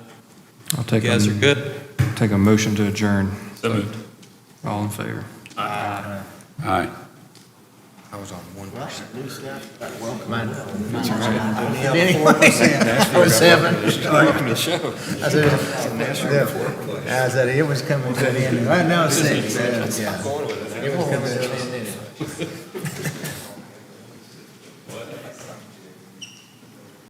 you take guys are good. Take a motion to adjourn. So moved. All in favor? All right. I was on 1%. Welcome to the show. I said it was coming to an end. Right now it's 6. Yeah. It was coming to an end.